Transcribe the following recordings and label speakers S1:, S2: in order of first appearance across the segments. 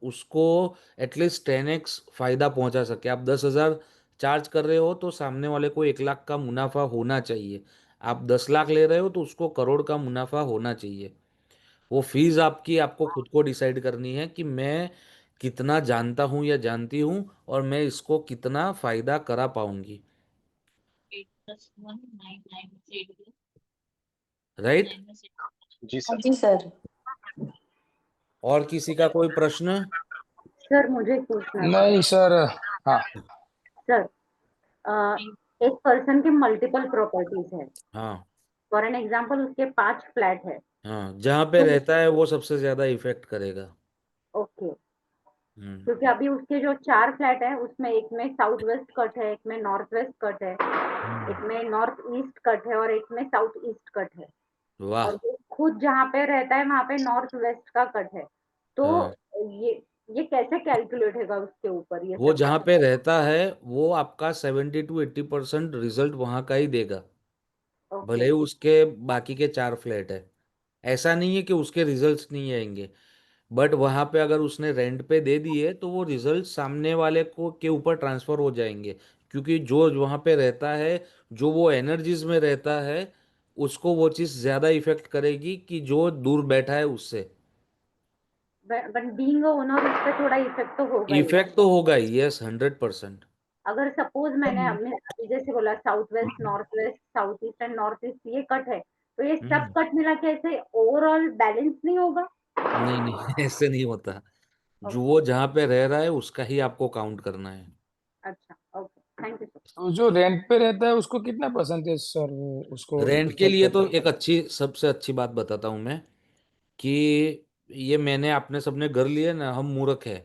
S1: उसको at least 10x फायदा पहुंचा सके। आप 10,000 चार्ज कर रहे हो तो सामने वाले को 1 लाख का मुनाफा होना चाहिए। आप 10 लाख ले रहे हो तो उसको करोड़ का मुनाफा होना चाहिए। वो फीस आपकी आपको खुद को डिसाइड करनी है कि मैं कितना जानता हूँ या जानती हूँ और मैं इसको कितना फायदा करा पाऊंगी। राइट।
S2: जी
S3: हाँ
S2: सर।
S3: जी सर।
S1: और किसी का कोई प्रश्न?
S4: सर मुझे पूछना था।
S2: नहीं सर। हाँ।
S4: सर अ, एक पर्सन की मल्टीपल प्रॉपर्टीज है।
S1: हाँ।
S4: फॉर एन एग्जांपल उसके 5 फ्लैट है।
S1: हाँ, जहाँ पे
S4: तो
S1: रहता है वो सबसे ज्यादा इफेक्ट करेगा।
S4: ओके,
S1: हम्म।
S4: क्योंकि अभी उसके जो 4 फ्लैट है उसमें एक में साउथ वेस्ट कट है, एक में नॉर्थ वेस्ट कट है, एक
S1: हम्म।
S4: में नॉर्थ ईस्ट कट है और एक में साउथ ईस्ट कट है। और
S1: वाह।
S4: वो खुद जहाँ पे रहता है वहां पे नॉर्थ वेस्ट का कट है। तो
S1: हाँ,
S4: ये ये कैसे कैलकुलेट होगा उसके ऊपर ये
S1: वो
S4: सब
S1: जहाँ
S4: चीजें?
S1: पे रहता है वो आपका 70 to 80% रिजल्ट वहाँ का ही देगा। भले
S4: ओके।
S1: ही उसके बाकी के 4 फ्लैट है, ऐसा नहीं है कि उसके रिजल्ट्स नहीं आएंगे। बट वहां पे अगर उसने रेंट पे दे दिए तो वो रिजल्ट सामने वाले को के ऊपर ट्रांसफर हो जाएंगे। क्योंकि जो वहां पे रहता है, जो वो एनर्जीज में रहता है, उसको वो चीज ज्यादा इफेक्ट करेगी कि जो दूर बैठा है उससे।
S4: बट बीइंग ओनर उस पर थोड़ा इफेक्ट तो होगा ही।
S1: इफेक्ट तो होगा ही, यस, 100%।
S4: अगर सपोज मैंने अभी जैसे बोला south west north west south east and north east ये कट है, तो ये सब
S1: हम्म।
S4: कट मिला के ऐसे ओवरऑल बैलेंस नहीं होगा?
S1: नहीं नहीं ऐसे नहीं होता। जो
S4: ओके।
S1: वो जहाँ पे रह रहा है उसका ही आपको काउंट करना है।
S4: अच्छा, ओके, थैंक यू सर।
S2: तो जो रेंट पे रहता है उसको कितना परसेंटेज सर उसको
S1: रेंट के
S2: इफेक्ट
S1: लिए
S2: होता
S1: तो
S2: है?
S1: एक अच्छी, सबसे अच्छी बात बताता हूँ मैं कि ये मैंने आपने सबने घर लिए ना, हम मूर्ख है।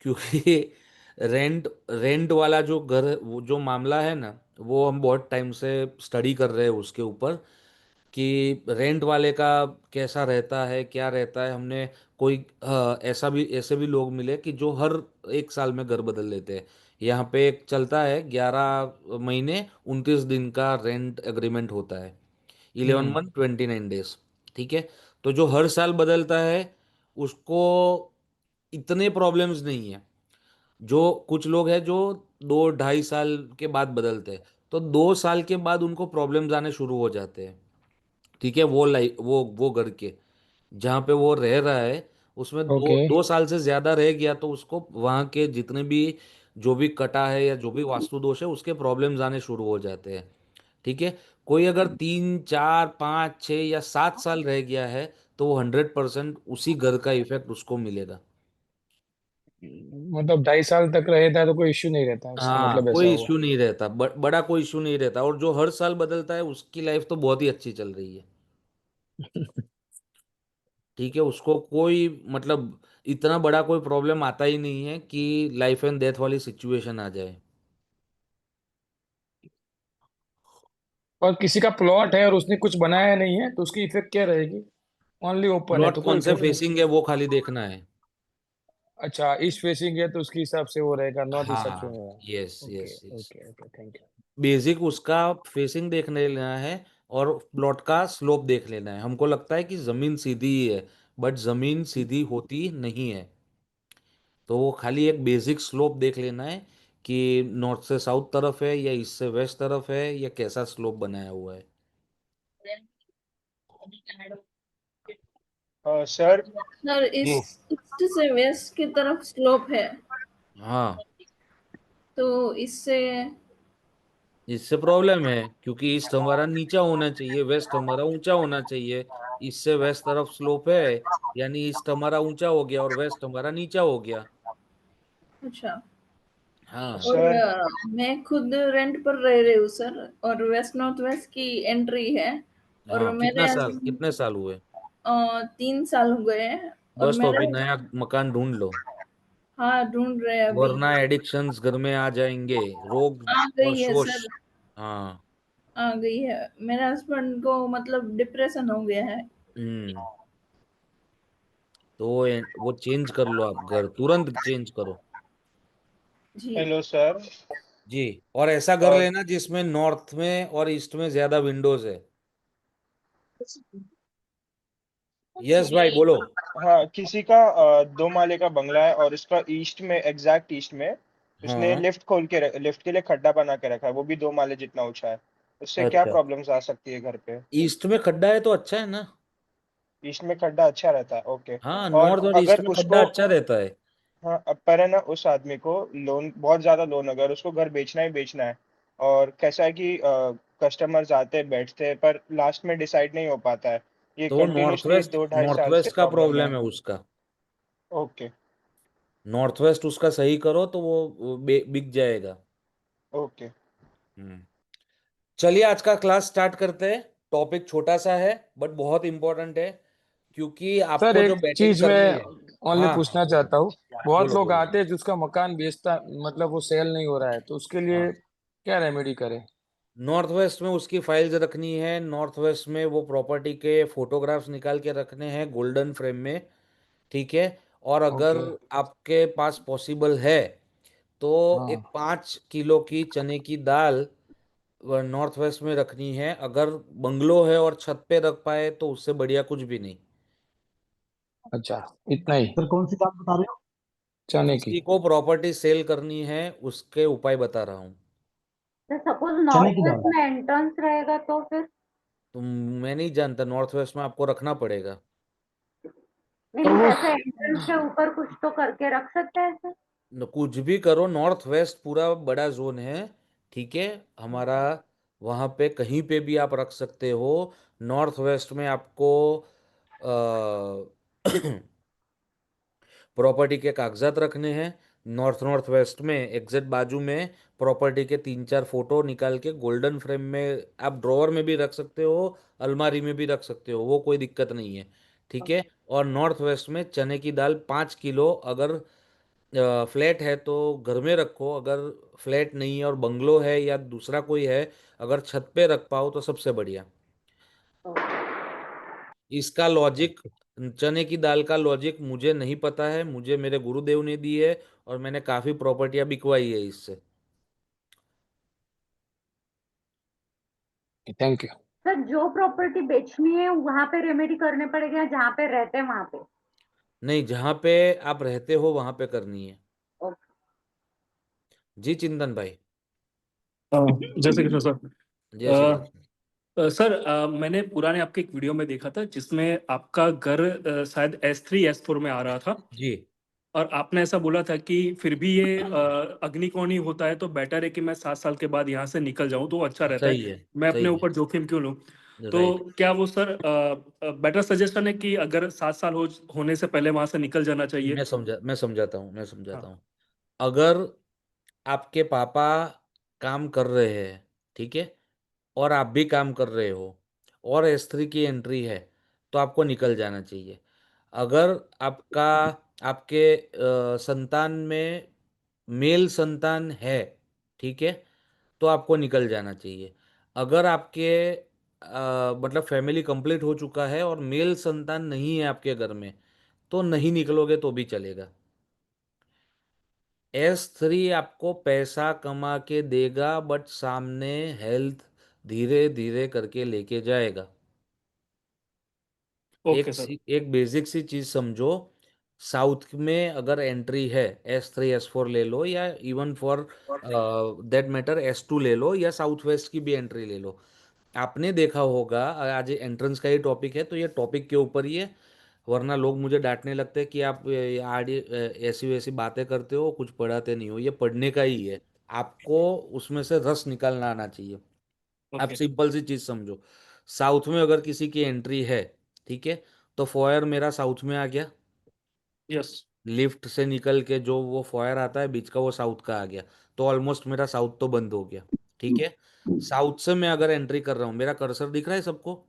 S1: क्योंकि रेंट रेंट वाला जो घर, वो जो मामला है ना, वो हम बहुत टाइम से स्टडी कर रहे हैं उसके ऊपर कि रेंट वाले का कैसा रहता है, क्या रहता है। हमने कोई ऐसे भी लोग मिले कि जो हर 1 साल में घर बदल लेते हैं। यहाँ पे एक चलता है 11 महीने 29 दिन का रेंट एग्रीमेंट होता है, 11 मंथ 29 डेज। ठीक है। तो जो हर साल बदलता है उसको इतने प्रॉब्लम्स नहीं है। जो कुछ लोग हैं जो 2 ढाई साल के बाद बदलते हैं, तो 2 साल के बाद उनको प्रॉब्लम्स आने शुरू हो जाते हैं। ठीक है। वो लाइक वो घर के जहाँ पे वो रह रहा है उसमें दो
S2: ओके।
S1: 2 साल से ज्यादा रह गया तो उसको वहाँ के जितने भी जो भी कटा है या जो भी वास्तु दोष है उसके प्रॉब्लम्स आने शुरू हो जाते हैं। ठीक है। कोई अगर 3 4 5 6 या 7 साल रह गया है तो वो 100% उसी घर का इफेक्ट उसको मिलेगा।
S2: मतलब 2.5 साल तक रहता है तो कोई इश्यू नहीं रहता, इसका
S1: हाँ,
S2: मतलब ऐसा
S1: कोई
S2: हुआ।
S1: इश्यू नहीं रहता, बड़ा कोई इश्यू नहीं रहता। और जो हर साल बदलता है उसकी लाइफ तो बहुत ही अच्छी चल रही है। ठीक है। उसको कोई मतलब इतना बड़ा कोई प्रॉब्लम आता ही नहीं है कि लाइफ एंड डेथ वाली सिचुएशन आ जाए।
S2: और किसी का प्लॉट है और उसने कुछ बनाया नहीं है तो उसकी इफेक्ट क्या रहेगी? ओनली ओपन है
S1: प्लॉट
S2: तो कोई
S1: कौन से
S2: इफेक्ट नहीं।
S1: फेसिंग है वो खाली देखना है।
S2: अच्छा, ईस्ट फेसिंग है तो उसके हिसाब से वो रहेगा, नॉर्थ हिसाब से
S1: हाँ,
S2: रहेगा।
S1: Yes
S2: okay
S1: yes yes.
S2: Okay okay, thank you.
S1: Basic उसका फेसिंग देख लेना है और प्लॉट का स्लोप देख लेना है। हमको लगता है कि जमीन सीधी ही है, बट जमीन सीधी होती नहीं है। तो वो खाली एक बेसिक स्लोप देख लेना है कि नॉर्थ से साउथ तरफ है या ईस्ट से वेस्ट तरफ है या कैसा स्लोप बनाया हुआ है।
S2: सर।
S5: सर इस
S2: जी।
S5: ईस्ट से वेस्ट की तरफ स्लोप है,
S1: हाँ,
S5: तो इससे
S1: इससे प्रॉब्लम है क्योंकि ईस्ट हमारा नीचा होना चाहिए, वेस्ट हमारा ऊंचा होना चाहिए। ईस्ट से वेस्ट तरफ स्लोप है, यानी ईस्ट हमारा ऊंचा हो गया और वेस्ट हमारा नीचा हो गया।
S5: अच्छा।
S1: हाँ।
S5: और
S2: सर।
S5: मैं खुद रेंट पर रह रही हूँ सर, और वेस्ट नॉर्थ वेस्ट की एंट्री है। और
S1: हाँ,
S5: मेरे हस्बैंड
S1: कितने साल हुए?
S5: 3 साल हो गए हैं। और
S1: बस तो
S5: मेरे
S1: अभी नया मकान ढूंढ लो,
S5: हाँ ढूंढ रहे हैं अभी।
S1: वरना एडिक्शंस घर में आ जाएंगे, रोग
S5: आ
S1: और
S5: गई है
S1: शोष।
S5: सर,
S1: हाँ।
S5: आ गई है। मेरे हस्बैंड को मतलब डिप्रेशन हो गया है।
S1: हम्म। तो वो चेंज कर लो, आप घर तुरंत चेंज करो।
S5: जी।
S2: Hello sir.
S1: जी। और ऐसा घर लेना जिसमें नॉर्थ में और ईस्ट में ज्यादा विंडोज है। यस भाई बोलो।
S3: हाँ, किसी का 2 माले का बंगला है और इसका ईस्ट में, एग्जैक्ट ईस्ट में उसने
S1: हाँ।
S3: लिफ्ट के लिए खड्डा बना के रखा है, वो भी 2 माले जितना ऊंचा है। उससे क्या
S1: अच्छा,
S3: प्रॉब्लम्स आ सकती है घर पे?
S1: ईस्ट में खड्डा है तो अच्छा है ना।
S3: ईस्ट में खड्डा अच्छा रहता है, ओके।
S1: हाँ,
S3: और
S1: नॉर्थ और ईस्ट
S3: अगर
S1: में खड्डा
S3: उसको,
S1: अच्छा रहता है।
S3: हाँ, अब पर है ना, उस आदमी को लोन, बहुत ज्यादा लोन, अगर उसको घर बेचना ही बेचना है, और कैसा है कि कस्टमर्स आते हैं बैठते हैं पर लास्ट में डिसाइड नहीं हो पाता है, ये
S1: तो
S3: कंटिन्यूसली 2 ढाई साल से
S1: नॉर्थ वेस्ट का
S3: प्रॉब्लम
S1: प्रॉब्लम
S3: है।
S1: है उसका।
S3: ओके।
S1: नॉर्थ वेस्ट उसका सही करो तो वो बिक जाएगा।
S3: ओके।
S1: हम्म। चलिए आज का क्लास स्टार्ट करते हैं। टॉपिक छोटा सा है बट बहुत इंपॉर्टेंट है, क्योंकि
S2: सर
S1: आपको जो
S2: एक
S1: बैटिंग
S2: चीज मैं
S1: करनी है।
S2: ओनली
S1: हाँ हाँ,
S2: पूछना
S1: बोलो
S2: चाहता हूँ। बहुत
S1: बोलो
S2: लोग
S1: बोलो।
S2: आते हैं जिसका मकान बेचता, मतलब वो सेल नहीं हो रहा है, तो उसके लिए
S1: हाँ,
S2: क्या रेमेडी करें?
S1: नॉर्थ वेस्ट में उसकी फाइल्स रखनी है। नॉर्थ वेस्ट में वो प्रॉपर्टी के फोटोग्राफ्स निकाल के रखने हैं गोल्डन फ्रेम में। ठीक है। और अगर
S2: ओके।
S1: आपके पास पॉसिबल है तो एक
S2: हाँ।
S1: 5 किलो की चने की दाल नॉर्थ वेस्ट में रखनी है। अगर बंगलो है और छत पे रख पाए तो उससे बढ़िया कुछ भी नहीं।
S2: अच्छा, इतना ही?
S6: सर कौन सी दाल बता रहे हो?
S2: चने की?
S1: किसी को प्रॉपर्टी सेल करनी है उसके उपाय बता रहा हूँ।
S4: तो सपोज
S6: चने
S4: नॉर्थ
S6: की दाल।
S4: वेस्ट में एंट्रेंस रहेगा तो फिर?
S1: तो मैं नहीं जानता, नॉर्थ वेस्ट में आपको रखना पड़ेगा।
S4: नहीं
S2: और
S4: मीन्स
S2: उस
S4: ऐसे एंट्रेंस के ऊपर कुछ तो करके रख सकते हैं ऐसे।
S1: कुछ भी करो, नॉर्थ वेस्ट पूरा बड़ा जोन है। ठीक है। हमारा वहाँ पे कहीं पे भी आप रख सकते हो। नॉर्थ वेस्ट में आपको प्रॉपर्टी के कागजात रखने हैं। नॉर्थ नॉर्थ वेस्ट में एग्जैक्ट बाजू में प्रॉपर्टी के 3 4 फोटो निकाल के गोल्डन फ्रेम में आप ड्रॉअर में भी रख सकते हो, अलमारी में भी रख सकते हो, वो कोई दिक्कत नहीं है। ठीक है। और नॉर्थ वेस्ट में चने की दाल 5 किलो, अगर फ्लैट है तो घर में रखो, अगर फ्लैट नहीं है और बंगलो है या दूसरा कोई है, अगर छत पे रख पाओ तो सबसे बढ़िया। इसका लॉजिक, चने की दाल का लॉजिक मुझे नहीं पता है, मुझे मेरे गुरुदेव ने दी है और मैंने काफी प्रॉपर्टियां बिकवाई है इससे।
S2: Thank you.
S4: सर जो प्रॉपर्टी बेचनी है वहां पे रेमेडी करने पड़ेगा या जहाँ पे रहते हैं वहां पे?
S1: नहीं, जहाँ पे आप रहते हो वहां पे करनी है।
S4: ओके।
S1: जी चिंतन भाई।
S7: अ, जय श्री कृष्ण सर।
S1: जय श्री कृष्ण।
S7: सर, मैंने पुराने आपके एक वीडियो में देखा था जिसमें आपका घर शायद S3 S4 में आ रहा था,
S1: जी
S7: और आपने ऐसा बोला था कि फिर भी ये अग्निकोण ही होता है तो बेटर है कि मैं 7 साल के बाद यहाँ से निकल जाऊं तो अच्छा रहता
S1: सही
S7: है,
S1: है।
S7: मैं अपने
S1: सही है।
S7: ऊपर जोखिम क्यों लूं। तो
S1: राइट।
S7: क्या वो सर बेटर सजेशन है कि अगर 7 साल होने से पहले वहां से निकल जाना चाहिए?
S1: मैं समझाता हूँ, मैं समझाता
S7: हाँ।
S1: हूँ। अगर आपके पापा काम कर रहे हैं, ठीक है, और आप भी काम कर रहे हो और S3 की एंट्री है तो आपको निकल जाना चाहिए। अगर आपका आपके संतान में मेल संतान है, ठीक है, तो आपको निकल जाना चाहिए। अगर आपके मतलब फैमिली कंप्लीट हो चुका है और मेल संतान नहीं है आपके घर में तो नहीं निकलोगे तो भी चलेगा। S3 आपको पैसा कमा के देगा बट सामने हेल्थ धीरे धीरे करके लेके जाएगा।
S7: Okay sir.
S1: एक बेसिक सी चीज समझो। साउथ में अगर एंट्री है, S3 S4 ले लो या even for that matter S2 ले लो या साउथ वेस्ट की भी एंट्री ले लो। आपने देखा होगा, आज एंट्रेंस का ही टॉपिक है तो ये टॉपिक के ऊपर ही है, वरना लोग मुझे डांटने लगते हैं कि आप आड़ी ऐसी वैसी बातें करते हो, कुछ पढ़ाते नहीं हो। ये पढ़ने का ही है, आपको उसमें से रस निकालना आना चाहिए। आप
S7: ओके।
S1: सिंपल सी चीज समझो। साउथ में अगर किसी की एंट्री है, ठीक है, तो फॉयर मेरा साउथ में आ गया।
S7: यस।
S1: लिफ्ट से निकल के जो वो फॉयर आता है बीच का, वो साउथ का आ गया। तो ऑलमोस्ट मेरा साउथ तो बंद हो गया। ठीक है। साउथ से मैं अगर एंट्री कर रहा हूँ, मेरा कर्सर दिख रहा है सबको?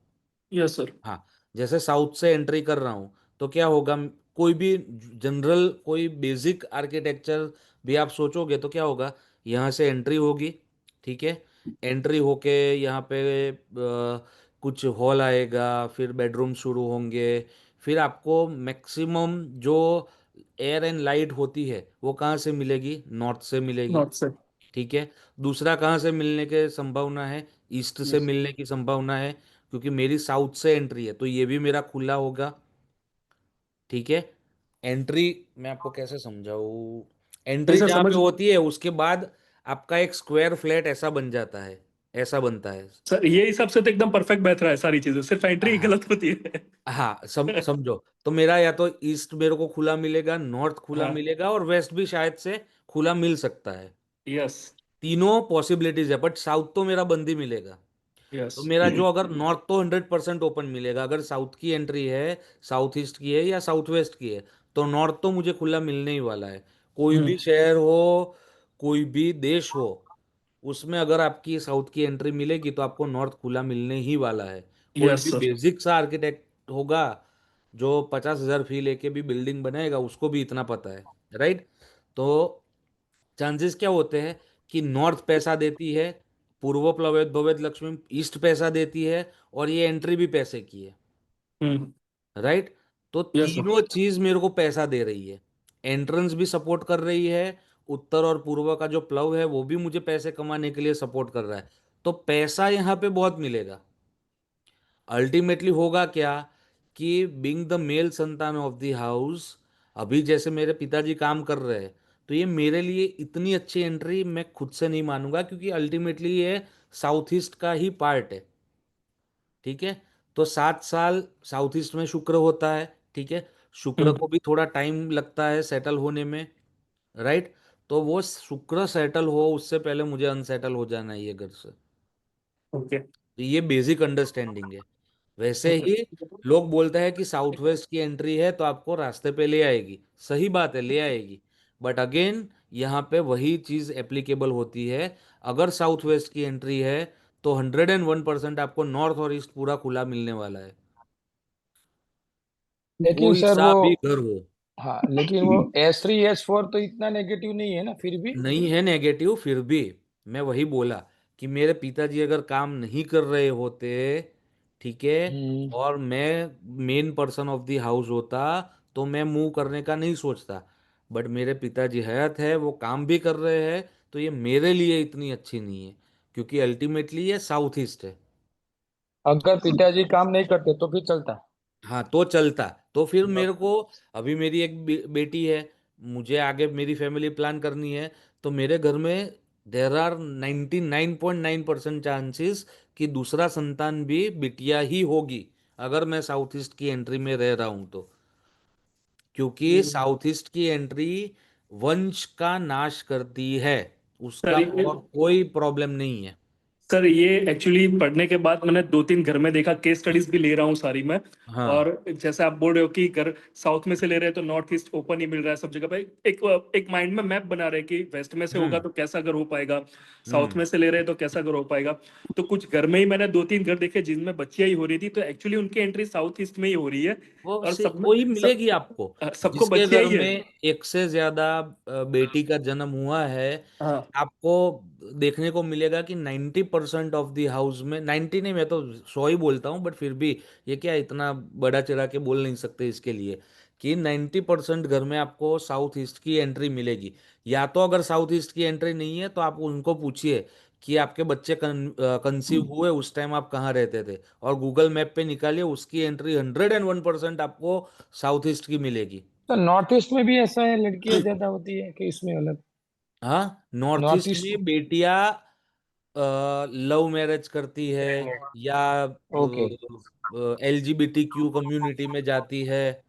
S7: Yes sir.
S1: हाँ। जैसे साउथ से एंट्री कर रहा हूँ तो क्या होगा, कोई भी जनरल कोई बेसिक आर्किटेक्चर भी आप सोचोगे तो क्या होगा, यहाँ से एंट्री होगी। ठीक है। एंट्री होके यहाँ पे कुछ हॉल आएगा, फिर बेडरूम शुरू होंगे। फिर आपको मैक्सिमम जो एयर एंड लाइट होती है वो कहाँ से मिलेगी, नॉर्थ से मिलेगी।
S7: Not sir.
S1: ठीक है। दूसरा कहाँ से मिलने के संभावना है, ईस्ट से
S7: यस।
S1: मिलने की संभावना है, क्योंकि मेरी साउथ से एंट्री है तो ये भी मेरा खुला होगा। ठीक है। एंट्री मैं आपको कैसे समझाऊं, एंट्री
S7: ऐसा
S1: जहाँ पे
S7: समझ
S1: होती है उसके बाद आपका एक स्क्वायर फ्लैट ऐसा बन जाता है, ऐसा बनता है।
S7: सर, ये हिसाब से तो एकदम परफेक्ट बैठ रहा है सारी चीजें, सिर्फ एंट्री ही
S1: हाँ
S7: गलत होती है।
S1: हाँ, समझो तो मेरा या तो ईस्ट मेरे को खुला मिलेगा, नॉर्थ खुला
S7: हाँ।
S1: मिलेगा, और वेस्ट भी शायद से खुला मिल सकता है।
S7: यस।
S1: तीनों पॉसिबिलिटीज है, बट साउथ तो मेरा बंद ही मिलेगा।
S7: यस।
S1: तो मेरा जो अगर नॉर्थ तो 100% ओपन मिलेगा, अगर साउथ की एंट्री है, साउथ ईस्ट की है या साउथ वेस्ट की है, तो नॉर्थ तो मुझे खुला मिलने ही वाला है। कोई
S7: हम्म।
S1: भी शहर हो, कोई भी देश हो, उसमें अगर आपकी साउथ की एंट्री मिलेगी तो आपको नॉर्थ खुला मिलने ही वाला है। कोई
S7: यस
S1: भी
S7: सर।
S1: बेसिक सा आर्किटेक्ट होगा जो 50,000 फी लेके भी बिल्डिंग बनाएगा, उसको भी इतना पता है, राइट। तो चांसेस क्या होते हैं कि नॉर्थ पैसा देती है, पूर्व प्लवेत भवेत लक्ष्मी ईस्ट पैसा देती है, और ये एंट्री भी पैसे की है,
S7: हम्म।
S1: राइट। तो
S7: यस सर।
S1: तीनों चीज मेरे को पैसा दे रही है। एंट्रेंस भी सपोर्ट कर रही है, उत्तर और पूर्व का जो प्लव है वो भी मुझे पैसे कमाने के लिए सपोर्ट कर रहा है। तो पैसा यहाँ पे बहुत मिलेगा। अल्टीमेटली होगा क्या कि बीइंग द मेल संतान ऑफ द हाउस, अभी जैसे मेरे पिताजी काम कर रहे हैं, तो ये मेरे लिए इतनी अच्छी एंट्री मैं खुद से नहीं मानूंगा, क्योंकि अल्टीमेटली ये साउथ ईस्ट का ही पार्ट है, ठीक है। तो 7 साल साउथ ईस्ट में शुक्र होता है, ठीक है। शुक्र
S7: हम्म।
S1: को भी थोड़ा टाइम लगता है सेटल होने में, राइट। तो वो शुक्र सेटल हो उससे पहले मुझे अनसेटल हो जाना है ये घर से।
S7: ओके।
S1: तो ये बेसिक अंडरस्टैंडिंग है। वैसे ही लोग बोलते हैं कि साउथ वेस्ट की एंट्री है तो आपको रास्ते पे ले आएगी, सही बात है, ले आएगी। बट अगेन यहाँ पे वही चीज एप्लीकेबल होती है। अगर साउथ वेस्ट की एंट्री है तो 101% आपको नॉर्थ और ईस्ट पूरा खुला मिलने वाला है,
S2: लेकिन
S1: कोई
S2: सर
S1: सा
S2: वो,
S1: भी घर हो।
S2: हाँ लेकिन वो S3 S4 तो इतना नेगेटिव नहीं है ना फिर भी।
S1: नहीं है नेगेटिव, फिर भी मैं वही बोला कि मेरे पिताजी अगर काम नहीं कर रहे होते, ठीक है,
S2: हम्म।
S1: और मैं main person of the house होता, तो मैं मूव करने का नहीं सोचता। बट मेरे पिताजी हयात है, वो काम भी कर रहे हैं, तो ये मेरे लिए इतनी अच्छी नहीं है, क्योंकि अल्टीमेटली ये साउथ ईस्ट है।
S2: अगर पिताजी काम नहीं करते तो फिर चलता।
S1: हाँ तो चलता। तो फिर मेरे को, अभी मेरी एक बेटी है, मुझे आगे मेरी फैमिली प्लान करनी है, तो मेरे घर में देर आर 99.9% चांसेस कि दूसरा संतान भी बिटिया ही होगी, अगर मैं साउथ ईस्ट की एंट्री में रह रहा हूं तो। क्योंकि साउथ ईस्ट की एंट्री वंश का नाश करती है,
S7: सर
S1: उसका और कोई प्रॉब्लम नहीं है।
S7: सर, ये एक्चुअली पढ़ने के बाद मैंने 2-3 घर में देखा, केस स्टडीज भी ले रहा हूँ सारी मैं।
S1: हाँ।
S7: और जैसे आप बोल रहे हो कि घर साउथ में से ले रहे हैं तो नॉर्थ ईस्ट ओपन ही मिल रहा है सब जगह पे, एक माइंड में मैप बना रहे हैं कि वेस्ट में से होगा
S1: हम्म।
S7: तो कैसा घर हो पाएगा, साउथ
S1: हम्म।
S7: में से ले रहे हैं तो कैसा घर हो पाएगा। तो कुछ घर में ही मैंने 2-3 घर देखे जिनमें बच्चियां ही हो रही थी, तो एक्चुअली उनकी एंट्री साउथ ईस्ट में ही हो रही है।
S1: वो
S7: और सब में
S1: वही
S7: सब
S1: मिलेगी आपको।
S7: सबको
S1: जिसके
S7: बच्चियां
S1: घर
S7: ही है।
S1: में एक से ज्यादा बेटी का जन्म हुआ है,
S7: हाँ।
S1: आपको देखने को मिलेगा कि 90% ऑफ द हाउस में, 90 नहीं, मैं तो 100 ही बोलता हूँ, बट फिर भी ये क्या इतना बड़ा चढ़ा के बोल नहीं सकते इसके लिए, कि 90% घर में आपको साउथ ईस्ट की एंट्री मिलेगी। या तो अगर साउथ ईस्ट की एंट्री नहीं है तो आप उनको पूछिए कि आपके बच्चे कंसीव हुए उस टाइम आप कहाँ रहते थे, और गूगल मैप पे निकालिए, उसकी एंट्री 101% आपको साउथ ईस्ट की मिलेगी।
S2: तो नॉर्थ ईस्ट में भी ऐसा है, लड़कियां ज्यादा होती है कि इसमें अलग?
S1: हाँ, नॉर्थ
S2: नॉर्थ
S1: ईस्ट
S2: ईस्ट।
S1: में बेटियां लव मैरिज करती है, या
S2: ओके।
S1: एलजीबीटी क्यू कम्युनिटी में जाती है,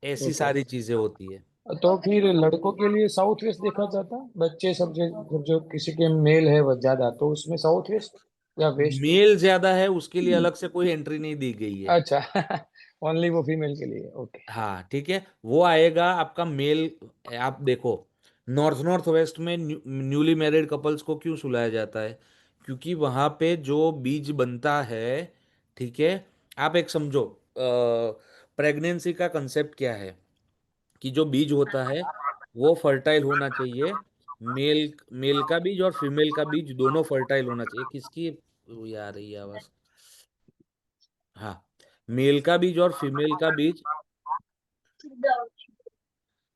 S1: ऐसी
S2: ओके।
S1: सारी चीजें होती है।
S2: तो फिर लड़कों के लिए साउथ वेस्ट देखा जाता, बच्चे सब जो किसी के मेल है वो ज्यादा, तो उसमें साउथ वेस्ट या वेस्ट?
S1: मेल ज्यादा है उसके लिए अलग से कोई एंट्री नहीं दी गई है।
S2: अच्छा। ओनली वो फीमेल के लिए, ओके।
S1: हाँ ठीक है, वो आएगा आपका मेल। आप देखो, नॉर्थ नॉर्थ वेस्ट में न्यूली मैरिड कपल्स को क्यों सुलाया जाता है, क्योंकि वहां पे जो बीज बनता है, ठीक है। आप एक समझो, प्रेगनेंसी का कंसेप्ट क्या है, कि जो बीज होता है वो फर्टाइल होना चाहिए। मेल मेल का बीज और फीमेल का बीज दोनों फर्टाइल होना चाहिए। किसकी वो ये आ रही है आवाज? हाँ, मेल का बीज और फीमेल का बीज,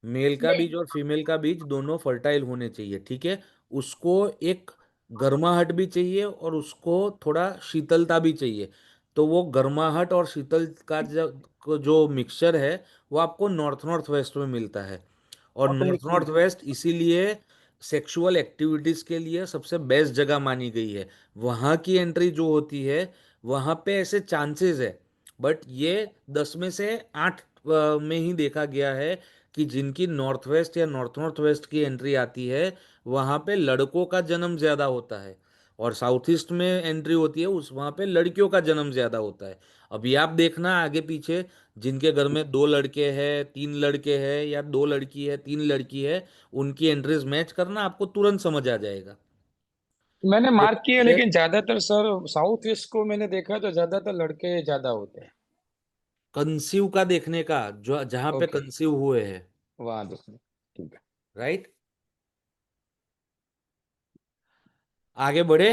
S1: मेल का बीज और फीमेल का बीज दोनों फर्टाइल होने चाहिए, ठीक है। उसको एक गर्माहट भी चाहिए और उसको थोड़ा शीतलता भी चाहिए। तो वो गर्माहट और शीतल का जो मिक्सचर है वो आपको नॉर्थ नॉर्थ वेस्ट में मिलता है। और नॉर्थ नॉर्थ वेस्ट इसीलिए सेक्सुअल एक्टिविटीज के लिए सबसे बेस्ट जगह मानी गई है। वहाँ की एंट्री जो होती है, वहाँ पे ऐसे चांसेस है, बट ये 10 में से 8 में ही देखा गया है कि जिनकी नॉर्थ वेस्ट या नॉर्थ नॉर्थ वेस्ट की एंट्री आती है, वहाँ पे लड़कों का जन्म ज्यादा होता है। और साउथ ईस्ट में एंट्री होती है, उस वहाँ पे लड़कियों का जन्म ज्यादा होता है। अभी आप देखना आगे पीछे, जिनके घर में 2 लड़के हैं, 3 लड़के हैं, या 2 लड़की है, 3 लड़की है, उनकी एंट्रीज मैच करना, आपको तुरंत समझ आ जाएगा।
S2: मैंने मार्क किया,
S1: जैसे
S2: लेकिन ज्यादातर सर साउथ ईस्ट को मैंने देखा तो ज्यादातर लड़के ज्यादा होते हैं।
S1: कंसीव का देखने का, जो जहाँ पे
S2: ओके,
S1: कंसीव हुए हैं,
S2: वहाँ देखो, ठीक है।
S1: राइट। आगे बढ़े।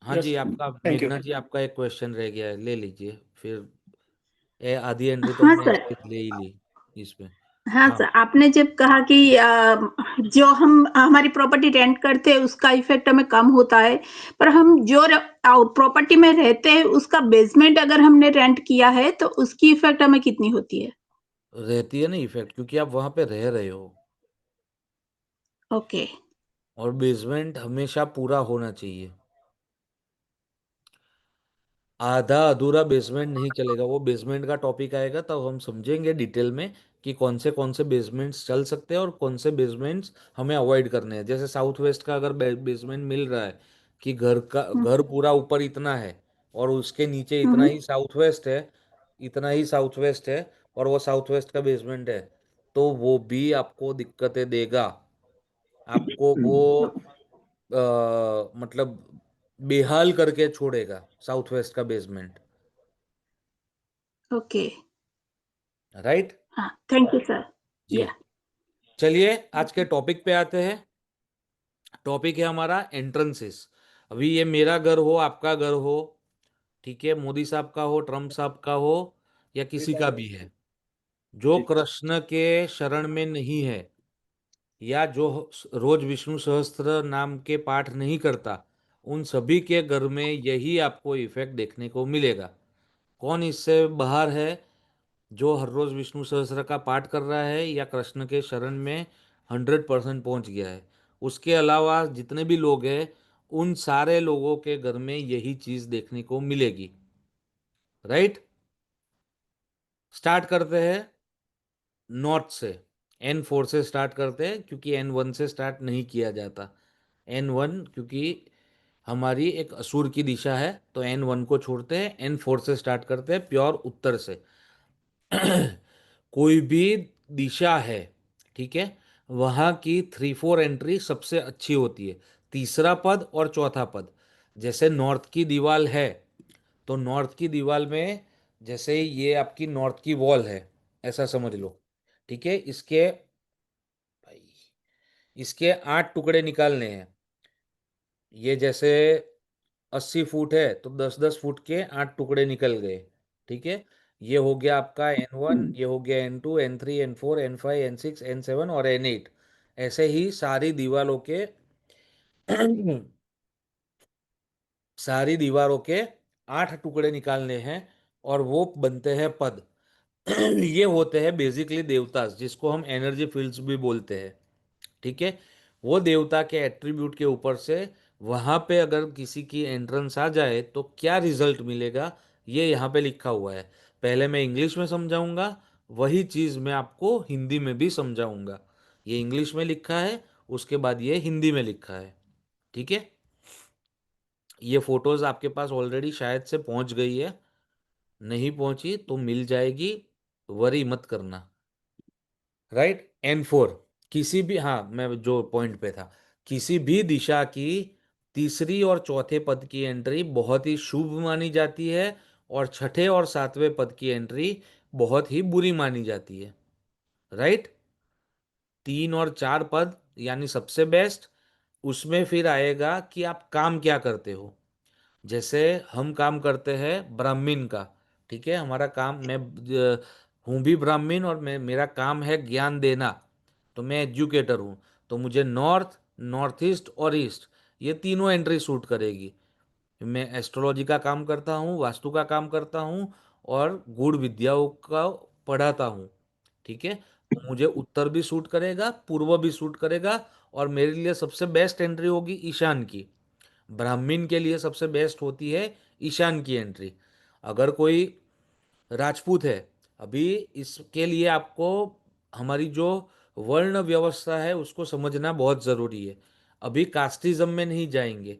S1: हाँ
S7: यस,
S1: जी, आपका
S7: थैंक यू।
S1: मेघना जी, आपका एक क्वेश्चन रह गया है, ले लीजिए फिर। आधी एंट्री तो
S6: हाँ
S1: हमने
S6: सर।
S1: शायद ले ही ली इसमें।
S6: हाँ
S1: हाँ,
S6: सर, आपने जब कहा कि जो हम हमारी प्रॉपर्टी रेंट करते हैं उसका इफेक्ट हमें कम होता है, पर हम जो प्रॉपर्टी में रहते हैं उसका बेसमेंट अगर हमने रेंट किया है तो उसकी इफेक्ट हमें कितनी होती है?
S1: रहती है ना इफेक्ट, क्योंकि आप वहां पे रह रहे हो।
S6: ओके।
S1: और बेसमेंट हमेशा पूरा होना चाहिए। आधा अधूरा बेसमेंट नहीं चलेगा। वो बेसमेंट का टॉपिक आएगा तब हम समझेंगे डिटेल में कि कौन से बेसमेंट्स चल सकते हैं और कौन से बेसमेंट्स हमें अवॉइड करने हैं। जैसे साउथ वेस्ट का अगर बेसमेंट मिल रहा है कि
S6: हम्म,
S1: घर पूरा ऊपर इतना है और उसके नीचे इतना
S6: हम्म,
S1: ही साउथ वेस्ट है, इतना ही साउथ वेस्ट है, और वो साउथ वेस्ट का बेसमेंट है, तो वो भी आपको दिक्कतें देगा। आपको वो मतलब बेहाल करके छोड़ेगा साउथ वेस्ट का बेसमेंट।
S6: ओके।
S1: राइट
S6: हाँ, थैंक यू सर।
S1: जी।
S6: या।
S1: चलिए आज के टॉपिक पे आते हैं। टॉपिक है हमारा एंट्रेंसेस। अभी ये मेरा घर हो, आपका घर हो, ठीक है, मोदी साहब का हो, ट्रम्प साहब का हो, या किसी का भी है, जो कृष्ण के शरण में नहीं है, या जो रोज विष्णु सहस्त्र नाम के पाठ नहीं करता, उन सभी के घर में यही आपको इफेक्ट देखने को मिलेगा। कौन इससे बाहर है? जो हर रोज विष्णु सहस्त्र का पाठ कर रहा है या कृष्ण के शरण में 100% पहुंच गया है। उसके अलावा जितने भी लोग हैं, उन सारे लोगों के घर में यही चीज देखने को मिलेगी। राइट। स्टार्ट करते हैं नॉर्थ से। N4 से स्टार्ट करते हैं, क्योंकि N1 से स्टार्ट नहीं किया जाता। N1 क्योंकि हमारी एक असुर की दिशा है, तो N1 को छोड़ते हैं, N4 से स्टार्ट करते हैं, प्योर उत्तर से। कोई भी दिशा है, ठीक है, वहां की 3-4 एंट्री सबसे अच्छी होती है। तीसरा पद और चौथा पद। जैसे नॉर्थ की दीवार है, तो नॉर्थ की दीवार में, जैसे ये आपकी नॉर्थ की वॉल है, ऐसा समझ लो, ठीक है। भाई इसके 8 टुकड़े निकालने हैं। ये जैसे 80 फुट है, तो 10-10 फुट के 8 टुकड़े निकल गए, ठीक है। ये हो गया आपका N1, ये हो गया N2, N3, N4, N5, N6, N7 और N8। ऐसे ही सारी दीवारों के सारी दीवारों के 8 टुकड़े निकालने हैं, और वो बनते हैं पद। ये होते हैं बेसिकली देवतास, जिसको हम एनर्जी फील्ड्स भी बोलते हैं, ठीक है। वो देवता के एट्रीब्यूट के ऊपर से वहां पे अगर किसी की एंट्रेंस आ जाए तो क्या रिजल्ट मिलेगा, ये यहाँ पे लिखा हुआ है। पहले मैं इंग्लिश में समझाऊंगा, वही चीज मैं आपको हिंदी में भी समझाऊंगा। ये इंग्लिश में लिखा है, उसके बाद ये हिंदी में लिखा है, ठीक है। ये फोटोज आपके पास ऑलरेडी शायद से पहुंच गई है, नहीं पहुंची तो मिल जाएगी, वरी मत करना। राइट। N4, किसी भी, हाँ मैं जो पॉइंट पे था, किसी भी दिशा की तीसरी और चौथे पद की एंट्री बहुत ही शुभ मानी जाती है, और छठे और सातवें पद की एंट्री बहुत ही बुरी मानी जाती है। राइट। 3 और 4 पद यानी सबसे बेस्ट। उसमें फिर आएगा कि आप काम क्या करते हो। जैसे हम काम करते हैं ब्राह्मीण का, ठीक है, हमारा काम, मैं हूँ भी ब्राह्मीण, और मेरा काम है ज्ञान देना, तो मैं एजुकेटर हूँ। तो मुझे नॉर्थ, नॉर्थ ईस्ट और ईस्ट, ये तीनों एंट्री सूट करेगी। मैं एस्ट्रोलॉजी का काम करता हूँ, वास्तु का काम करता हूँ और गूढ़ विद्याओं का पढ़ाता हूँ। ठीक है, तो मुझे उत्तर भी सूट करेगा, पूर्व भी सूट करेगा, और मेरे लिए सबसे बेस्ट एंट्री होगी ईशान की। ब्राह्मण के लिए सबसे बेस्ट होती है ईशान की एंट्री। अगर कोई राजपूत है, अभी इसके लिए आपको हमारी जो वर्ण व्यवस्था है उसको समझना बहुत ज़रूरी है। अभी कास्टिज्म में नहीं जाएंगे।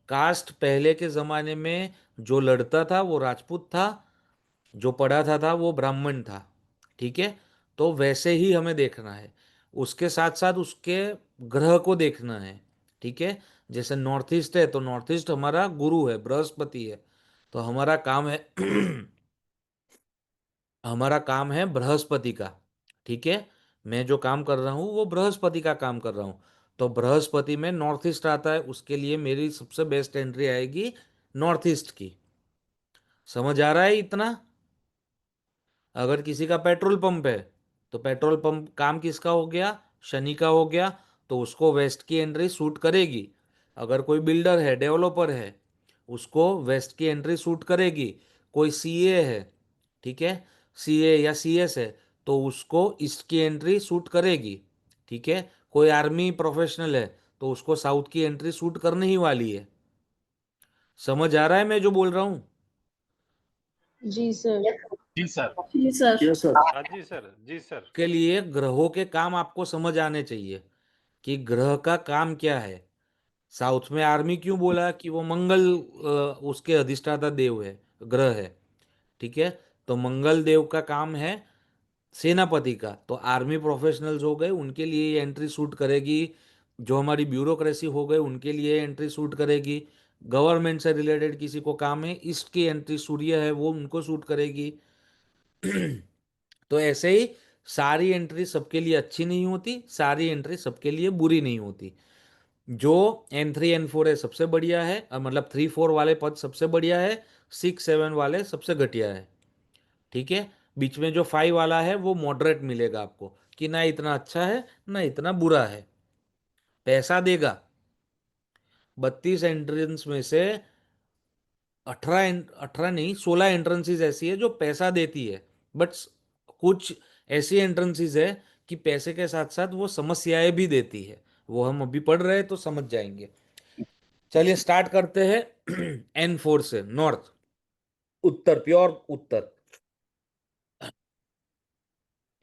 S1: कास्ट पहले के ज़माने में जो लड़ता था वो राजपूत था, जो पढ़ा था वो ब्राह्मण था। ठीक है, तो वैसे ही हमें देखना है। उसके साथ साथ उसके ग्रह को देखना है। ठीक है, जैसे नॉर्थ ईस्ट है तो नॉर्थ ईस्ट हमारा गुरु है, बृहस्पति है। तो हमारा काम है हमारा काम है बृहस्पति का। ठीक है, मैं जो काम कर रहा हूँ वो बृहस्पति का काम कर रहा हूँ। तो बृहस्पति में नॉर्थ ईस्ट आता है, उसके लिए मेरी सबसे बेस्ट एंट्री आएगी नॉर्थ ईस्ट की। समझ आ रहा है इतना? अगर किसी का पेट्रोल पंप है तो पेट्रोल पंप काम किसका हो गया? शनि का हो गया, तो उसको वेस्ट की एंट्री सूट करेगी। अगर कोई बिल्डर है, डेवलपर है, उसको वेस्ट की एंट्री सूट करेगी। कोई सीए है, ठीक है, सीए या सीएस है, तो उसको ईस्ट की एंट्री सूट करेगी। ठीक है, कोई आर्मी प्रोफेशनल है तो उसको साउथ की एंट्री सूट करने ही वाली है। समझ आ रहा है मैं जो बोल रहा हूँ?
S5: जी सर।
S8: जी सर।
S5: जी सर।
S7: Yes sir.
S8: हाँ जी सर, जी सर।
S1: के लिए ग्रहों के काम आपको समझ आने चाहिए कि ग्रह का काम क्या है। साउथ में आर्मी क्यों बोला? कि वो मंगल उसके अधिष्ठाता देव है, ग्रह है। ठीक है, तो मंगल देव का काम है सेनापति का, तो आर्मी प्रोफेशनल्स हो गए उनके लिए ये एंट्री सूट करेगी। जो हमारी ब्यूरोक्रेसी हो गए उनके लिए एंट्री सूट करेगी। गवर्नमेंट से रिलेटेड किसी को काम है, ईस्ट की एंट्री सूर्य है वो उनको सूट करेगी। तो ऐसे ही सारी एंट्री सबके लिए अच्छी नहीं होती, सारी एंट्री सबके लिए बुरी नहीं होती। जो N3 N4 है सबसे बढ़िया है, मतलब 3 4 वाले पद सबसे बढ़िया है, 6 7 वाले सबसे घटिया है। ठीक है, बीच में जो 5 वाला है वो मॉडरेट मिलेगा आपको, कि ना इतना अच्छा है ना इतना बुरा है। पैसा देगा। 32 एंट्रेंस में से 18 नहीं 16 एंट्रेंसेस ऐसी है जो पैसा देती है, बट कुछ ऐसी एंट्रेंसेस है कि पैसे के साथ साथ वो समस्याएं भी देती है। वो हम अभी पढ़ रहे हैं तो समझ जाएंगे। चलिए स्टार्ट करते हैं N4 से। North, Uttar, pure Uttar.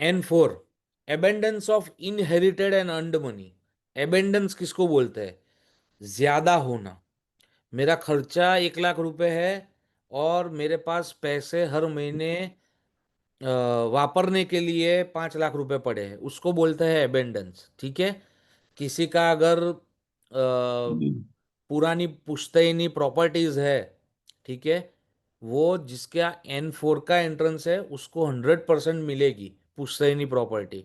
S1: N4, abundance of inherited and earned money. Abundance किसको बोलते हैं? ज्यादा होना। मेरा खर्चा 1 लाख रुपए है और मेरे पास पैसे हर महीने वापरने के लिए 5 लाख रुपए पड़े हैं, उसको बोलते हैं एबेंडेंस। ठीक है, किसी का अगर पुरानी पुश्तैनी प्रॉपर्टीज है, ठीक है, वो जिसका N4 का एंट्रेंस है उसको 100% मिलेगी पुश्तैनी प्रॉपर्टी।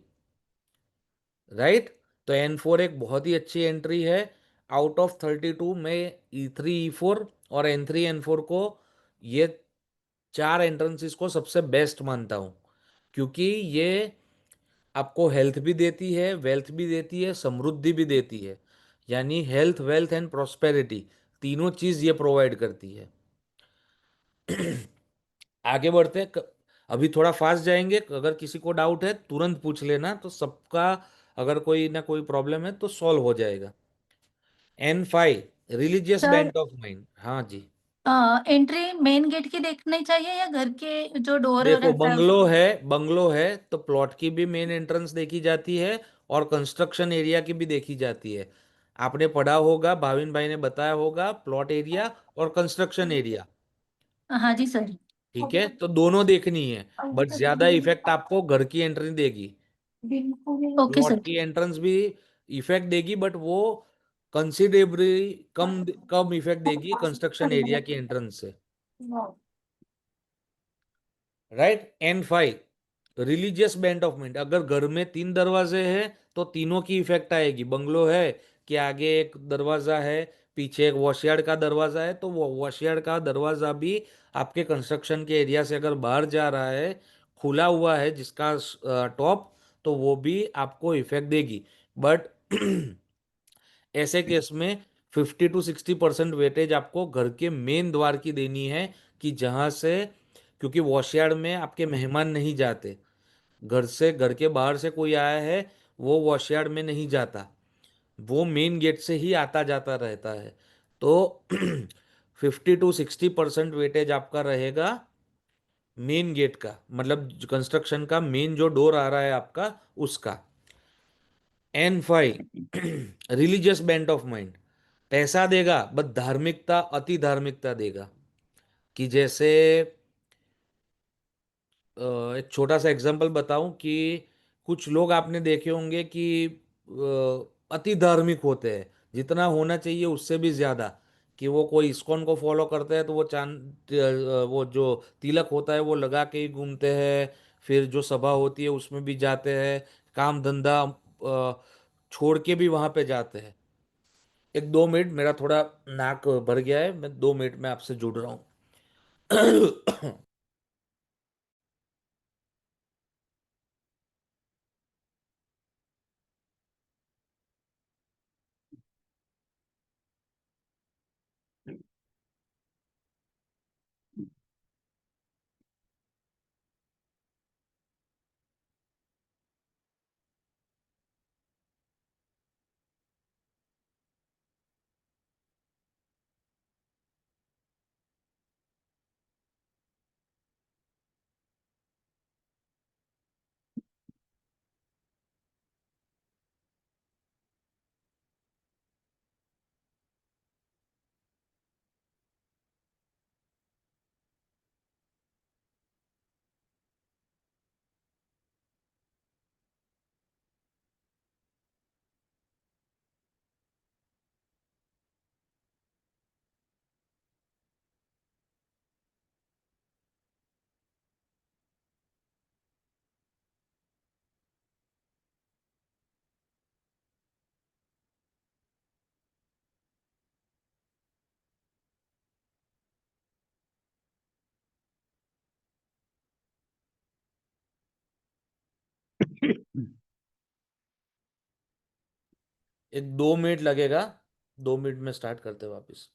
S1: राइट, तो N4 एक बहुत ही अच्छी एंट्री है। आउट ऑफ 32 में E3 E4 और N3 N4 को, ये 4 एंट्रेंसेस को सबसे बेस्ट मानता हूँ, क्योंकि ये आपको हेल्थ भी देती है, वेल्थ भी देती है, समृद्धि भी देती है। यानी हेल्थ, वेल्थ एंड प्रॉस्पेरिटी, तीनों चीज ये प्रोवाइड करती है। आगे बढ़ते हैं। अभी थोड़ा फास्ट जाएंगे, अगर किसी को डाउट है तुरंत पूछ लेना, तो सबका अगर कोई ना कोई प्रॉब्लम है तो सॉल्व हो जाएगा। N5, religious
S9: sir
S1: bent of mind. हाँ जी।
S9: एंट्री मेन गेट की देखनी चाहिए या घर के जो डोर
S1: देखो,
S9: रहता है
S1: बंगलो है, बंगलो है तो प्लॉट की भी मेन एंट्रेंस देखी जाती है और कंस्ट्रक्शन एरिया की भी देखी जाती है। आपने पढ़ा होगा, भाविन भाई ने बताया होगा, प्लॉट एरिया और कंस्ट्रक्शन एरिया।
S9: हाँ जी सर।
S1: ठीक है, तो दोनों देखनी है, बट ज्यादा इफेक्ट आपको घर की एंट्री देगी।
S9: Okay
S1: plot
S9: sir.
S1: की एंट्रेंस भी इफेक्ट देगी, बट वो कंसिडरेबली कम कम इफेक्ट देगी कंस्ट्रक्शन एरिया की एंट्रेंस से। Right, N5, religious bent of mind. अगर घर में 3 दरवाजे हैं तो तीनों की इफेक्ट आएगी। बंगलो है कि आगे एक दरवाजा है, पीछे एक वॉशयार्ड का दरवाजा है, तो वो वॉशयार्ड का दरवाजा भी आपके कंस्ट्रक्शन के एरिया से अगर बाहर जा रहा है, खुला हुआ है जिसका टॉप, तो वो भी आपको इफेक्ट देगी। बट ऐसे केस में 50 to 60% वेटेज आपको घर के मेन द्वार की देनी है, कि जहां से, क्योंकि वॉशयार्ड में आपके मेहमान नहीं जाते, घर से, घर के बाहर से कोई आया है वो वॉशयार्ड में नहीं जाता, वो मेन गेट से ही आता जाता रहता है। तो 50 to 60% वेटेज आपका रहेगा मेन गेट का, मतलब कंस्ट्रक्शन का मेन जो डोर आ रहा है आपका, उसका। N5 religious bent of mind, पैसा देगा बट धार्मिकता, अति धार्मिकता देगा। कि जैसे एक छोटा सा एग्जांपल बताऊं, कि कुछ लोग आपने देखे होंगे कि अति धार्मिक होते हैं, जितना होना चाहिए उससे भी ज्यादा। कि वो कोई इस्कॉन को फॉलो करते हैं तो वो चांद, वो जो तिलक होता है वो लगा के ही घूमते हैं, फिर जो सभा होती है उसमें भी जाते हैं, काम धंधा छोड़ के भी वहां पे जाते हैं। एक 2 मिनट, मेरा थोड़ा नाक भर गया है, मैं 2 मिनट में आपसे जुड़ रहा हूँ। एक 2 मिनट लगेगा, 2 मिनट में स्टार्ट करते हैं वापस।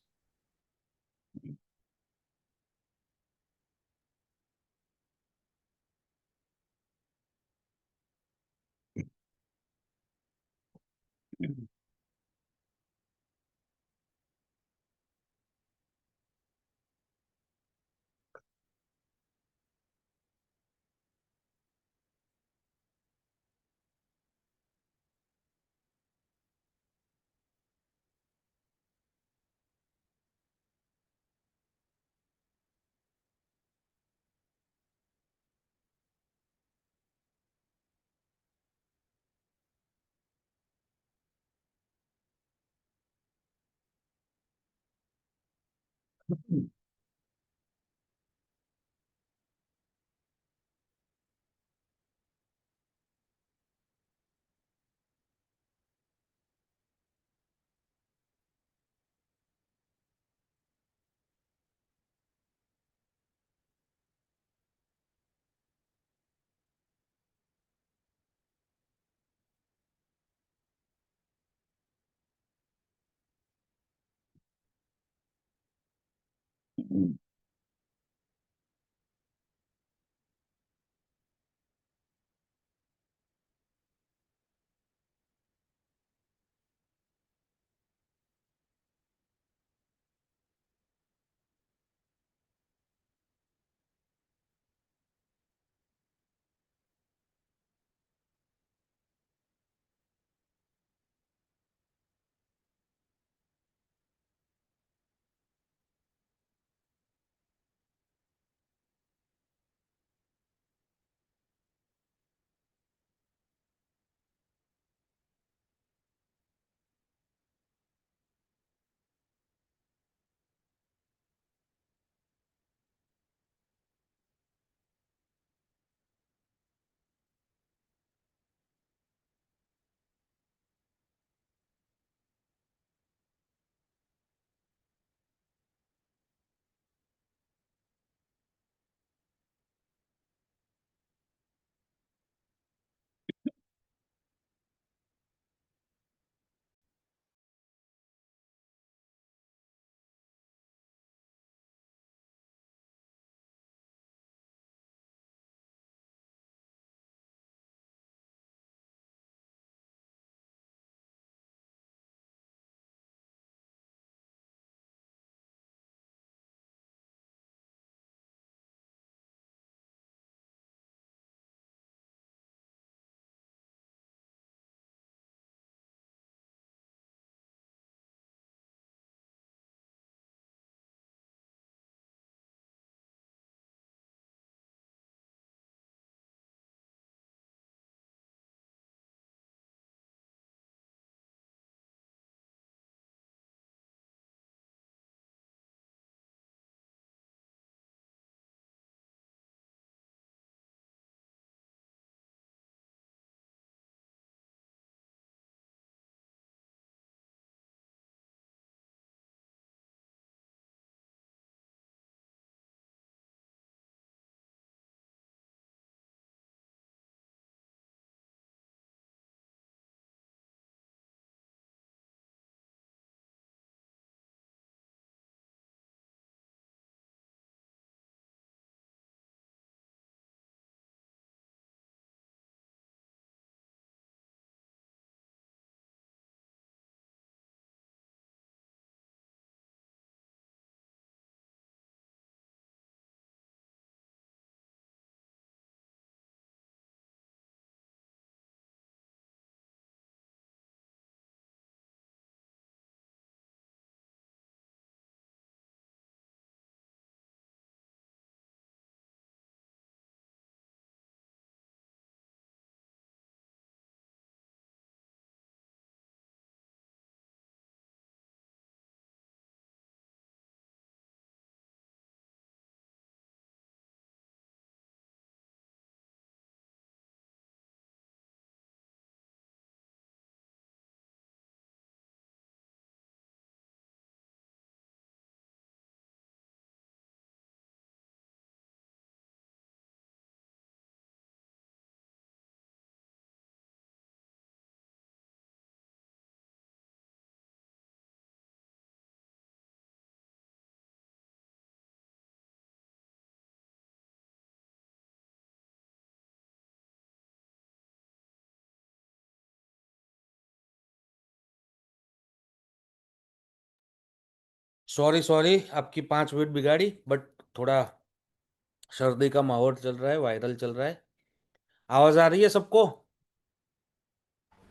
S1: सॉरी सॉरी, आपकी 5 मिनट बिगाड़ी, बट थोड़ा सर्दी का माहौल चल रहा है, वायरल चल रहा है। आवाज आ रही है सबको?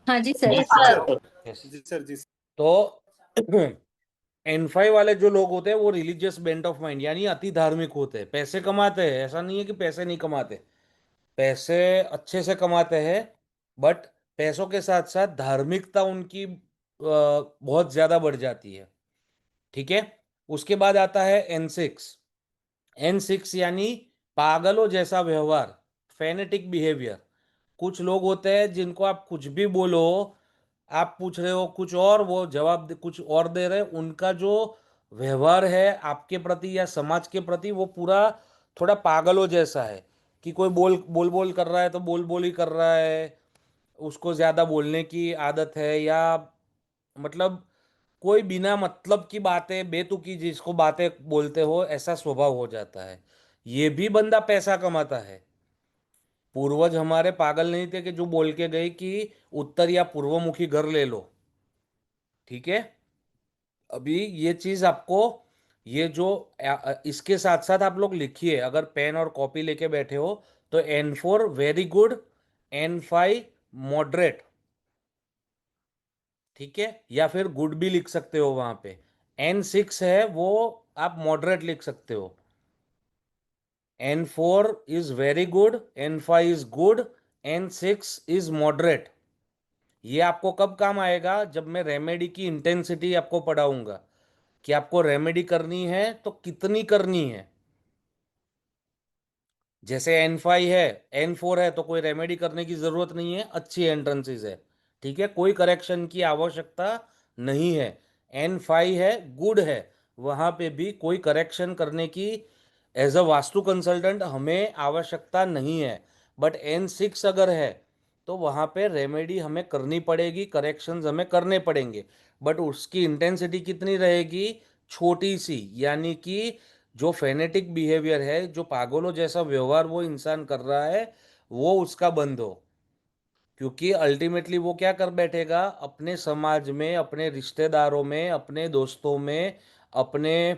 S9: हाँ जी सर।
S8: जी सर।
S1: Yes.
S8: जी सर। जी
S1: तो N5 वाले जो लोग होते हैं वो रिलीजियस बेंट ऑफ माइंड यानी अति धार्मिक होते हैं, पैसे कमाते हैं, ऐसा नहीं है कि पैसे नहीं कमाते, पैसे अच्छे से कमाते हैं, बट पैसों के साथ साथ धार्मिकता उनकी बहुत ज्यादा बढ़ जाती है। ठीक है। उसके बाद आता है N6 यानी पागलों जैसा व्यवहार, फेनेटिक बिहेवियर। कुछ लोग होते हैं जिनको आप कुछ भी बोलो, आप पूछ रहे हो कुछ और, वो कुछ और दे रहे हैं। उनका जो व्यवहार है आपके प्रति या समाज के प्रति वो पूरा थोड़ा पागलों जैसा है, कि कोई बोल बोल बोल कर रहा है तो बोल बोल ही कर रहा है, उसको ज्यादा बोलने की आदत है, या मतलब कोई बिना मतलब की बातें, बेतुकी जिसको बातें बोलते हो, ऐसा स्वभाव हो जाता है। ये भी बंदा पैसा कमाता है। पूर्वज हमारे पागल नहीं थे कि जो बोल के गए कि उत्तर या पूर्वमुखी घर ले लो। ठीक है। अभी ये चीज आपको, ये जो इसके साथ साथ आप लोग लिखिए, अगर पेन और कॉपी लेके बैठे हो तो N4 very good, N5 moderate. ठीक है, या फिर गुड भी लिख सकते हो वहां पे। N6 है वो आप मॉडरेट लिख सकते हो। N4 is very good, N5 is good, N6 is moderate. ये आपको कब काम आएगा? जब मैं रेमेडी की इंटेंसिटी आपको पढ़ाऊंगा कि आपको रेमेडी करनी है तो कितनी करनी है। जैसे N5 है, N4 है तो कोई रेमेडी करने की जरूरत नहीं है, अच्छी एंट्रेंसेस है। ठीक है, कोई करेक्शन की आवश्यकता नहीं है। N5 है, गुड है, वहां पे भी कोई करेक्शन करने की एज अ वास्तु कंसल्टेंट हमें आवश्यकता नहीं है। बट N6 अगर है तो वहां पे रेमेडी हमें करनी पड़ेगी, करेक्शंस हमें करने पड़ेंगे, बट उसकी इंटेंसिटी कितनी रहेगी? छोटी सी। यानी कि जो फेनेटिक बिहेवियर है, जो पागलों जैसा व्यवहार वो इंसान कर रहा है, वो उसका बंद हो। क्योंकि अल्टीमेटली वो क्या कर बैठेगा अपने समाज में, अपने रिश्तेदारों में, अपने दोस्तों में, अपने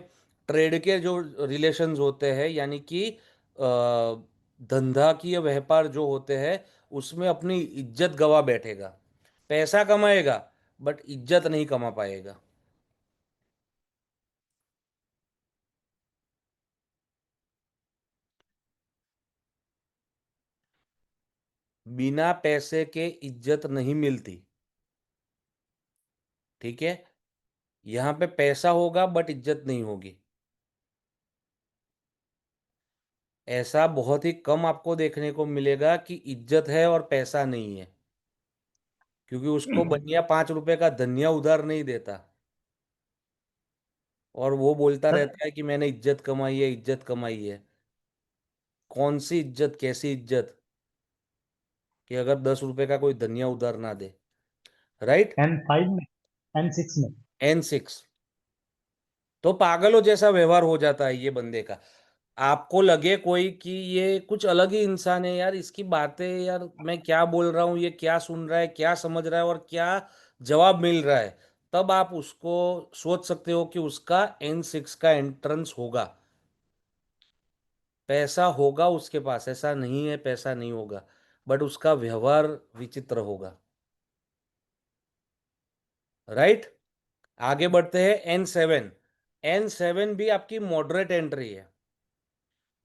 S1: ट्रेड के जो रिलेशंस होते हैं, यानी कि धंधा की व्यापार जो होते हैं, उसमें अपनी इज्जत गवा बैठेगा। पैसा कमाएगा बट इज्जत नहीं कमा पाएगा। बिना पैसे के इज्जत नहीं मिलती। ठीक है। यहाँ पे पैसा होगा बट इज्जत नहीं होगी। ऐसा बहुत ही कम आपको देखने को मिलेगा कि इज्जत है और पैसा नहीं है, क्योंकि उसको बनिया 5 रुपए का धनिया उधार नहीं देता, और वो बोलता
S2: सर
S1: रहता है कि मैंने इज्जत कमाई है, इज्जत कमाई है। कौन सी इज्जत, कैसी इज्जत, कि अगर 10 रुपए का कोई धनिया उधार ना दे। राइट।
S2: N5 में, N6 में
S1: N6 तो पागलों जैसा व्यवहार हो जाता है ये बंदे का। आपको लगे कोई कि ये कुछ अलग ही इंसान है यार, इसकी बातें यार, मैं क्या बोल रहा हूँ, ये क्या सुन रहा है, क्या समझ रहा है और क्या जवाब मिल रहा है, तब आप उसको सोच सकते हो कि उसका N6 का एंट्रेंस होगा। पैसा होगा उसके पास, ऐसा नहीं है पैसा नहीं होगा, बट उसका व्यवहार विचित्र होगा। राइट। आगे बढ़ते हैं N7। N7 भी आपकी मॉडरेट एंट्री है,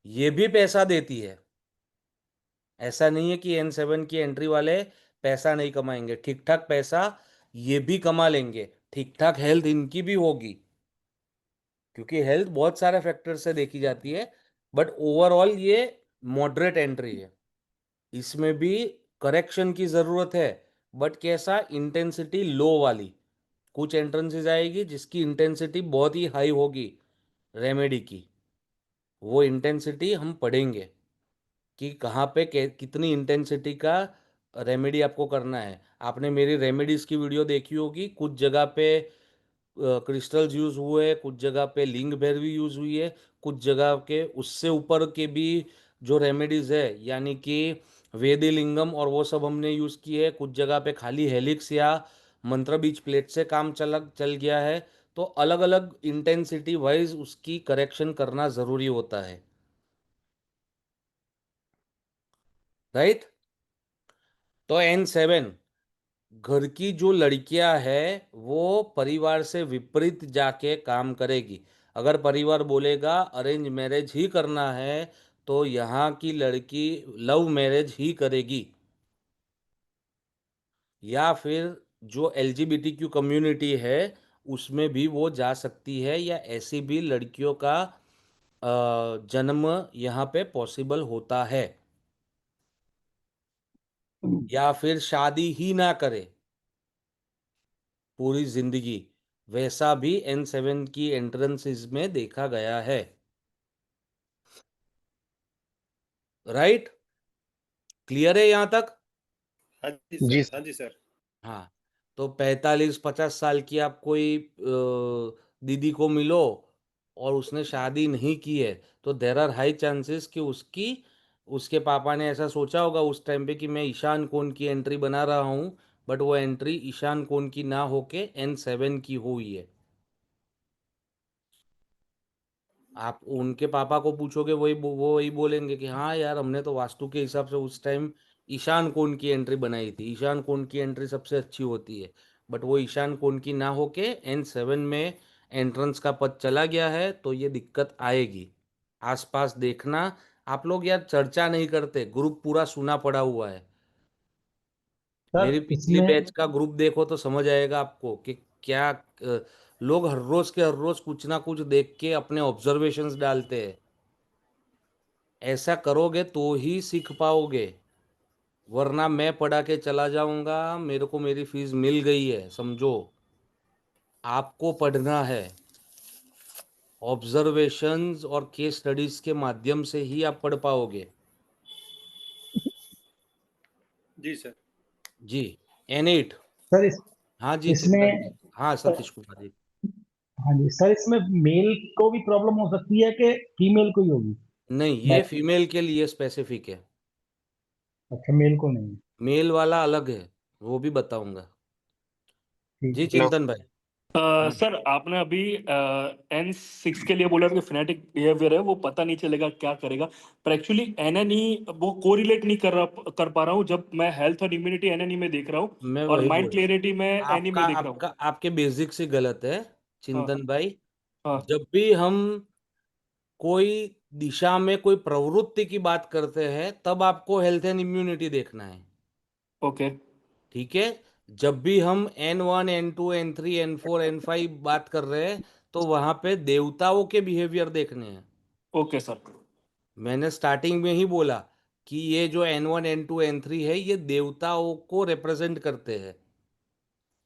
S1: ये भी पैसा देती है। ऐसा नहीं है कि N7 की एंट्री वाले पैसा नहीं कमाएंगे, ठीक ठाक पैसा ये भी कमा लेंगे, ठीक ठाक हेल्थ इनकी भी होगी, क्योंकि हेल्थ बहुत सारे फैक्टर से देखी जाती है। बट ओवरऑल ये मॉडरेट एंट्री है। इसमें भी करेक्शन की जरूरत है, बट कैसा? इंटेंसिटी लो वाली। कुछ एंट्रेंसेस आएगी जिसकी इंटेंसिटी बहुत ही हाई होगी रेमेडी की, वो इंटेंसिटी हम पढ़ेंगे कि कहाँ पे कितनी इंटेंसिटी का रेमेडी आपको करना है। आपने मेरी रेमेडीज की वीडियो देखी होगी, कुछ जगह पे क्रिस्टल्स यूज हुए, कुछ जगह पे लिंग भैरवी यूज हुई है, कुछ जगह के उससे ऊपर के भी जो रेमेडीज है, यानी कि वेदी लिंगम और वो सब हमने यूज किए है। कुछ जगह पे खाली हेलिक्स या मंत्र बीज प्लेट से काम चल गया है। तो अलग अलग इंटेंसिटी वाइज उसकी करेक्शन करना ज़रूरी होता है, राइट। तो N7, घर की जो लड़कियां हैं वो परिवार से विपरीत जाके काम करेगी। अगर परिवार बोलेगा अरेंज मैरिज ही करना है तो यहाँ की लड़की लव मैरिज ही करेगी, या फिर जो LGBTQ कम्युनिटी है उसमें भी वो जा सकती है, या ऐसी भी लड़कियों का जन्म यहाँ पे पॉसिबल होता है, या फिर शादी ही ना करे पूरी जिंदगी, वैसा भी N7 की एंट्रेंसेस में देखा गया है, राइट। क्लियर है यहाँ तक?
S8: हाँ जी
S3: जी
S8: सर, हाँ जी सर।
S1: हाँ। तो 45-50 साल की आप कोई दीदी को मिलो और उसने शादी नहीं की है, तो देर आर हाई चांसेस कि उसके पापा ने ऐसा सोचा होगा उस टाइम पे कि मैं ईशान कोन की एंट्री बना रहा हूँ, बट वो एंट्री ईशान कोन की ना होके N7 की हुई है। आप उनके पापा को पूछोगे वो वही बोलेंगे कि हाँ यार हमने तो वास्तु के हिसाब से उस टाइम ईशान कोण की एंट्री बनाई थी, ईशान कोण की एंट्री सबसे अच्छी होती है, बट वो ईशान कोण की ना होके N7 में एंट्रेंस का पद चला गया है, तो ये दिक्कत आएगी। आसपास देखना। आप लोग यार चर्चा नहीं करते, ग्रुप पूरा सुना पड़ा हुआ है।
S2: सर
S1: मेरी पिछली
S2: इसमें
S1: बैच का ग्रुप देखो तो समझ आएगा आपको कि क्या लोग हर रोज के हर रोज कुछ ना कुछ देख के अपने ऑब्जर्वेशंस डालते हैं। ऐसा करोगे तो ही सीख पाओगे, वरना मैं पढ़ा के चला जाऊंगा, मेरे को मेरी फीस मिल गई है समझो। आपको पढ़ना है, ऑब्जर्वेशंस और केस स्टडीज के माध्यम से ही आप पढ़ पाओगे।
S8: जी सर।
S1: जी। N8।
S2: सर
S1: हाँ जी चिंतन
S2: इसमें
S1: जी, हाँ सतीश कुमार जी।
S2: हाँ जी सर, इसमें मेल को भी प्रॉब्लम हो सकती है कि फीमेल को ही होगी?
S1: नहीं, ये फीमेल के लिए स्पेसिफिक है,
S2: अच्छा, मेल को नहीं।
S1: मेल वाला अलग है, वो भी बताऊंगा।
S2: ठीक
S1: जी
S2: है।
S3: लो।
S1: चिंतन भाई। हाँ
S7: सर आपने अभी N6 के लिए बोला कि फिनेटिक बिहेवियर है वो पता नहीं चलेगा क्या करेगा, पर एक्चुअली NNE वो कोरिलेट नहीं कर पा रहा हूँ जब मैं हेल्थ और इम्यूनिटी NNE में देख रहा हूँ
S1: मैं
S7: और
S1: वही
S7: माइंड
S1: बोल रहा हूँ,
S7: क्लियरिटी में NE
S1: आपका
S7: में देख रहा हूँ।
S1: आपका आपके बेसिक से गलत है
S7: हाँ
S1: चिंतन भाई।
S7: हाँ।
S1: जब भी हम कोई दिशा में कोई प्रवृत्ति की बात करते हैं तब आपको हेल्थ एंड इम्यूनिटी देखना है,
S7: ओके
S1: ठीक है। जब भी हम N1 N2 N3 N4 N5 बात कर रहे हैं तो वहां पे देवताओं के बिहेवियर देखने हैं।
S7: Okay sir.
S1: मैंने स्टार्टिंग में ही बोला कि ये जो N1 N2 N3 है ये देवताओं को रिप्रेजेंट करते हैं,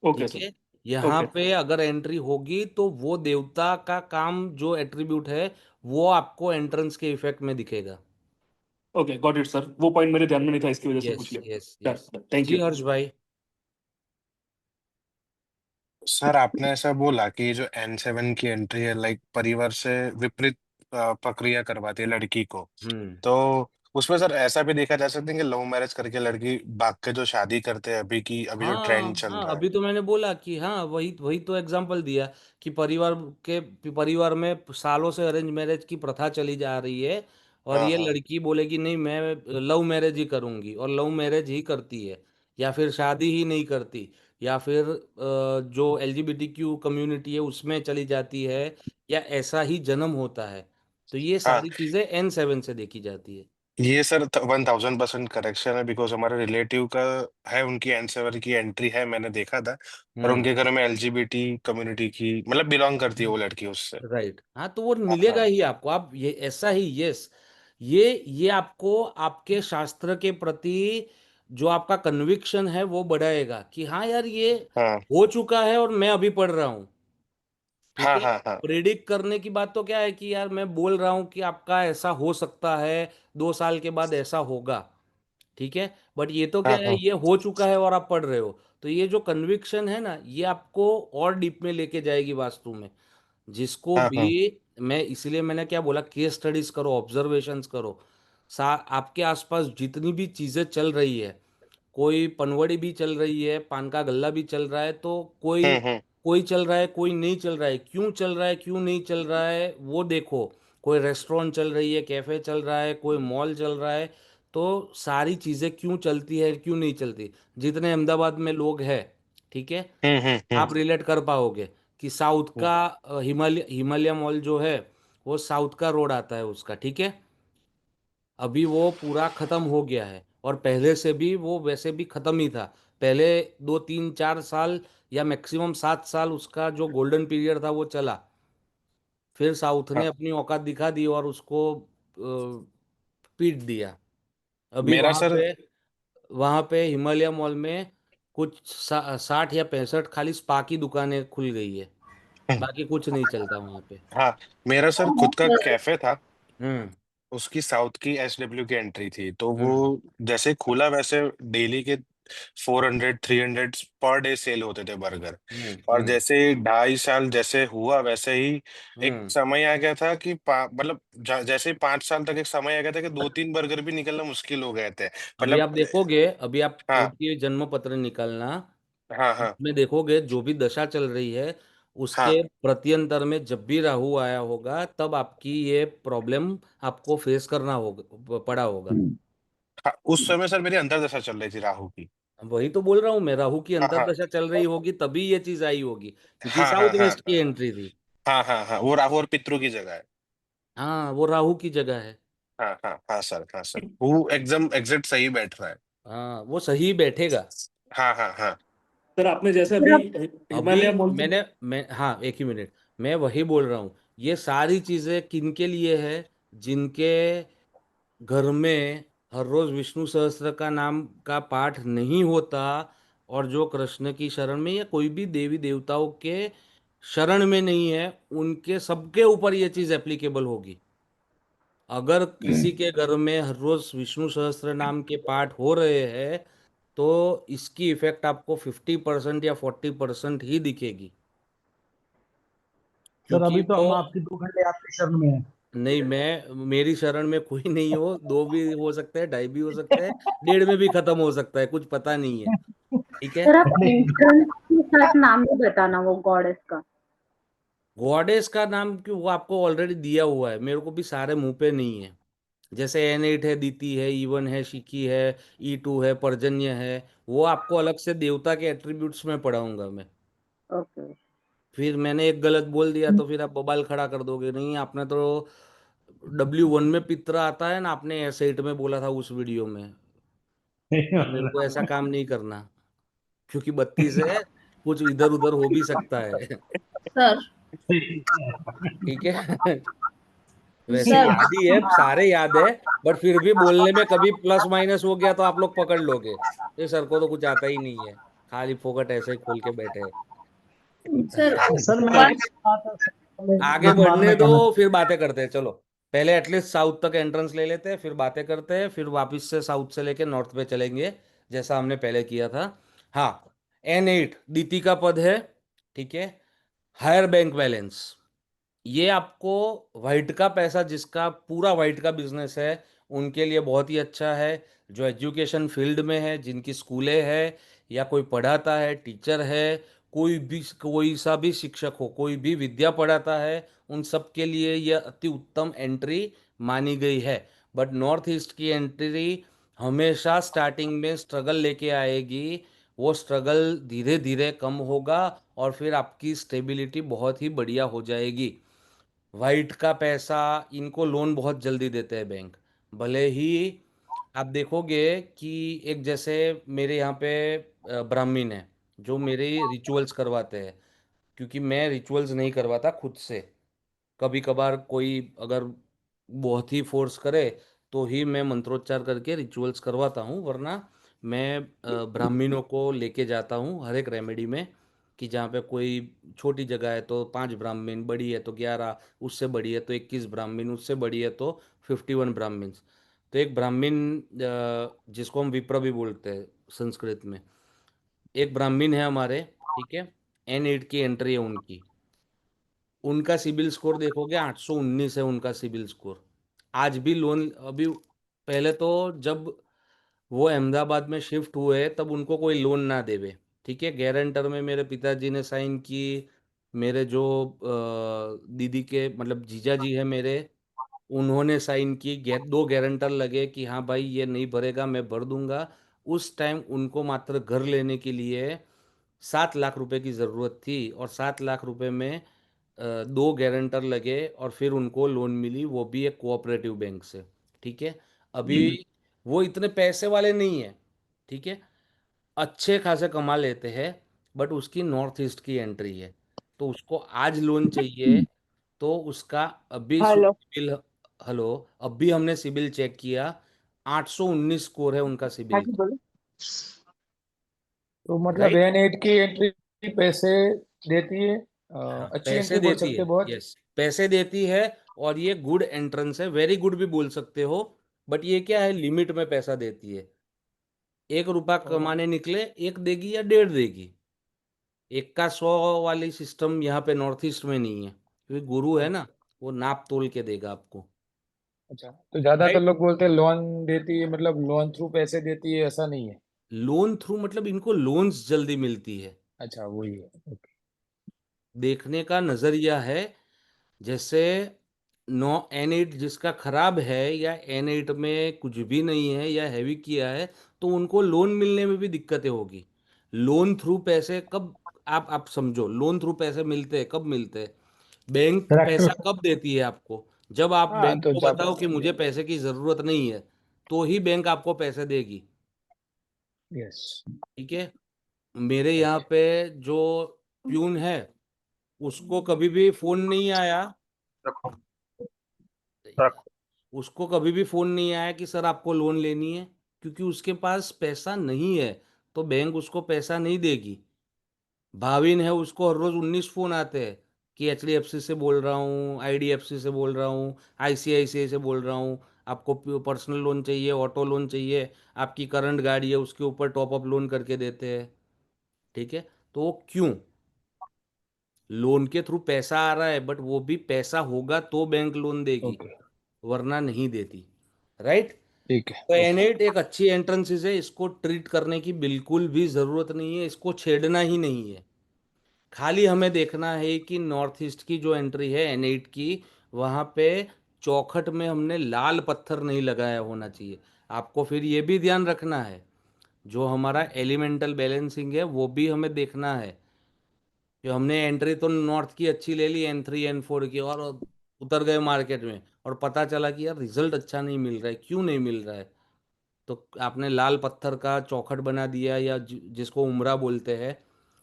S7: ओके
S1: ठीक
S7: सर।
S1: है। यहाँ
S7: ओके
S1: पे अगर एंट्री होगी तो वो देवता का काम जो एट्रीब्यूट है वो आपको एंट्रेंस के इफेक्ट में दिखेगा।
S7: ओके गॉट इट सर, वो पॉइंट मेरे ध्यान में नहीं था इसकी वजह से
S1: यस
S7: पूछ
S1: यस
S7: लिया।
S1: यस।
S7: थैंक
S1: जी
S7: यू।
S1: हर्ष भाई।
S3: सर आपने ऐसा बोला कि जो N7 की एंट्री है लाइक परिवार से विपरीत प्रक्रिया करवाती है लड़की को,
S1: हम्म।
S3: तो उसमें सर ऐसा भी देखा जा सकता है कि लव मैरिज करके लड़की भाग के जो शादी करते हैं अभी की अभी जो
S1: हाँ
S3: ट्रेंड चल
S1: हाँ,
S3: रहा है।
S1: अभी तो मैंने बोला कि हाँ वही वही तो एग्जांपल दिया कि परिवार में सालों से अरेंज मैरिज की प्रथा चली जा रही है, और
S3: हाँ
S1: ये
S3: हाँ
S1: लड़की बोलेगी नहीं मैं लव मैरिज ही करूंगी, और लव मैरिज ही करती है, या फिर शादी ही नहीं करती, या फिर जो LGBTQ कम्युनिटी है उसमें चली जाती है, या ऐसा ही जन्म होता है। तो ये
S3: हाँ।
S1: सारी चीजें N7 से देखी जाती है।
S3: ये सर 1000% करेक्शन है बिकॉज हमारे रिलेटिव का है, उनकी N7 की एंट्री है, मैंने देखा था। और
S1: हम्म।
S3: उनके घर में LGBT कम्युनिटी की मतलब बिलोंग करती है वो लड़की उससे।
S1: राइट, हाँ तो वो
S3: हाँ
S1: मिलेगा
S3: हाँ
S1: ही आपको, आप ये ऐसा ही, यस। ये आपको आपके शास्त्र के प्रति जो आपका कन्विक्शन है वो बढ़ाएगा कि हाँ यार ये
S3: हाँ
S1: हो चुका है और मैं अभी पढ़ रहा हूँ, ठीक
S3: हाँ
S1: है।
S3: हाँ हाँ
S1: प्रेडिक्ट करने की बात तो क्या है कि यार मैं बोल रहा हूँ कि आपका ऐसा हो सकता है, 2 साल के बाद ऐसा होगा, ठीक है। बट ये तो क्या
S3: हाँ
S1: है,
S3: हाँ
S1: ये हो चुका है और आप पढ़ रहे हो, तो ये जो कन्विक्शन है ना ये आपको और डीप में लेके जाएगी वास्तु में। जिसको
S3: हाँ
S1: भी
S3: हाँ
S1: मैं इसलिए मैंने क्या बोला, केस स्टडीज करो, ऑब्जर्वेशंस करो। आपके आसपास जितनी भी चीजें चल रही है, कोई पनवड़ी भी चल रही है, पान का गल्ला भी चल रहा है, तो कोई
S3: हम्म।
S1: कोई चल रहा है कोई नहीं चल रहा है, क्यों चल रहा है क्यों नहीं चल रहा है वो देखो। कोई रेस्टोरेंट चल रही है, कैफे चल रहा है, कोई मॉल चल रहा है, तो सारी चीज़ें क्यों चलती है क्यों नहीं चलती। जितने अहमदाबाद में लोग हैं, ठीक है,
S10: हम्म।
S1: आप रिलेट कर पाओगे कि साउथ
S10: हम्म।
S1: का हिमालय हिमालय मॉल जो है वो साउथ का रोड आता है उसका, ठीक है। अभी वो पूरा खत्म हो गया है, और पहले से भी वो वैसे भी खत्म ही था। पहले 2 3 4 साल या मैक्सिमम 7 साल उसका जो गोल्डन पीरियड था वो चला। फिर साउथ ने
S10: हाँ,
S1: अपनी औकात दिखा दी और उसको पीट दिया। अभी
S10: मेरा सर
S1: वहां पे हिमालय मॉल में कुछ 60 या 65 खाली स्पा की दुकानें खुल गई है, बाकी कुछ नहीं चलता वहां पे।
S10: हाँ, मेरा सर खुद का
S5: सर,
S10: कैफे था।
S1: हम्म
S10: उसकी साउथ की SW की एंट्री थी, तो वो
S1: हम्म
S10: जैसे खुला वैसे डेली के 400 300 पर डे सेल होते थे बर्गर।
S1: हम्म
S10: और
S1: हम्म
S10: जैसे 2.5 साल जैसे हुआ वैसे ही एक
S1: हम्म
S10: समय आ गया था कि मतलब जैसे ही 5 साल तक एक समय आ गया था कि 2 3 बर्गर भी निकलना मुश्किल हो गए थे
S1: अभी
S10: मतलब।
S1: आप देखोगे, अभी आप
S10: हाँ
S1: फूड की जन्म पत्र निकालना,
S10: हाँ हाँ
S1: उसमें देखोगे जो भी दशा चल रही है
S10: हाँ।
S1: उसके प्रत्यंतर में जब भी राहु आया होगा तब आपकी ये प्रॉब्लम आपको फेस करना होगा, पड़ा होगा।
S10: हाँ, उस समय सर मेरी अंतर्दशा चल रही थी राहु की।
S1: वही तो बोल रहा हूँ मैं, राहु की
S10: हाँ हाँ
S1: अंतर्दशा चल रही होगी तभी ये चीज आई होगी, क्योंकि
S10: हाँ हाँ
S1: साउथ
S10: हाँ
S1: वेस्ट की एंट्री थी।
S10: हाँ हाँ हाँ, वो राहु और पितरों की जगह है।
S1: हाँ, वो राहु की जगह है।
S10: हाँ हाँ हाँ सर, हाँ सर, वो एकदम एग्जैक्ट सही बैठ रहा है।
S1: हाँ, वो सही बैठेगा।
S10: हाँ हाँ हाँ
S7: सर आपने जैसे
S5: सर
S7: अभी
S5: आप
S1: अभी
S7: हिमालय मॉल की
S1: मैं हाँ, एक ही मिनट, मैं वही बोल रहा हूँ। ये सारी चीजें किन के लिए है? जिनके घर में हर रोज विष्णु सहस्त्र का नाम का पाठ नहीं होता, और जो कृष्ण की शरण में या कोई भी देवी देवताओं के शरण में नहीं है, उनके सबके ऊपर ये चीज एप्लीकेबल होगी। अगर किसी के घर में हर रोज विष्णु सहस्त्र नाम के पाठ हो रहे हैं तो इसकी इफेक्ट आपको 50% या 40% ही दिखेगी,
S2: सर
S1: क्योंकि
S2: अभी तो
S1: वो,
S2: हम आपकी 2 घंटे आपकी शरण में है।
S1: नहीं, मैं मेरी शरण में कोई नहीं हो, दो भी हो सकते हैं, ढाई भी हो सकते हैं, डेढ़ में भी खत्म हो सकता है, कुछ पता नहीं है, ठीक है।
S4: सर आप एंट्रेंस के साथ नाम भी बताना वो गॉडेस का।
S1: गॉडेस का नाम क्यों, वो आपको ऑलरेडी दिया हुआ है, मेरे को भी सारे मुंह पे नहीं है। जैसे N8 है, दीति है, E1 है, शिकी है, E2 है, पर्जन्य है, वो आपको अलग से देवता के एट्रीब्यूट्स में पढ़ाऊंगा मैं।
S4: ओके।
S1: फिर मैंने एक गलत बोल दिया तो फिर आप बवाल खड़ा कर दोगे, नहीं आपने तो W1 में पित्र आता है ना, आपने S8 में बोला था उस वीडियो में। तो मेरे को ऐसा काम नहीं करना, क्योंकि 32 है, कुछ इधर उधर हो भी सकता है।
S5: सर
S1: ठीक है। वैसे
S5: सर
S1: याद ही है, सारे याद है, बट फिर भी बोलने में कभी प्लस माइनस हो गया तो आप लोग पकड़ लोगे, ये सर को तो कुछ आता ही नहीं है, खाली फोकट ऐसे ही खोल के बैठे हैं।
S5: सर
S2: सर मैं
S5: वन
S2: एक बात
S1: आगे
S2: एक बात
S1: बढ़ने
S2: मैं
S1: दो,
S2: कहना
S1: फिर बातें करते हैं, चलो। पहले एटलीस्ट साउथ तक एंट्रेंस ले लेते हैं, फिर बातें करते हैं, फिर वापस से साउथ से लेके नॉर्थ पे चलेंगे, जैसा हमने पहले किया था। हाँ, N8 डीटी का पद है, ठीक है। हायर बैंक बैलेंस, ये आपको वाइट का पैसा, जिसका पूरा वाइट का बिजनेस है, उनके लिए बहुत ही अच्छा है। जो एजुकेशन फील्ड में है, जिनकी स्कूलें हैं, या कोई पढ़ाता है, टीचर है, कोई सा भी शिक्षक हो, कोई भी विद्या पढ़ाता है, उन सब के लिए यह अति उत्तम एंट्री मानी गई है। बट नॉर्थ ईस्ट की एंट्री हमेशा स्टार्टिंग में स्ट्रगल लेके आएगी, वो स्ट्रगल धीरे धीरे कम होगा, और फिर आपकी स्टेबिलिटी बहुत ही बढ़िया हो जाएगी। वाइट का पैसा, इनको लोन बहुत जल्दी देते हैं बैंक। भले ही आप देखोगे कि एक जैसे मेरे यहाँ पे ब्राह्मण है जो मेरे रिचुअल्स करवाते हैं, क्योंकि मैं रिचुअल्स नहीं करवाता खुद से। कभी कभार कोई अगर बहुत ही फोर्स करे तो ही मैं मंत्रोच्चार करके रिचुअल्स करवाता हूँ, वरना मैं ब्राह्मणों को लेके जाता हूँ हर एक रेमेडी में, कि जहाँ पे कोई छोटी जगह है तो 5 ब्राह्मण, बड़ी है तो 11, उससे बड़ी है तो 21 ब्राह्मण, उससे बड़ी है तो 51 ब्राह्मण। तो एक ब्राह्मण, जिसको हम विप्र भी बोलते हैं संस्कृत में, एक ब्राह्मण है हमारे, ठीक है। N8 की एंट्री है उनकी, उनका सिबिल स्कोर देखोगे 819 है उनका सिबिल स्कोर। आज भी लोन, अभी पहले तो जब वो अहमदाबाद में शिफ्ट हुए तब उनको कोई लोन ना देवे, ठीक है, गारंटर में मेरे पिताजी ने साइन की, मेरे जो दीदी के मतलब जीजा जी है मेरे, उन्होंने साइन की, दो गारंटर लगे कि हाँ भाई ये नहीं भरेगा मैं भर दूंगा। उस टाइम उनको मात्र घर लेने के लिए 7 लाख रुपए की ज़रूरत थी, और 7 लाख रुपए में दो गारंटर लगे, और फिर उनको लोन मिली, वो भी एक कोऑपरेटिव बैंक से। ठीक है, अभी वो इतने पैसे वाले नहीं है, ठीक है, अच्छे खासे कमा लेते हैं, बट उसकी नॉर्थ ईस्ट की एंट्री है, तो उसको आज लोन चाहिए। तो उसका अभी
S11: हेलो।
S1: सिबिल, हेलो, अभी हमने सिबिल चेक किया, 819 स्कोर है उनका
S11: हाँ
S1: सिबिल
S11: जी
S1: का।
S11: बोलो।
S2: तो मतलब
S1: राइट।
S2: N8 की एंट्री पैसे देती है,
S1: हाँ,
S2: अच्छी
S1: पैसे
S2: एंट्री बोल
S1: देती
S2: सकते
S1: है,
S2: हैं बहुत।
S1: यस पैसे देती है, और ये गुड एंट्रेंस है, वेरी गुड भी बोल सकते हो, बट ये क्या है, लिमिट में पैसा देती है। 1 रुपया
S2: और
S1: कमाने निकले, एक देगी या डेढ़ देगी। 1 का 100 वाली सिस्टम यहाँ पे नॉर्थ ईस्ट में नहीं है, क्योंकि गुरु है ना, वो नाप तोल के देगा आपको।
S2: अच्छा, तो ज्यादातर
S1: राइट।
S2: लोग बोलते हैं लोन देती है, मतलब लोन थ्रू पैसे देती है, ऐसा नहीं है।
S1: लोन थ्रू मतलब इनको लोन्स जल्दी मिलती है।
S2: अच्छा, वही है। ओके।
S1: देखने का नजरिया है, जैसे नो N8 जिसका खराब है, या N8 में कुछ भी नहीं है या हैवी किया है, तो उनको लोन मिलने में भी दिक्कतें होगी। लोन थ्रू पैसे कब, आप समझो, लोन थ्रू पैसे मिलते हैं कब मिलते हैं, बैंक पैसा
S2: ट्रैक्टर।
S1: कब देती है आपको, जब आप
S2: हाँ,
S1: बैंक
S2: तो
S1: को
S2: जब
S1: बताओ कि मुझे पैसे की जरूरत नहीं है, तो ही बैंक आपको पैसे देगी।
S2: यस।
S1: ठीक है, मेरे यहाँ
S2: ओके।
S1: पे जो प्यून है, उसको कभी भी फोन नहीं आया,
S11: रखो रखो।
S1: उसको कभी भी फोन नहीं आया कि सर आपको लोन लेनी है, क्योंकि उसके पास पैसा नहीं है, तो बैंक उसको पैसा नहीं देगी। भाविन है, उसको हर रोज 19 फोन आते हैं कि HDFC से बोल रहा हूँ, IDFC से बोल रहा हूँ, ICICI से बोल रहा हूँ, आपको पर्सनल लोन चाहिए, ऑटो लोन चाहिए, आपकी करंट गाड़ी है उसके ऊपर टॉप अप लोन करके देते हैं। ठीक है, तो वो क्यों, लोन के थ्रू पैसा आ रहा है, बट वो भी पैसा होगा तो बैंक लोन देगी,
S2: ओके।
S1: वरना नहीं देती। राइट।
S2: ठीक है।
S1: तो
S2: ओके।
S1: N8 एक अच्छी एंट्रेंस है, इसको ट्रीट करने की बिल्कुल भी ज़रूरत नहीं है, इसको छेड़ना ही नहीं है। खाली हमें देखना है कि नॉर्थ ईस्ट की जो एंट्री है N8 की, वहाँ पे चौखट में हमने लाल पत्थर नहीं लगाया होना चाहिए। आपको फिर ये भी ध्यान रखना है, जो हमारा एलिमेंटल बैलेंसिंग है वो भी हमें देखना है, कि हमने एंट्री तो नॉर्थ की अच्छी ले ली, N3 N4 की, और उतर गए मार्केट में, और पता चला कि यार रिजल्ट अच्छा नहीं मिल रहा है, क्यों नहीं मिल रहा है, तो आपने लाल पत्थर का चौखट बना दिया, या जिसको उमरा बोलते हैं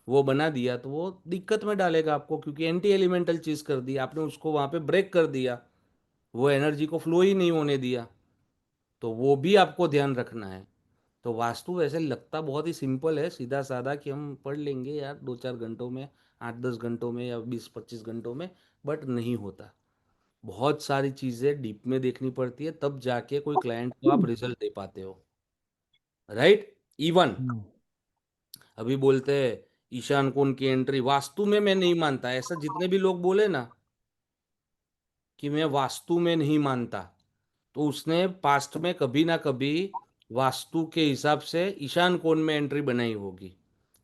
S1: वो बना दिया, तो वो दिक्कत में डालेगा आपको, क्योंकि एंटी एलिमेंटल चीज़ कर दी आपने, उसको वहाँ पे ब्रेक कर दिया, वो एनर्जी को फ्लो ही नहीं होने दिया। तो वो भी आपको ध्यान रखना है। तो वास्तु वैसे लगता बहुत ही सिंपल है, सीधा साधा, कि हम पढ़ लेंगे यार 2-4 घंटों में, 8-10 घंटों में, या 20-25 घंटों में, बट नहीं होता। बहुत सारी चीज़ें डीप में देखनी पड़ती है, तब जाके कोई क्लाइंट को आप रिजल्ट दे पाते हो। राइट। इवन
S2: हम्म।
S1: अभी बोलते हैं ईशान कोण की एंट्री वास्तु में मैं नहीं मानता, ऐसा जितने भी लोग बोले ना कि मैं वास्तु में नहीं मानता, तो उसने पास्ट में कभी ना कभी वास्तु के हिसाब से ईशान कोण में एंट्री बनाई होगी।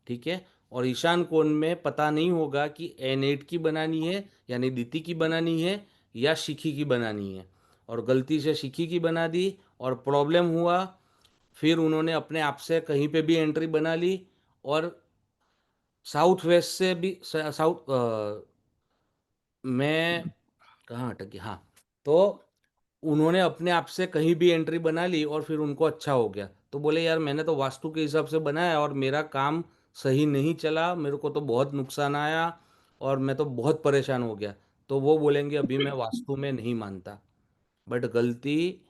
S1: ठीक है, और ईशान कोण में पता नहीं होगा कि N8 की बनानी है, यानी दिति की बनानी है, या शिखी की बनानी है, और गलती से शिखी की बना दी, और प्रॉब्लम हुआ, फिर उन्होंने अपने आप से कहीं पे भी एंट्री बना ली, और साउथ वेस्ट से भी साउथ, मैं कहाँ अटक गया, हाँ, तो उन्होंने अपने आप से कहीं भी एंट्री बना ली, और फिर उनको अच्छा हो गया, तो बोले यार मैंने तो वास्तु के हिसाब से बनाया और मेरा काम सही नहीं चला, मेरे को तो बहुत नुकसान आया, और मैं तो बहुत परेशान हो गया। तो वो बोलेंगे अभी मैं वास्तु में नहीं मानता, बट गलती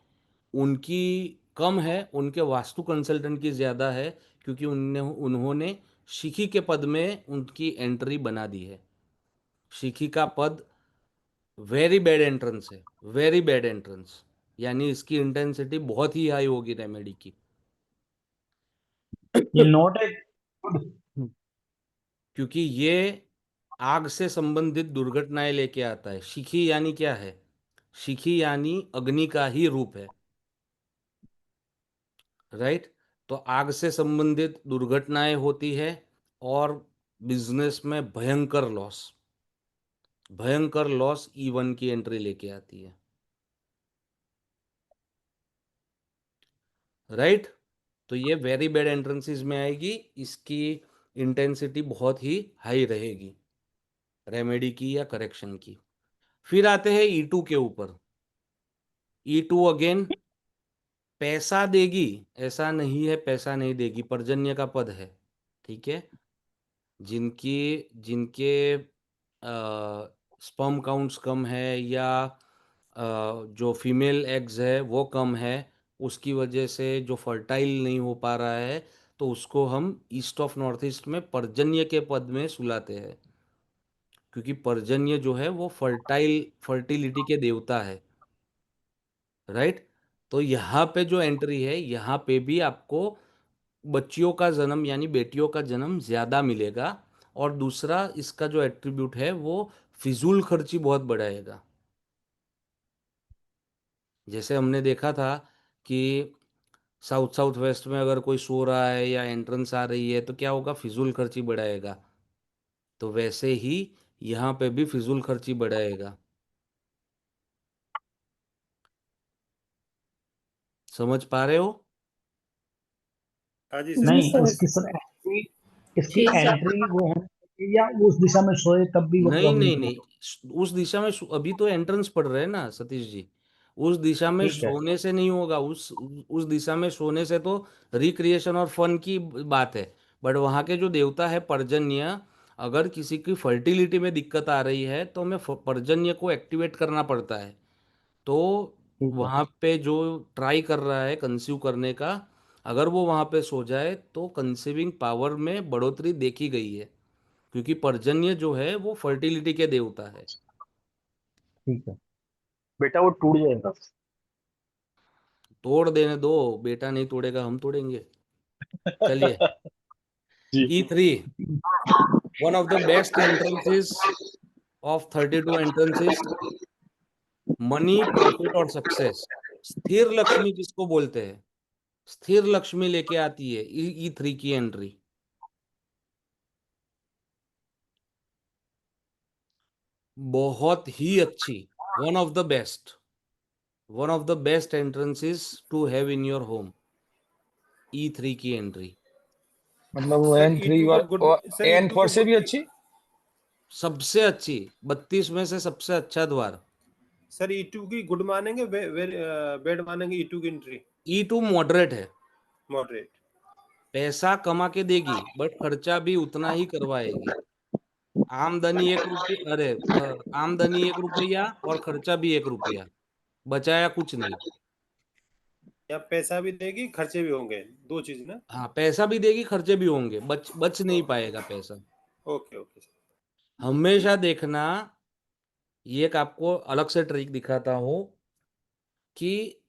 S1: उनकी कम है, उनके वास्तु कंसल्टेंट की ज़्यादा है, क्योंकि उन्होंने शिखी के पद में उनकी एंट्री बना दी है। शिखी का पद वेरी बैड एंट्रेंस है, वेरी बैड एंट्रेंस, यानी इसकी इंटेंसिटी बहुत ही हाई होगी रेमेडी की।
S11: ये नोट है।
S1: क्योंकि ये आग से संबंधित दुर्घटनाएं लेके आता है। शिखी यानी क्या है, शिखी यानी अग्नि का ही रूप है। राइट। तो आग से संबंधित दुर्घटनाएं होती है, और बिजनेस में भयंकर लॉस E1 की एंट्री लेके आती है, राइट। तो ये वेरी बैड एंट्रेंसेस में आएगी, इसकी इंटेंसिटी बहुत ही हाई रहेगी रेमेडी की या करेक्शन की। फिर आते हैं E2 के ऊपर। E2 अगेन पैसा देगी, ऐसा नहीं है पैसा नहीं देगी, पर्जन्य का पद है, ठीक है। जिनकी जिनके स्पर्म काउंट्स कम है या जो फीमेल एग्स है वो कम है, उसकी वजह से जो फर्टाइल नहीं हो पा रहा है, तो उसको हम ईस्ट ऑफ नॉर्थ ईस्ट में पर्जन्य के पद में सुलाते हैं, क्योंकि पर्जन्य जो है वो फर्टिलिटी के देवता है, राइट। तो यहाँ पे जो एंट्री है, यहाँ पे भी आपको बच्चियों का जन्म यानी बेटियों का जन्म ज्यादा मिलेगा। और दूसरा इसका जो एट्रीब्यूट है वो फिजूल खर्ची बहुत बढ़ाएगा। जैसे हमने देखा था कि साउथ साउथ वेस्ट में अगर कोई सो रहा है या एंट्रेंस आ रही है तो क्या होगा, फिजूल खर्ची बढ़ाएगा। तो वैसे ही यहाँ पे भी फिजूल खर्ची बढ़ाएगा। समझ पा रहे हो?
S8: हाँ जी
S5: जी
S8: सर।
S11: नहीं,
S5: सर।
S11: इसकी सर एंट्री, इसकी
S5: जी सर।
S11: एंट्री वो होनी चाहिए या उस दिशा में सोए तब भी वो
S1: नहीं
S11: प्रॉब्लम
S1: नहीं नहीं,
S11: क्रिएट हो?
S1: उस दिशा में अभी तो एंट्रेंस पढ़ रहे हैं ना सतीश जी। उस दिशा में
S11: ठीक है।
S1: सोने से नहीं होगा, उस दिशा में सोने से तो रिक्रिएशन और फन की बात है। बट वहाँ के जो देवता है पर्जन्य, अगर किसी की फर्टिलिटी में दिक्कत आ रही है तो हमें पर्जन्य को एक्टिवेट करना पड़ता है। तो
S11: ठीक है।
S1: वहाँ पे जो ट्राई कर रहा है कंसीव करने का, अगर वो वहाँ पे सो जाए तो कंसीविंग पावर में बढ़ोतरी देखी गई है, क्योंकि पर्जन्य जो है वो फर्टिलिटी के देवता है।
S11: ठीक है बेटा, वो टूट जाएगा।
S1: तोड़ देने दो, बेटा नहीं तोड़ेगा, हम तोड़ेंगे। चलिए,
S11: जी।
S1: E3, one of the best entrances of 32 entrances, money profit और सक्सेस। स्थिर लक्ष्मी जिसको बोलते हैं, स्थिर लक्ष्मी लेके आती है E3 की एंट्री। बहुत ही अच्छी, one of the best, one of the best entrances to have in your home, E3 की एंट्री।
S2: मतलब वो
S8: सर
S2: N3
S8: E2 का गुड, सर E2
S2: N4
S8: को
S2: से भी अच्छी।
S1: सबसे अच्छी, 32 में से सबसे अच्छा द्वार।
S8: सर E2 की गुड मानेंगे, बेड मानेंगे E2 की एंट्री?
S1: E2 मॉडरेट है,
S8: मॉडरेट।
S1: पैसा कमा के देगी बट खर्चा भी उतना ही करवाएगी। आमदनी 1 रुपये, अरे आमदनी 1 रुपया और खर्चा भी 1 रुपया, बचाया कुछ नहीं।
S8: या पैसा भी देगी, खर्चे भी होंगे, दो चीज ना?
S1: हाँ, पैसा भी देगी खर्चे भी होंगे, बच नहीं
S8: ओके
S1: पाएगा पैसा।
S8: Okay okay sir.
S1: हमेशा देखना, ये एक आपको अलग से ट्रिक दिखाता हूँ कि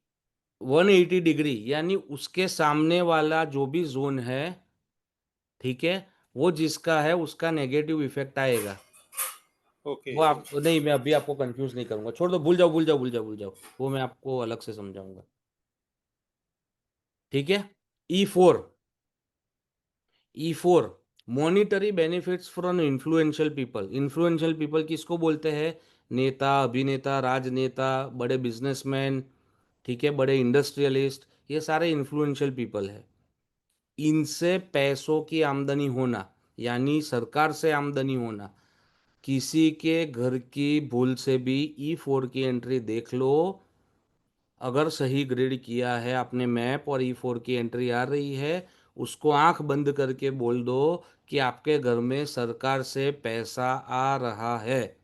S1: 180 डिग्री यानी उसके सामने वाला जो भी जोन है, ठीक है, वो जिसका है उसका नेगेटिव इफेक्ट आएगा।
S8: ओके
S1: वो आप नहीं, मैं अभी आपको कंफ्यूज नहीं करूंगा, छोड़ दो, भूल जाओ भूल जाओ भूल जाओ भूल जाओ, वो मैं आपको अलग से समझाऊंगा, ठीक है। E4, E4, monetary benefits from influential people. Influential people किसको बोलते हैं? नेता, अभिनेता, राजनेता, बड़े बिजनेसमैन, ठीक है, बड़े इंडस्ट्रियलिस्ट, ये सारे इन्फ्लुएंशियल पीपल है। इनसे पैसों की आमदनी होना यानी सरकार से आमदनी होना, किसी के घर की भूल से भी E4 की एंट्री देख लो, अगर सही ग्रिड किया है आपने मैप और E4 की एंट्री आ रही है, उसको आंख बंद करके बोल दो कि आपके घर में सरकार से पैसा आ रहा है।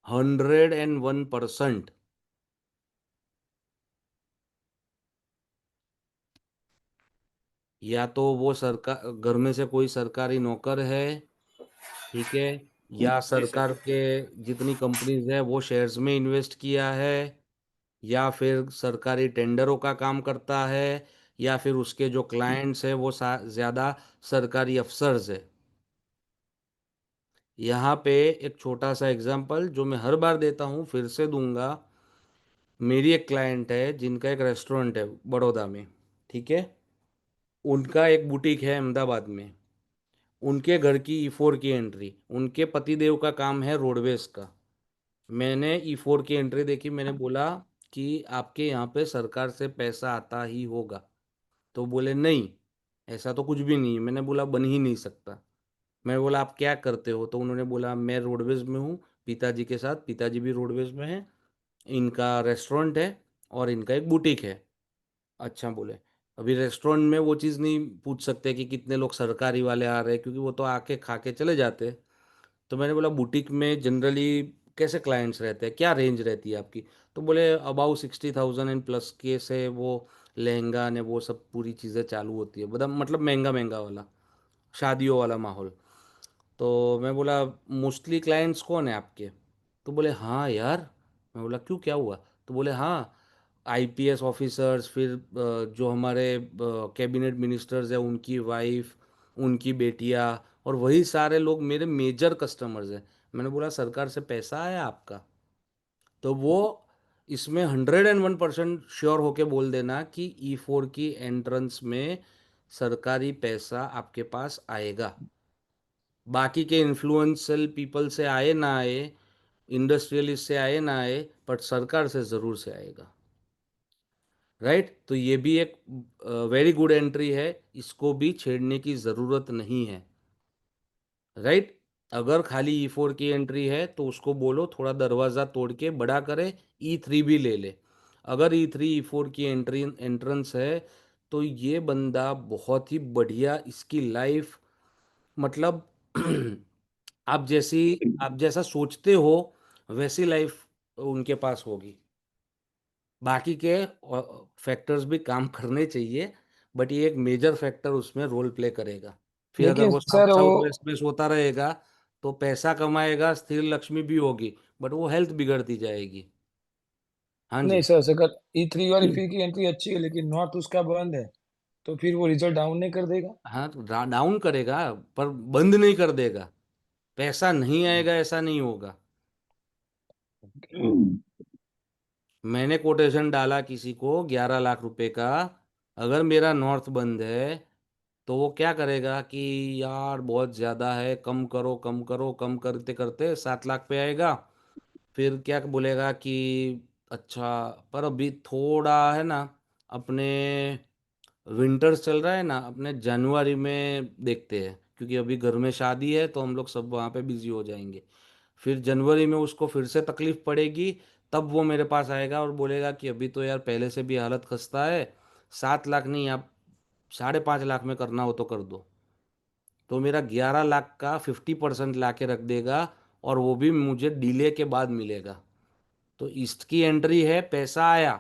S1: 101%। या तो वो सरकार घर में से कोई सरकारी नौकर है, ठीक है, या
S8: जी सर।
S1: सरकार के जितनी कंपनीज है वो शेयर्स में इन्वेस्ट किया है, या फिर सरकारी टेंडरों का काम करता है, या फिर उसके जो क्लाइंट्स है वो ज्यादा सरकारी अफसर्स है। यहाँ पे एक छोटा सा एग्जांपल जो मैं हर बार देता हूँ फिर से दूंगा। मेरी एक क्लाइंट है जिनका एक रेस्टोरेंट है बड़ौदा में, ठीक है। उनका एक बुटीक है अहमदाबाद में, उनके घर की E4 की एंट्री, उनके पतिदेव का काम है रोडवेज का। मैंने E4 की एंट्री देखी, मैंने बोला कि आपके यहाँ पे सरकार से पैसा आता ही होगा। तो बोले नहीं, ऐसा तो कुछ भी नहीं है। मैंने बोला बन ही नहीं सकता। मैं बोला आप क्या करते हो? तो उन्होंने बोला मैं रोडवेज में हूँ पिताजी के साथ, पिताजी भी रोडवेज में है, इनका रेस्टोरेंट है और इनका एक बुटीक है। अच्छा बोले, अभी रेस्टोरेंट में वो चीज़ नहीं पूछ सकते कि कितने लोग सरकारी वाले आ रहे हैं, क्योंकि वो तो आके खा के चले जाते हैं। तो मैंने बोला बुटीक में जनरली कैसे क्लाइंट्स रहते हैं, क्या रेंज रहती है आपकी? तो बोले अबाउट 60,000 एंड प्लस के से वो लहंगा ने वो सब पूरी चीज़ें चालू होती है, मतलब महंगा महंगा वाला शादियों वाला माहौल। तो मैं बोला मोस्टली क्लाइंट्स कौन है आपके? तो बोले हाँ यार। मैं बोला क्यों, क्या हुआ? तो बोले हाँ, आईपीएस ऑफिसर्स, फिर जो हमारे कैबिनेट मिनिस्टर्स हैं उनकी वाइफ, उनकी बेटियाँ, और वही सारे लोग मेरे मेजर कस्टमर्स हैं। मैंने बोला सरकार से पैसा आया आपका? तो वो इसमें 101% श्योर होके बोल देना कि E4 की एंट्रेंस में सरकारी पैसा आपके पास आएगा। बाकी के इन्फ्लुएंशियल पीपल से आए ना आए, इंडस्ट्रियलिस्ट से आए ना आए, बट सरकार से ज़रूर से आएगा। राइट? तो ये भी एक वेरी गुड एंट्री है, इसको भी छेड़ने की ज़रूरत नहीं है। राइट? अगर खाली E4 की एंट्री है तो उसको बोलो थोड़ा दरवाज़ा तोड़ के बड़ा करे, E3 भी ले ले। अगर E3 E4 की एंट्रेंस है तो ये बंदा बहुत ही बढ़िया, इसकी लाइफ मतलब आप जैसा सोचते हो वैसी लाइफ उनके पास होगी। बाकी के फैक्टर्स भी काम करने चाहिए, बट ये एक मेजर फैक्टर उसमें रोल प्ले करेगा। फिर अगर
S2: लेकिन
S1: वो
S2: सर वो,
S1: साउथ वेस्ट में सोता रहेगा तो पैसा कमाएगा, स्थिर लक्ष्मी भी होगी, बट वो हेल्थ बिगड़ती जाएगी। हाँ
S2: नहीं
S1: जी।
S2: सर, अगर E3 वाली फी की एंट्री अच्छी है लेकिन नॉर्थ उसका बंद है, तो फिर वो रिजल्ट डाउन नहीं कर देगा?
S1: हाँ तो डाउन करेगा, पर बंद नहीं कर देगा। पैसा नहीं आएगा ऐसा नहीं होगा। मैंने कोटेशन डाला किसी को 11 लाख रुपए का, अगर मेरा नॉर्थ बंद है तो वो क्या करेगा कि यार बहुत ज़्यादा है, कम करो कम करो, कम करते करते 7 लाख पे आएगा। फिर क्या बोलेगा कि अच्छा, पर अभी थोड़ा है ना, अपने विंटर्स चल रहा है ना, अपने जनवरी में देखते हैं, क्योंकि अभी घर में शादी है तो हम लोग सब वहाँ पे बिजी हो जाएंगे। फिर जनवरी में उसको फिर से तकलीफ पड़ेगी, तब वो मेरे पास आएगा और बोलेगा कि अभी तो यार पहले से भी हालत खस्ता है, 7 लाख नहीं, आप 5.5 लाख में करना हो तो कर दो। तो मेरा 11 लाख का 50% ला के रख देगा, और वो भी मुझे डिले के बाद मिलेगा। तो इसकी एंट्री है, पैसा आया,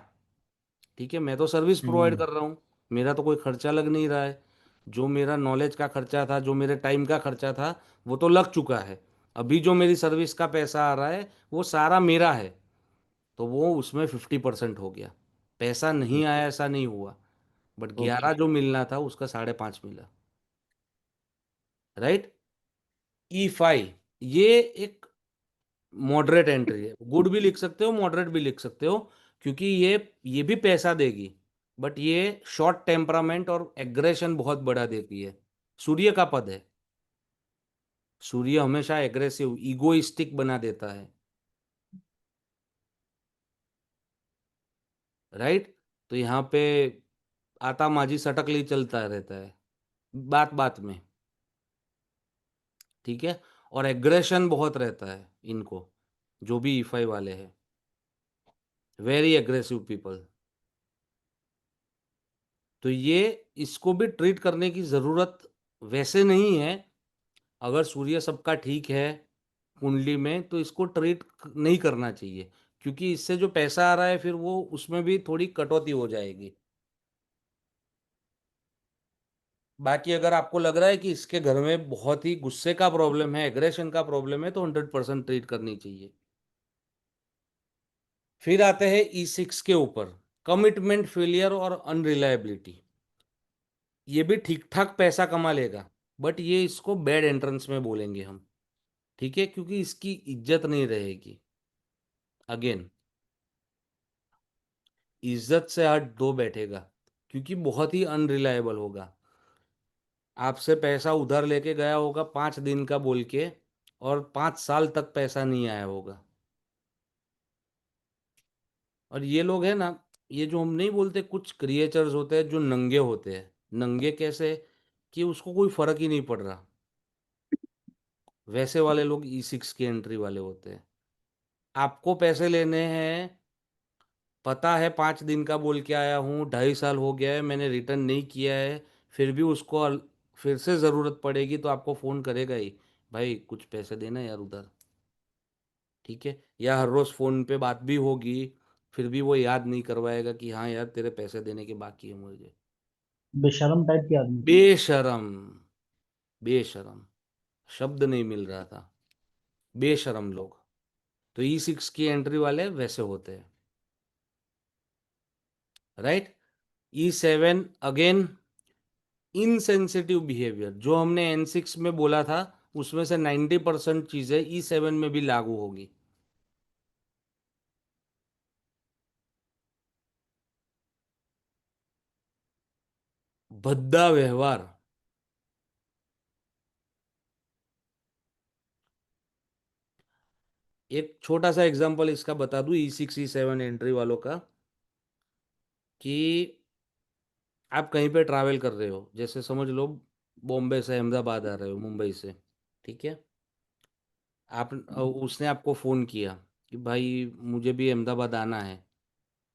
S1: ठीक है, मैं तो सर्विस प्रोवाइड कर रहा हूँ, मेरा तो कोई खर्चा लग नहीं रहा है। जो मेरा नॉलेज का खर्चा था, जो मेरे टाइम का खर्चा था, वो तो लग चुका है। अभी जो मेरी सर्विस का पैसा आ रहा है वो सारा मेरा है, तो वो उसमें 50% हो गया। पैसा नहीं आया ऐसा नहीं हुआ, बट
S2: ओके।
S1: 11 जो मिलना था उसका 5.5 मिला। राइट? E5 ये एक मॉडरेट एंट्री है, गुड भी लिख सकते हो, मॉडरेट भी लिख सकते हो, क्योंकि ये भी पैसा देगी, बट ये शॉर्ट टेम्परामेंट और एग्रेशन बहुत बढ़ा देती है। सूर्य का पद है, सूर्य हमेशा एग्रेसिव इगोइस्टिक बना देता है। राइट? तो यहाँ पे आता माझी सटकली चलता रहता है बात बात में, ठीक है, और एग्रेशन बहुत रहता है इनको, जो भी E5 वाले हैं, वेरी एग्रेसिव पीपल। तो ये इसको भी ट्रीट करने की ज़रूरत वैसे नहीं है। अगर सूर्य सबका ठीक है कुंडली में तो इसको ट्रीट नहीं करना चाहिए, क्योंकि इससे जो पैसा आ रहा है फिर वो उसमें भी थोड़ी कटौती हो जाएगी। बाकी अगर आपको लग रहा है कि इसके घर में बहुत ही गुस्से का प्रॉब्लम है, एग्रेशन का प्रॉब्लम है, तो 100% ट्रीट करनी चाहिए। फिर आते हैं E6 के ऊपर, कमिटमेंट फेलियर और अनरिलायबिलिटी। ये भी ठीक ठाक पैसा कमा लेगा, बट ये इसको बैड एंट्रेंस में बोलेंगे हम, ठीक है, क्योंकि इसकी इज्जत नहीं रहेगी। अगेन, इज्जत से हट दो बैठेगा, क्योंकि बहुत ही अनरिलायबल होगा। आपसे पैसा उधार लेके गया होगा 5 दिन का बोल के, और 5 साल तक पैसा नहीं आया होगा। और ये लोग है ना, ये जो हम नहीं बोलते, कुछ क्रिएचर्स होते हैं जो नंगे होते हैं। नंगे कैसे? कि उसको कोई फर्क ही नहीं पड़ रहा। वैसे वाले लोग E6 की एंट्री वाले होते हैं। आपको पैसे लेने हैं, पता है 5 दिन का बोल के आया हूँ, 2.5 साल हो गया है, मैंने रिटर्न नहीं किया है, फिर भी उसको फिर से ज़रूरत पड़ेगी तो आपको फ़ोन करेगा ही, भाई कुछ पैसे देना यार उधर। ठीक है? या हर रोज़ फ़ोन पे बात भी होगी, फिर भी वो याद नहीं करवाएगा कि हाँ यार तेरे पैसे देने के बाकी है मुझे।
S11: बेशरम टाइप के आदमी।
S1: बेशरम। बेशरम शब्द नहीं मिल रहा था। बेशरम लोग। तो E6 की एंट्री वाले वैसे होते हैं। Right? E7 again insensitive behaviour, जो हमने N6 में बोला था उसमें से 90% चीजें E7 में भी लागू होगी। भद्दा व्यवहार। एक छोटा सा एग्जांपल इसका बता दूं E6 E7 एंट्री वालों का, कि आप कहीं पे ट्रैवल कर रहे हो, जैसे समझ लो बॉम्बे से अहमदाबाद आ रहे हो मुंबई से। ठीक है? आप उसने आपको फ़ोन किया कि भाई मुझे भी अहमदाबाद आना है,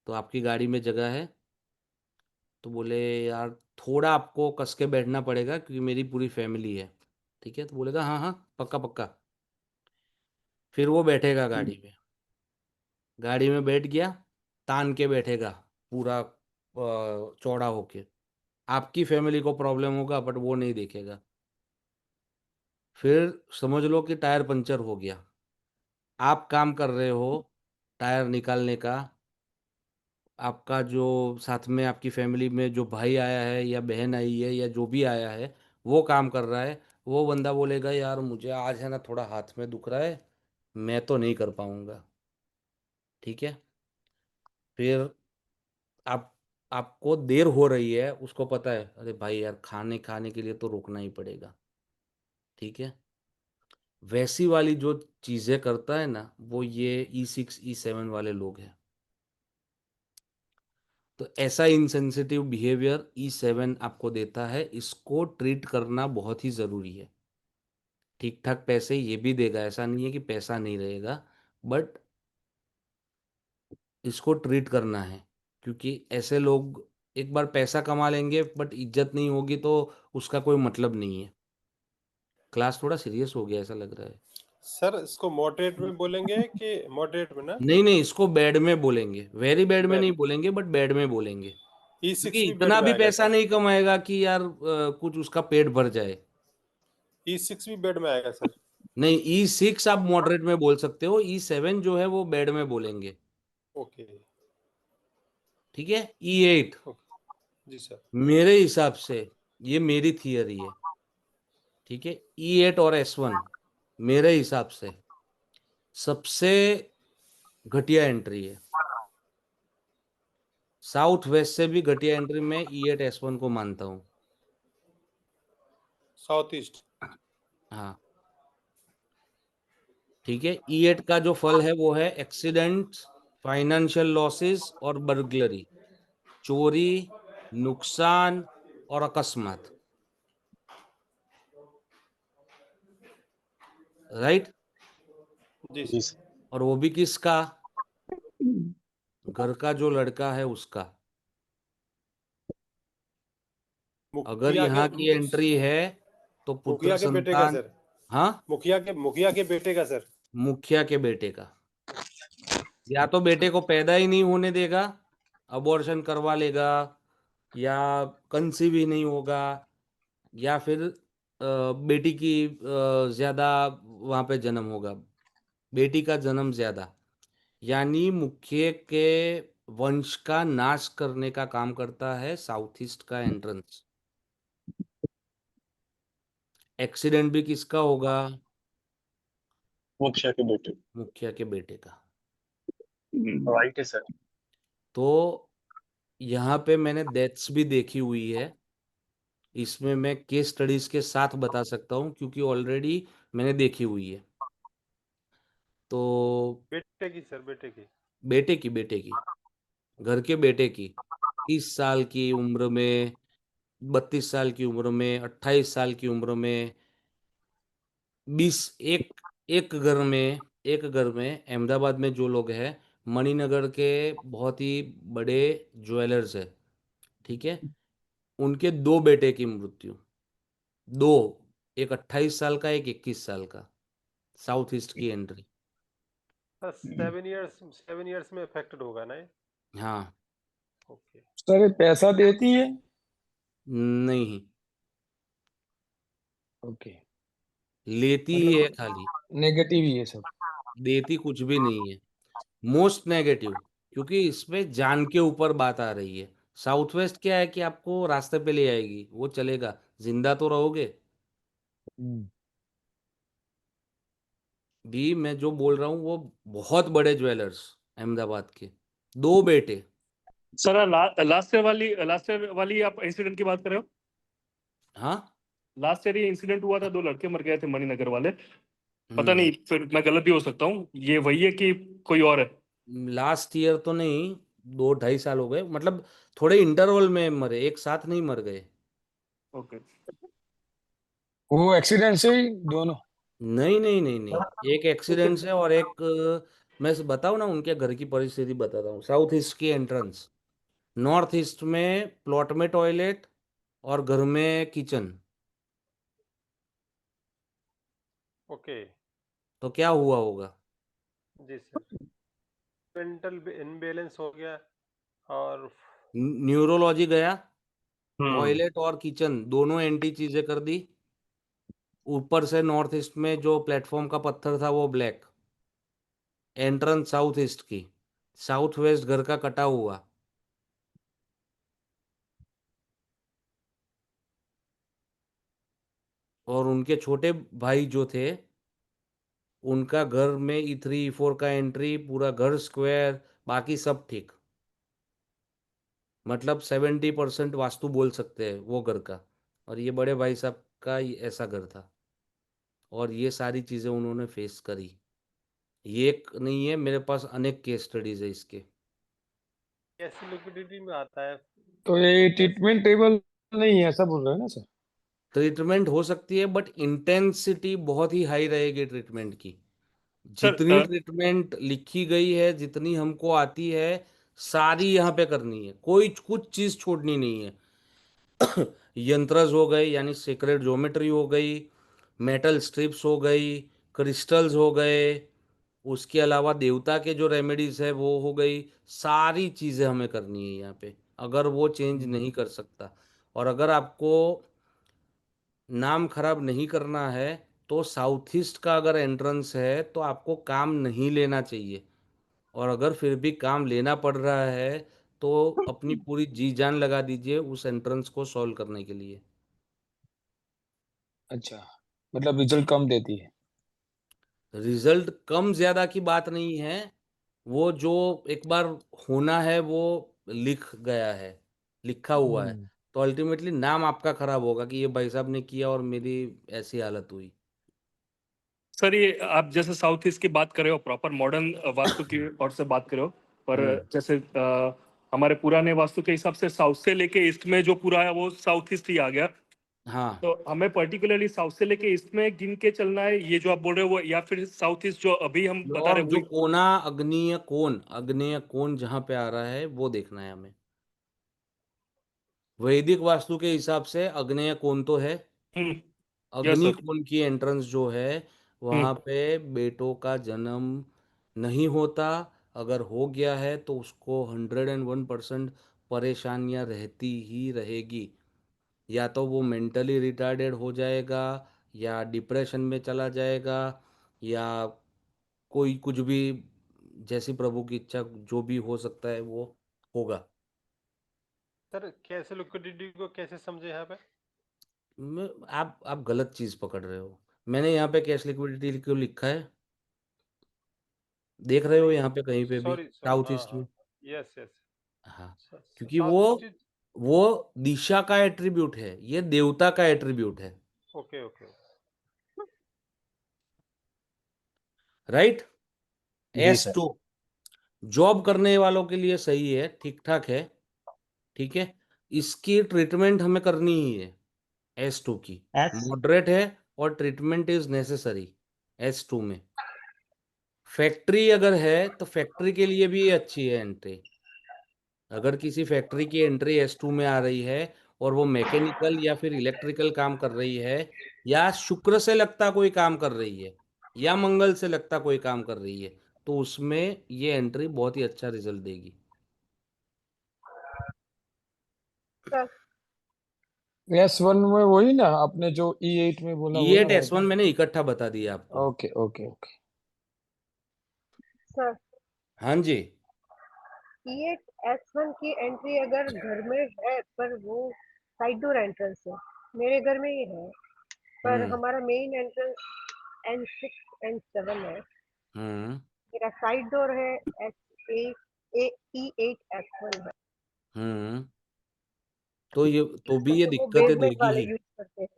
S1: तो आपकी गाड़ी में जगह है? तो बोले यार थोड़ा आपको कस के बैठना पड़ेगा क्योंकि मेरी पूरी फैमिली है। ठीक है? तो बोलेगा हाँ हाँ पक्का पक्का। फिर वो बैठेगा गाड़ी में। गाड़ी में बैठ गया, तान के बैठेगा पूरा चौड़ा होके। आपकी फैमिली को प्रॉब्लम होगा बट वो नहीं देखेगा। फिर समझ लो कि टायर पंचर हो गया, आप काम कर रहे हो टायर निकालने का, आपका जो साथ में आपकी फैमिली में जो भाई आया है या बहन आई है या जो भी आया है वो काम कर रहा है, वो बंदा बोलेगा यार मुझे आज है ना थोड़ा हाथ में दुख रहा है, मैं तो नहीं कर पाऊंगा। ठीक है? फिर आप आपको देर हो रही है, उसको पता है अरे भाई यार खाने खाने के लिए तो रुकना ही पड़ेगा। ठीक है? वैसी वाली जो चीज़ें करता है ना वो ये E6 E7 वाले लोग हैं। तो ऐसा इनसेंसिटिव बिहेवियर E7 आपको देता है, इसको ट्रीट करना बहुत ही ज़रूरी है। ठीक ठाक पैसे ये भी देगा, ऐसा नहीं है कि पैसा नहीं रहेगा, बट इसको ट्रीट करना है, क्योंकि ऐसे लोग एक बार पैसा कमा लेंगे बट इज्जत नहीं होगी तो उसका कोई मतलब नहीं है। क्लास थोड़ा सीरियस हो गया ऐसा लग रहा है।
S8: सर इसको मॉडरेट में बोलेंगे कि मॉडरेट में ना?
S1: नहीं नहीं, इसको बैड में बोलेंगे, वेरी बैड में नहीं
S8: बेड
S1: बोलेंगे बट बैड में बोलेंगे। क्योंकि
S8: E6 भी बेड
S1: इतना
S8: में
S1: भी
S8: आएगा
S1: पैसा
S8: सर?
S1: नहीं कमाएगा कि यार कुछ उसका पेट भर जाए।
S8: E6 भी बेड में आएगा सर?
S1: नहीं, E6 आप मॉडरेट में बोल सकते हो, E7 जो है वो बेड में बोलेंगे।
S8: ओके।
S1: ठीक है? E8
S8: जी सर।
S1: मेरे हिसाब से, ये मेरी थियरी है, ठीक है, E8 और S1 मेरे हिसाब से सबसे घटिया एंट्री है। साउथ वेस्ट से भी घटिया एंट्री में E8 S1 को मानता हूं।
S8: South east.
S1: हाँ। ठीक है? E8 का जो फल है वो है एक्सीडेंट्स, फाइनेंशियल लॉसेस और बर्गलरी, चोरी, नुकसान और अकस्मात। राइट?
S8: जी
S11: जी
S8: सर।
S11: सर।
S1: और वो भी किसका? घर का जो लड़का है उसका। अगर
S8: मुखिया के
S1: यहाँ की एंट्री है तो पुत्र
S8: मुखिया के बेटे का
S1: संतान।
S8: सर?
S1: हाँ,
S8: मुखिया के बेटे का सर?
S1: मुखिया के बेटे का। या तो बेटे को पैदा ही नहीं होने देगा, अबॉर्शन करवा लेगा, या कंसीव ही नहीं होगा, या फिर बेटी की ज्यादा वहां पे जन्म होगा, बेटी का जन्म ज्यादा। यानी मुख्य के वंश का नाश करने का काम करता है साउथ ईस्ट का एंट्रेंस। एक्सीडेंट भी किसका होगा?
S11: मुखिया के बेटे।
S1: मुखिया के बेटे का।
S11: राइट है सर।
S1: तो यहाँ पे मैंने डेथ्स भी देखी हुई है, इसमें मैं केस स्टडीज के साथ बता सकता हूँ क्योंकि ऑलरेडी मैंने देखी हुई है। तो
S8: बेटे की सर, बेटे की।
S1: बेटे की घर के बेटे की 30 साल की उम्र में, 32 साल की उम्र में, 28 साल की उम्र में, 20 एक एक घर में अहमदाबाद में जो लोग हैं, मणिनगर के बहुत ही बड़े ज्वेलर्स है, ठीक है, उनके दो बेटे की मृत्यु, दो, एक 28 साल का, एक 21 साल का, साउथ ईस्ट की एंट्री।
S8: सर 7 इयर्स में अफेक्टेड होगा ना ये?
S1: हाँ।
S8: ओके।
S2: सर ये पैसा देती है?
S1: नहीं,
S2: ओके,
S1: लेती ही है
S2: मतलब
S1: खाली,
S2: नेगेटिव ही है सब।
S1: देती कुछ भी नहीं है। मोस्ट नेगेटिव, क्योंकि इसमें जान के ऊपर बात आ रही है। साउथ वेस्ट क्या है कि आपको रास्ते पे ले आएगी, वो चलेगा, जिंदा तो रहोगे।
S2: हम्म।
S1: भी मैं जो बोल रहा हूँ वो बहुत बड़े ज्वेलर्स, अहमदाबाद के, दो बेटे।
S7: सर लास्ट ईयर वाली आप इंसिडेंट की बात कर रहे हो?
S1: हाँ।
S7: लास्ट ईयर ये इंसिडेंट हुआ था, 2 लड़के मर गए थे मणिनगर वाले। पता
S1: हम्म।
S7: नहीं, फिर मैं गलत भी हो सकता हूँ, ये वही है कि कोई और है?
S1: लास्ट ईयर तो नहीं, 2 ढाई साल हो गए, मतलब थोड़े इंटरवल में मरे, एक साथ नहीं मर गए।
S7: ओके।
S2: वो एक्सीडेंट से ही दोनों?
S1: नहीं नहीं नहीं नहीं, एक एक्सीडेंट से और एक मैं बताऊँ ना उनके घर की परिस्थिति बताता हूँ। साउथ ईस्ट की एंट्रेंस, नॉर्थ ईस्ट में प्लॉट में टॉयलेट और घर में किचन,
S8: ओके।
S1: तो क्या हुआ होगा?
S8: जी सर, मेंटल इनबैलेंस हो गया और
S1: न्यूरोलॉजी गया,
S7: हम्म।
S1: टॉयलेट और किचन दोनों एंटी चीजें कर दी, ऊपर से नॉर्थ ईस्ट में जो प्लेटफॉर्म का पत्थर था वो ब्लैक, एंट्रेंस साउथ ईस्ट की, साउथ वेस्ट घर का कटा हुआ। और उनके छोटे भाई जो थे, उनका घर में E3 E4 का एंट्री, पूरा घर स्क्वायर, बाकी सब ठीक, मतलब 70% वास्तु बोल सकते हैं वो घर का। और ये बड़े भाई साहब का ऐसा घर था, और ये सारी चीज़ें उन्होंने फेस करी। ये एक नहीं है, मेरे पास अनेक केस स्टडीज है इसके।
S8: कैसी लिक्विडिटी में आता है
S2: तो
S8: तो
S2: ये
S8: कैसे?
S2: ट्रीटमेंट टेबल नहीं है, ऐसा बोल रहे हैं ना सर?
S1: ट्रीटमेंट हो सकती है बट इंटेंसिटी बहुत ही हाई रहेगी ट्रीटमेंट की।
S7: सर
S1: जितनी ट्रीटमेंट लिखी गई है, जितनी हमको आती है, सारी यहाँ पे करनी है, कोई कुछ चीज़ छोड़नी नहीं है। यंत्रज हो गए, यानी सीक्रेट ज्योमेट्री हो गई, मेटल स्ट्रिप्स हो गई, क्रिस्टल्स हो गए, उसके अलावा देवता के जो रेमेडीज है वो हो गई, सारी चीज़ें हमें करनी है यहाँ पे। अगर वो चेंज नहीं कर सकता, और अगर आपको नाम खराब नहीं करना है, तो साउथ ईस्ट का अगर एंट्रेंस है तो आपको काम नहीं लेना चाहिए। और अगर फिर भी काम लेना पड़ रहा है तो अपनी पूरी जी जान लगा दीजिए उस एंट्रेंस को सॉल्व करने के लिए।
S2: अच्छा, मतलब रिजल्ट कम देती है?
S1: रिजल्ट कम ज्यादा की बात नहीं है, वो जो एक बार होना है वो लिख गया है, लिखा हुआ है,
S2: हम्म।
S1: तो अल्टीमेटली नाम आपका खराब होगा कि ये भाई साहब ने किया और मेरी ऐसी हालत हुई।
S7: सर, ये आप जैसे साउथ ईस्ट की बात कर रहे हो, प्रॉपर मॉडर्न वास्तु की ओर से बात कर रहे हो, पर
S1: हम्म।
S7: जैसे हमारे पुराने वास्तु के हिसाब से साउथ से लेके ईस्ट में जो पूरा है वो साउथ ईस्ट ही आ गया।
S1: हाँ।
S7: तो हमें पर्टिकुलरली साउथ से लेके ईस्ट में गिन के चलना है, ये जो आप बोल रहे हो वो, या फिर साउथ ईस्ट जो अभी हम बता
S1: और
S7: रहे हैं
S1: जो
S7: वही?
S1: कोना, आग्नेय कोण जहाँ पे आ रहा है वो देखना है हमें। वैदिक वास्तु के हिसाब से आग्नेय कोण तो है,
S7: हम्म। यस
S1: अग्नि
S7: सर।
S1: कोण की एंट्रेंस जो है वहाँ
S7: हम्म।
S1: पे बेटों का जन्म नहीं होता। अगर हो गया है तो उसको 101% परेशानियां रहती ही रहेगी। या तो वो मेंटली रिटार्डेड हो जाएगा, या डिप्रेशन में चला जाएगा, या कोई कुछ भी, जैसी प्रभु की इच्छा जो भी हो सकता है वो होगा।
S8: सर कैसे लिक्विडिटी को कैसे समझे यहाँ पे?
S1: आप गलत चीज पकड़ रहे हो। मैंने यहाँ पे कैश लिक्विडिटी क्यों लिखा है, देख रहे हो
S8: नहीं,
S1: यहाँ पे कहीं पे भी
S8: सॉरी सॉरी,
S1: साउथ
S8: हाँ
S1: हाँ
S8: हाँ,
S1: में?
S8: Yes yes.
S1: हाँ, क्योंकि वो
S8: साउथ ईस्ट
S1: वो दिशा का एट्रीब्यूट है, ये देवता का एट्रीब्यूट है,
S8: ओके ओके
S1: राइट।
S11: जी
S1: एस
S11: सर।
S1: टू जॉब करने वालों के लिए सही है, ठीक ठाक है, ठीक है। इसकी ट्रीटमेंट हमें करनी ही है, S2 की
S11: एस
S1: मॉडरेट है और ट्रीटमेंट इज नेसेसरी S2 में। फैक्ट्री अगर है तो फैक्ट्री के लिए भी ये अच्छी है एंट्री। अगर किसी फैक्ट्री की एंट्री S2 में आ रही है और वो मैकेनिकल या फिर इलेक्ट्रिकल काम कर रही है, या शुक्र से लगता कोई काम कर रही है, या मंगल से लगता कोई काम कर रही है, तो उसमें ये एंट्री बहुत ही अच्छा रिजल्ट देगी।
S12: सर
S2: S1 में वही ना आपने जो E8 में बोला वो ना
S1: E8
S2: रहेगा।
S1: S1 मैंने इकट्ठा बता दिया आपको।
S2: Okay okay okay.
S12: सर
S1: हाँ जी।
S12: ये S1 की एंट्री अगर घर में है पर वो साइड डोर एंट्रेंस है, मेरे घर में ही है, पर
S1: हम्म
S12: हमारा मेन एंट्रेंस N6 N7 है,
S1: हम्म
S12: मेरा साइड डोर है E8 S1 है,
S1: हम्म तो ये तो भी ये
S12: तो वो
S1: दिक्कतें
S12: बेसमेंट
S1: देगी
S12: वाले
S1: ही।
S12: यूज करते हैं।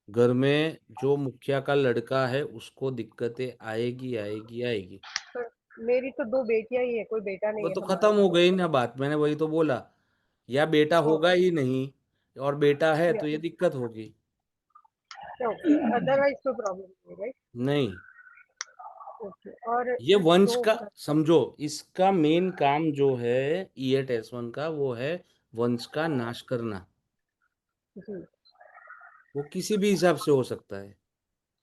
S1: घर में जो मुखिया का लड़का है उसको दिक्कतें आएगी आएगी आएगी।
S12: पर मेरी तो 2 बेटियां ही है, कोई बेटा
S1: वो
S12: नहीं है
S1: तो खत्म
S12: हमारे
S1: हो
S12: घर
S1: गई
S12: में।
S1: ना बात, मैंने वही तो बोला, या बेटा होगा ही नहीं, और बेटा है तो ये दिक्कत होगी।
S12: ओके, अदरवाइज कोई प्रॉब्लम नहीं, राइट?
S1: नहीं,
S12: ओके। और
S1: ये वंश
S12: जो
S1: का समझो, इसका मेन काम जो है E8 S1 का, वो है वंश का नाश करना।
S12: जी
S1: वो किसी भी हिसाब से हो सकता है।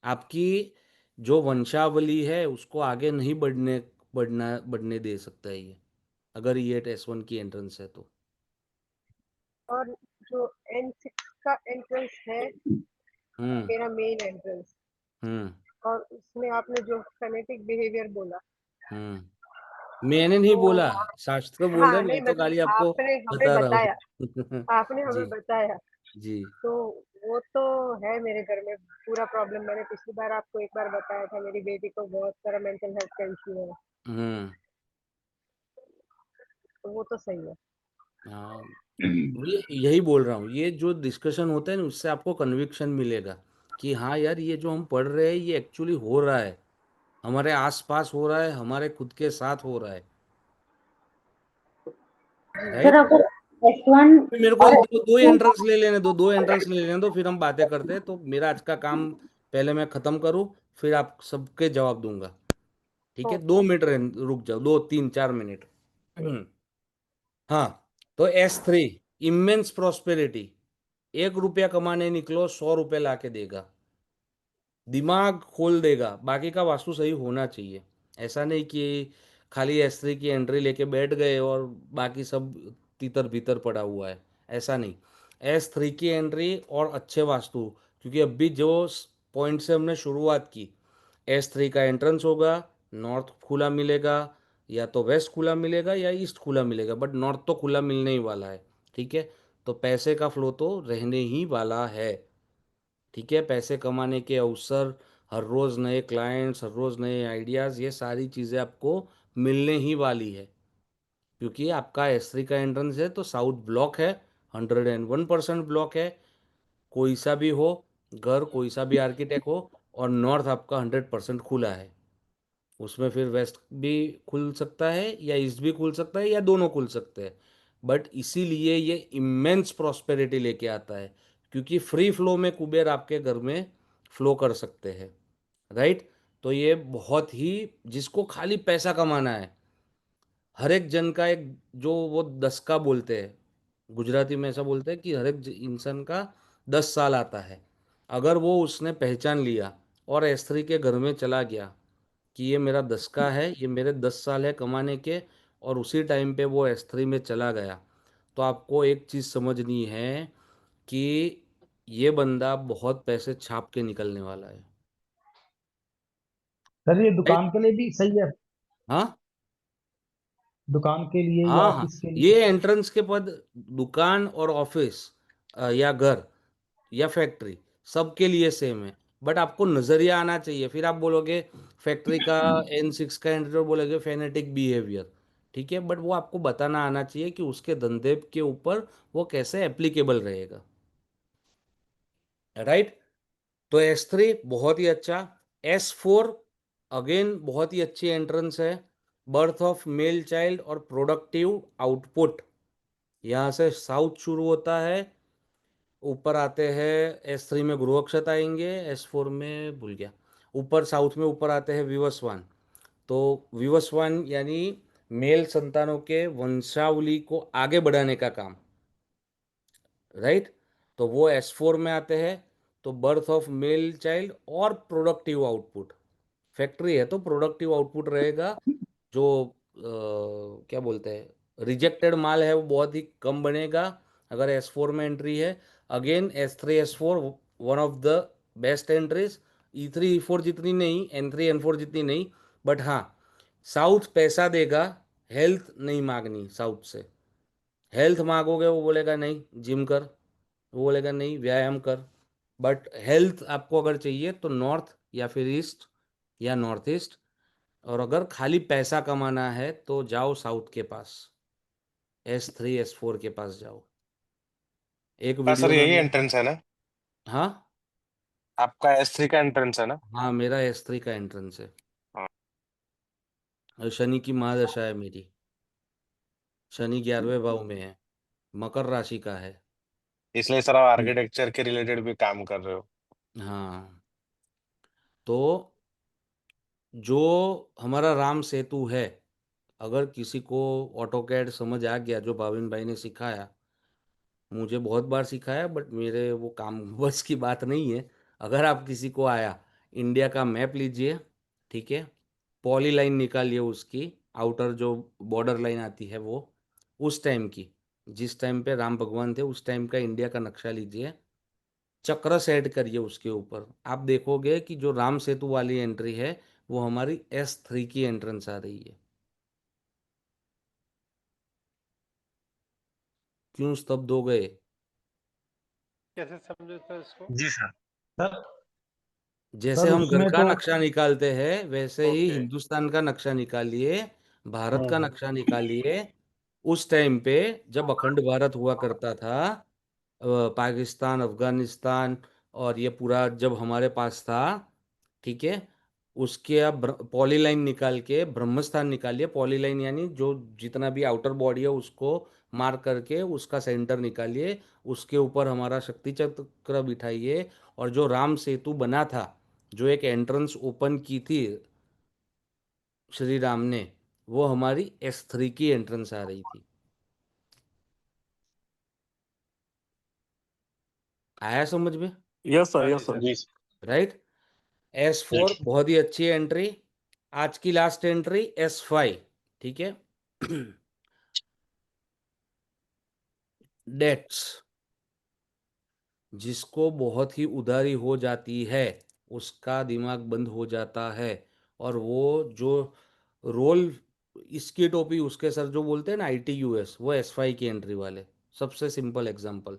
S1: आपकी जो वंशावली है उसको आगे नहीं बढ़ने दे सकता है ये, अगर E8 S1 की एंट्रेंस है तो।
S12: और जो N6 का एंट्रेंस है,
S1: हम्म
S12: मेरा मेन एंट्रेंस,
S1: हम्म
S12: और उसमें आपने जो फेनेटिक बिहेवियर बोला,
S1: मैंने नहीं
S12: तो
S1: बोला, शास्त्र बोले,
S12: हाँ
S1: मैं
S12: नहीं
S1: तो
S12: मतलब
S1: खाली आपको
S12: आपने हमें
S1: बता रहा
S12: बताया,
S1: हूँ।
S12: आपने हमें
S1: जी
S12: बताया,
S1: जी।
S12: तो वो तो है मेरे घर में पूरा प्रॉब्लम। मैंने पिछली बार आपको एक बार बताया था, मेरी बेटी को बहुत सारा मेंटल हेल्थ का इश्यू है,
S1: हम्म
S12: तो वो तो सही है।
S1: हाँ, ये यही बोल रहा हूँ, ये जो डिस्कशन होता है ना उससे आपको कन्विक्शन मिलेगा कि हाँ यार, ये जो हम पढ़ रहे हैं ये एक्चुअली हो रहा है, हमारे आसपास हो रहा है, हमारे खुद के साथ हो रहा है,
S4: सर
S1: राइट।
S4: अगर S1
S1: मेरे को
S4: और
S1: दो
S4: S2
S1: एंट्रेंस ले लेने दो, दो एंट्रेंस ले लेने दो, फिर हम बातें करते हैं। तो मेरा आज का काम पहले मैं खत्म करूँ, फिर आप सबके जवाब दूंगा, ठीक है।
S12: ओके
S1: 2 मिनट रुक जाओ, 2 3 4 मिनट। हाँ, तो S3 इमेंस प्रॉस्पेरिटी, 1 रुपया कमाने निकलो 100 रुपये ला के देगा, दिमाग खोल देगा। बाकी का वास्तु सही होना चाहिए, ऐसा नहीं कि खाली S3 की एंट्री लेके बैठ गए और बाकी सब तीतर भीतर पड़ा हुआ है, ऐसा नहीं। S3 की एंट्री और अच्छे वास्तु, क्योंकि अभी जो पॉइंट से हमने शुरुआत की, S3 का एंट्रेंस होगा, नॉर्थ खुला मिलेगा, या तो वेस्ट खुला मिलेगा या ईस्ट खुला मिलेगा, बट नॉर्थ तो खुला मिलने ही वाला है, ठीक है। तो पैसे का फ्लो तो रहने ही वाला है, ठीक है। पैसे कमाने के अवसर, हर रोज़ नए क्लाइंट्स, हर रोज़ नए आइडियाज़, ये सारी चीज़ें आपको मिलने ही वाली है, क्योंकि आपका S3 का एंट्रेंस है तो साउथ ब्लॉक है, 101% ब्लॉक है। कोई सा भी हो घर, कोई सा भी आर्किटेक्ट हो, और नॉर्थ आपका 100% खुला है। उसमें फिर वेस्ट भी खुल सकता है या ईस्ट भी खुल सकता है या दोनों खुल सकते हैं, बट इसीलिए ये इमेंस प्रॉस्पेरिटी लेके आता है, क्योंकि फ्री फ्लो में कुबेर आपके घर में फ्लो कर सकते हैं, राइट। तो ये बहुत ही, जिसको खाली पैसा कमाना है, हर एक जन का एक, जो वो 10 का बोलते हैं, गुजराती में ऐसा बोलते हैं कि हर एक इंसान का 10 साल आता है। अगर वो उसने पहचान लिया और S3 के घर में चला गया कि ये मेरा 10 का है, ये मेरे 10 साल है कमाने के, और उसी टाइम पे वो S3 में चला गया, तो आपको एक चीज़ समझनी है कि ये बंदा बहुत पैसे छाप के निकलने वाला है,
S11: सर ये
S1: राइट।
S11: दुकान के लिए भी सही है,
S1: हाँ
S11: दुकान के लिए या
S1: हाँ हाँ,
S11: ऑफिस के लिए?
S1: ये एंट्रेंस के पद दुकान और ऑफिस, या घर या फैक्ट्री, सबके लिए सेम है। बट आपको नजरिया आना चाहिए, फिर आप बोलोगे फैक्ट्री का N6 का एंट्री, बोलोगे फेनेटिक बिहेवियर, ठीक है, बट वो आपको बताना आना चाहिए कि उसके धंधे के ऊपर वो कैसे एप्लीकेबल रहेगा। राइट। तो S3 बहुत ही अच्छा। S4 अगेन बहुत ही अच्छी एंट्रेंस है। बर्थ ऑफ मेल चाइल्ड और प्रोडक्टिव आउटपुट, यहाँ से साउथ शुरू होता है, ऊपर आते हैं S3 में गुरुअक्षत आएंगे, S4 में भूल गया, ऊपर साउथ में ऊपर आते हैं विवस्वान। तो विवस्वान यानी मेल संतानों के वंशावली को आगे बढ़ाने का काम। राइट। तो वो S4 में आते हैं। तो बर्थ ऑफ मेल चाइल्ड और प्रोडक्टिव आउटपुट, फैक्ट्री है तो प्रोडक्टिव आउटपुट रहेगा। जो क्या बोलते हैं रिजेक्टेड माल है वो बहुत ही कम बनेगा अगर S4 में एंट्री है। Again S3 S4 one of the best entries. E3 E4 जितनी नहीं, N3 N4 जितनी नहीं, बट हाँ साउथ पैसा देगा, हेल्थ नहीं मांगनी साउथ से। हेल्थ मांगोगे वो बोलेगा नहीं जिम कर, वो बोलेगा नहीं व्यायाम कर। बट हेल्थ आपको अगर चाहिए तो नॉर्थ या फिर ईस्ट या नॉर्थ ईस्ट, और अगर खाली पैसा कमाना है तो जाओ साउथ के पास, S3 S4 के पास जाओ। एक
S10: हाँ
S1: वीडियो
S10: सर,
S1: में
S10: यही
S1: मैं,
S10: एंट्रेंस है ना?
S1: हाँ
S10: आपका S3 का एंट्रेंस है ना?
S1: हाँ मेरा S3 का एंट्रेंस है।
S10: हाँ।
S1: और शनि की महादशा है मेरी, शनि 11वें भाव में है, मकर राशि का है।
S10: इसलिए सर आप आर्किटेक्चर के रिलेटेड भी काम कर रहे हो?
S1: हाँ। तो जो हमारा राम सेतु है, अगर किसी को ऑटोकैड समझ आ गया, जो भाविन भाई ने सिखाया, मुझे बहुत बार सिखाया बट मेरे वो काम बस की बात नहीं है। अगर आप किसी को आया, इंडिया का मैप लीजिए, ठीक है, पॉली लाइन निकालिए उसकी, आउटर जो बॉर्डर लाइन आती है वो, उस टाइम की, जिस टाइम पे राम भगवान थे उस टाइम का इंडिया का नक्शा लीजिए, चक्र सेट करिए उसके ऊपर, आप देखोगे कि जो राम सेतु वाली एंट्री है वो हमारी S3 की एंट्रेंस आ रही है। क्यों स्तब्ध हो गए?
S8: कैसे समझे सर इसको?
S10: जी सर।
S2: सर
S1: जैसे
S2: सर
S1: हम घर
S2: उसमें
S1: का
S2: तो
S1: नक्शा निकालते हैं वैसे ही
S8: ओके।
S1: हिंदुस्तान का नक्शा निकालिए, भारत का
S2: हाँ
S1: नक्शा निकालिए। उस टाइम पे जब अखंड भारत हुआ करता था, पाकिस्तान अफगानिस्तान और ये पूरा जब हमारे पास था, ठीक है, उसके आप पॉली लाइन निकाल के ब्रह्मस्थान निकालिए। पॉली लाइन यानी जो जितना भी आउटर बॉडी है उसको मार्क करके उसका सेंटर निकालिए, उसके ऊपर हमारा शक्ति चक्र बिठाइए, और जो राम सेतु बना था, जो एक एंट्रेंस ओपन की थी श्री राम ने, वो हमारी S3 की एंट्रेंस आ रही थी। आया समझ में?
S7: यस सर,
S8: हाँ जी
S7: यस
S8: सर।
S7: सर।
S10: जी
S1: राइट। S4 बहुत ही अच्छी एंट्री। आज की लास्ट एंट्री S5, ठीक है। डेट्स, जिसको बहुत ही उधारी हो जाती है उसका दिमाग बंद हो जाता है, और वो जो रोल, इसकी टोपी उसके सर जो बोलते हैं ना ITUS, वो S5 की एंट्री वाले। सबसे सिंपल एग्जांपल,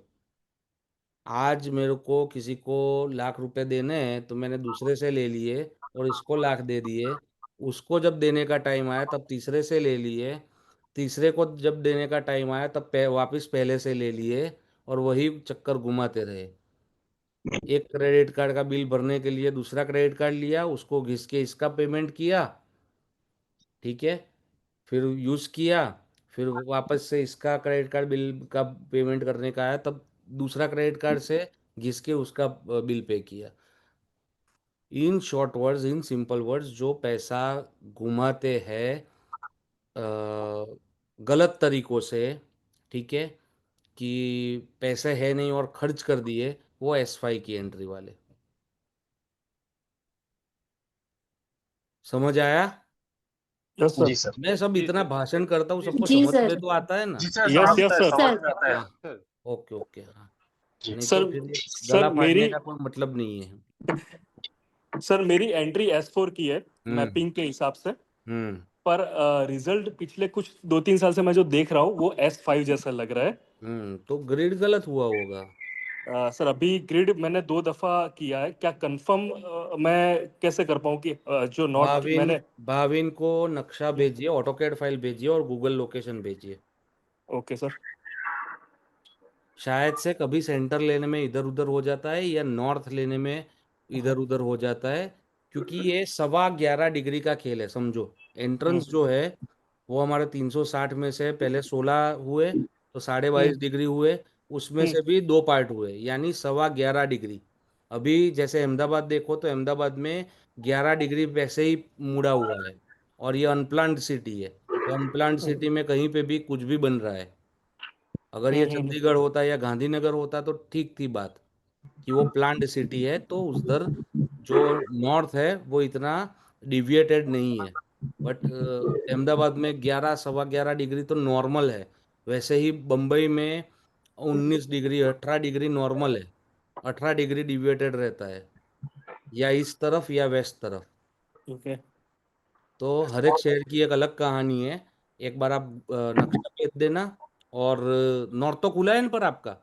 S1: आज मेरे को किसी को लाख रुपए देने हैं तो मैंने दूसरे से ले लिए और इसको लाख दे दिए, उसको जब देने का टाइम आया तब तीसरे से ले लिए, तीसरे को जब देने का टाइम आया तब वापस पहले से ले लिए, और वही चक्कर घुमाते रहे। एक क्रेडिट कार्ड का बिल भरने के लिए दूसरा क्रेडिट कार्ड लिया, उसको घिस के इसका पेमेंट किया, ठीक है, फिर यूज़ किया, फिर वापस से इसका क्रेडिट कार्ड बिल का पेमेंट करने का आया तब दूसरा क्रेडिट कार्ड से घिस के उसका बिल पे किया। In short words, in simple words, जो पैसा घुमाते हैं गलत तरीकों से, ठीक है, कि पैसे है नहीं और खर्च कर दिए, वो S5 की एंट्री वाले। समझ आया?
S7: Yes sir.
S10: जी सर।
S1: मैं सब
S8: जी
S1: इतना
S8: सर।
S1: भाषण करता हूँ,
S8: जी
S1: सबको
S9: जी
S1: समझ
S9: सर।
S1: में तो आता है ना?
S10: जी सर,
S7: यस
S10: समझता
S7: यस
S10: है,
S7: सर।
S10: समझ
S9: सर।
S10: में आता है।
S1: हाँ।
S8: सर
S1: ओके ओके, हाँ।
S10: जी
S1: नहीं तो
S7: सर
S1: फिर ये
S7: सर
S1: गला
S7: मेरी
S1: फाड़ने का कोई मतलब नहीं है।
S7: सर मेरी एंट्री S4 की है
S1: हम्म।
S7: मैपिंग के हिसाब से।
S1: हम्म।
S7: पर रिजल्ट पिछले कुछ 2-3 साल से मैं जो देख रहा हूँ वो S5 जैसा लग रहा है।
S1: तो ग्रेड गलत हुआ होगा।
S7: सर अभी ग्रिड मैंने 2 दफा किया है, क्या कंफर्म मैं कैसे कर पाऊँ कि जो नॉर्थ
S1: भाविन
S7: मैंने।
S1: भाविन को नक्शा भेजिए, ऑटोकैड फाइल भेजिए और गूगल लोकेशन भेजिए।
S7: Okay sir.
S1: शायद से कभी सेंटर लेने में इधर उधर हो जाता है या नॉर्थ लेने में इधर उधर हो जाता है, क्योंकि ये 11.25 डिग्री का खेल है, समझो। एंट्रेंस जो है वो हमारे 360 में से पहले 16 हुए, तो 22.5 डिग्री हुए, उसमें से भी 2 पार्ट हुए, यानी 11.25 डिग्री। अभी जैसे अहमदाबाद देखो तो अहमदाबाद में 11 डिग्री वैसे ही मुड़ा हुआ है, और ये अनप्लान्ड सिटी है। तो अनप्लान्ड सिटी में कहीं पे भी कुछ भी बन रहा है। अगर ये चंडीगढ़ होता या गांधीनगर होता तो ठीक थी बात, कि वो प्लान्ड सिटी है, तो उधर जो नॉर्थ है वो इतना डिविएटेड नहीं है। बट अहमदाबाद में 11 सवा 11 डिग्री तो नॉर्मल है। वैसे ही बम्बई में 19 डिग्री 18 डिग्री नॉर्मल है। 18 डिग्री डिविएटेड रहता है, या इस तरफ या वेस्ट तरफ।
S7: ओके।
S1: तो हर एक शहर की एक अलग कहानी है। एक बार आप नक्शा भेज देना। और नॉर्थ तो खुला है इन पर आपका?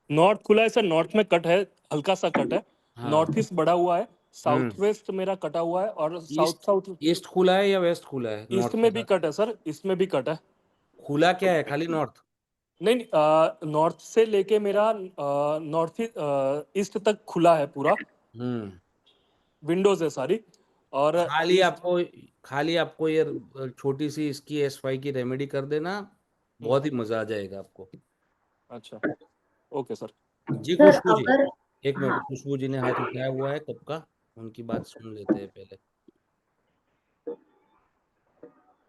S7: नॉर्थ खुला है सर, नॉर्थ में कट है, हल्का सा कट है।
S1: हाँ।
S7: नॉर्थ ईस्ट बढ़ा हुआ है,
S1: हम्म।
S7: साउथ वेस्ट मेरा कटा हुआ है, और
S1: ईस्ट
S7: साउथ साउथ
S1: ईस्ट खुला है या वेस्ट खुला है
S7: ईस्ट
S1: नॉर्थ के
S7: में भी
S1: साथ?
S7: कट है सर, ईस्ट में भी कट है।
S1: खुला क्या है, खाली नॉर्थ?
S7: नहीं, नॉर्थ से लेके मेरा नॉर्थ ईस्ट तक खुला है पूरा,
S1: हम्म।
S7: विंडोज है सारी। और
S1: खाली
S7: ईस्ट।
S1: आपको खाली आपको ये छोटी सी इसकी S5 की रेमेडी कर देना, बहुत ही मजा आ जाएगा आपको।
S7: अच्छा। Okay sir.
S1: जी
S4: सर
S1: खुशबू जी,
S4: अगर,
S1: एक मिनट,
S4: हाँ
S1: खुशबू जी ने हाथ उठाया हुआ है कब का, उनकी बात सुन लेते हैं पहले।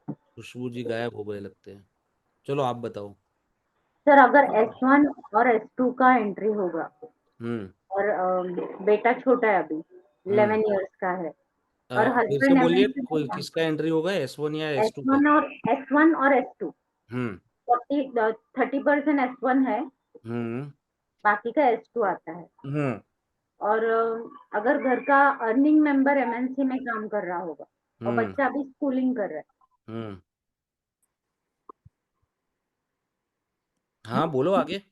S1: खुशबू जी गायब हो गए लगते हैं। चलो आप बताओ।
S4: सर, अगर S1 और S2 का एंट्री होगा
S1: हम्म।
S4: और बेटा छोटा है, अभी
S1: हम्म।
S4: 11 इयर्स का है, और
S1: फिर से
S4: हस्बैंड
S1: बोलिए,
S4: एमएनसी में
S1: कोई
S4: काम,
S1: किसका एंट्री होगा, S1 या S2 का?
S4: एस वन और S2,
S1: हम्म।
S4: 30% S1 है,
S1: हम्म।
S4: बाकी का S2 आता है।
S1: हम्म।
S4: और अगर घर का अर्निंग मेंबर एमएनसी में काम कर रहा होगा और
S1: हम्म।
S4: बच्चा अभी स्कूलिंग कर रहा है।
S1: हम्म। हाँ बोलो आगे।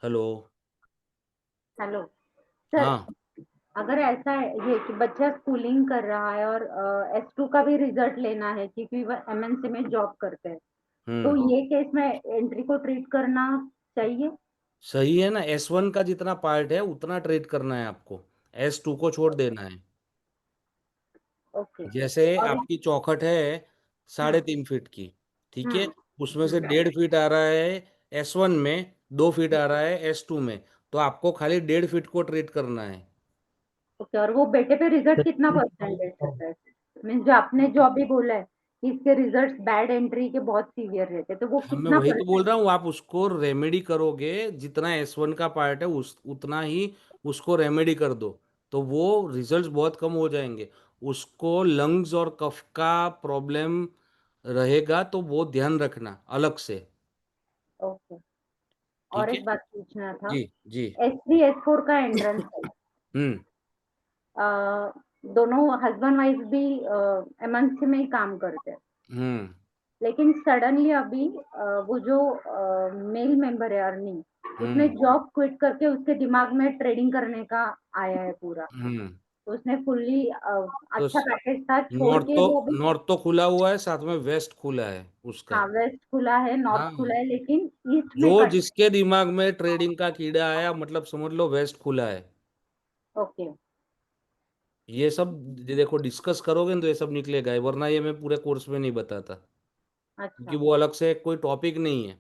S1: हेलो।
S4: हेलो सर,
S1: हाँ।
S4: अगर ऐसा है ये कि बच्चा स्कूलिंग कर रहा है और S2 का भी रिजल्ट लेना है क्योंकि वह एमएनसी में जॉब करते हैं, तो
S1: हम्म।
S4: ये केस में एंट्री को ट्रीट करना चाहिए?
S1: सही है ना, S1 का जितना पार्ट है उतना ट्रेड करना है आपको, S2 को छोड़ देना है।
S4: ओके।
S1: जैसे
S4: और
S1: आपकी चौखट है
S4: हम्म
S1: 3.5 फीट की, ठीक है,
S4: हम्म
S1: उसमें से
S4: हम्म
S1: 1.5 फीट आ रहा है S1 में, 2 फीट आ रहा है S2 में, तो आपको खाली 1.5 फीट को ट्रेड करना है।
S4: ओके, और वो बेटे पे रिजल्ट कितना परसेंटेज रहता है? मीन जो आपने जो अभी बोला है कि इसके रिजल्ट्स बैड एंट्री के बहुत सीवियर रहते हैं, तो वो
S1: हाँ मैं
S4: कितना
S1: वही तो बोल
S4: परसेंट?
S1: रहा हूँ, आप उसको रेमेडी करोगे, जितना S1 का पार्ट है उस उतना ही उसको रेमेडी कर दो, तो वो रिजल्ट्स बहुत कम हो जाएंगे। उसको लंग्स और कफ का प्रॉब्लम रहेगा, तो वो ध्यान रखना अलग से।
S4: ओके। और
S1: ठीक है।
S4: एक बात पूछना था,
S1: जी। जी।
S4: S3 S4 का एंट्रेंस है,
S1: हम्म।
S4: दोनों हस्बैंड वाइफ भी एमएनसी में ही काम करते हैं,
S1: हम्म।
S4: लेकिन सडनली अभी वो जो मेल मेंबर है अर्निंग, उसने
S1: हम्म।
S4: जॉब क्विट करके उसके दिमाग में ट्रेडिंग करने का आया है पूरा,
S1: हम्म।
S4: तो उसने फुल्ली
S1: तो
S4: अच्छा पैकेज था छोड़ के वो अभी,
S1: नॉर्थ तो खुला हुआ है, साथ में वेस्ट खुला है उसका।
S4: हाँ वेस्ट खुला है, नॉर्थ
S1: हाँ,
S4: खुला है, लेकिन ईस्ट में
S1: जो
S4: कट।
S1: जिसके दिमाग में ट्रेडिंग का कीड़ा आया, मतलब समझ लो वेस्ट खुला है।
S4: ओके।
S1: ये सब देखो, डिस्कस करोगे ना तो ये सब निकलेगा ही, वरना ये मैं पूरे कोर्स में नहीं बताता, क्योंकि
S4: अच्छा।
S1: वो अलग से कोई टॉपिक नहीं है।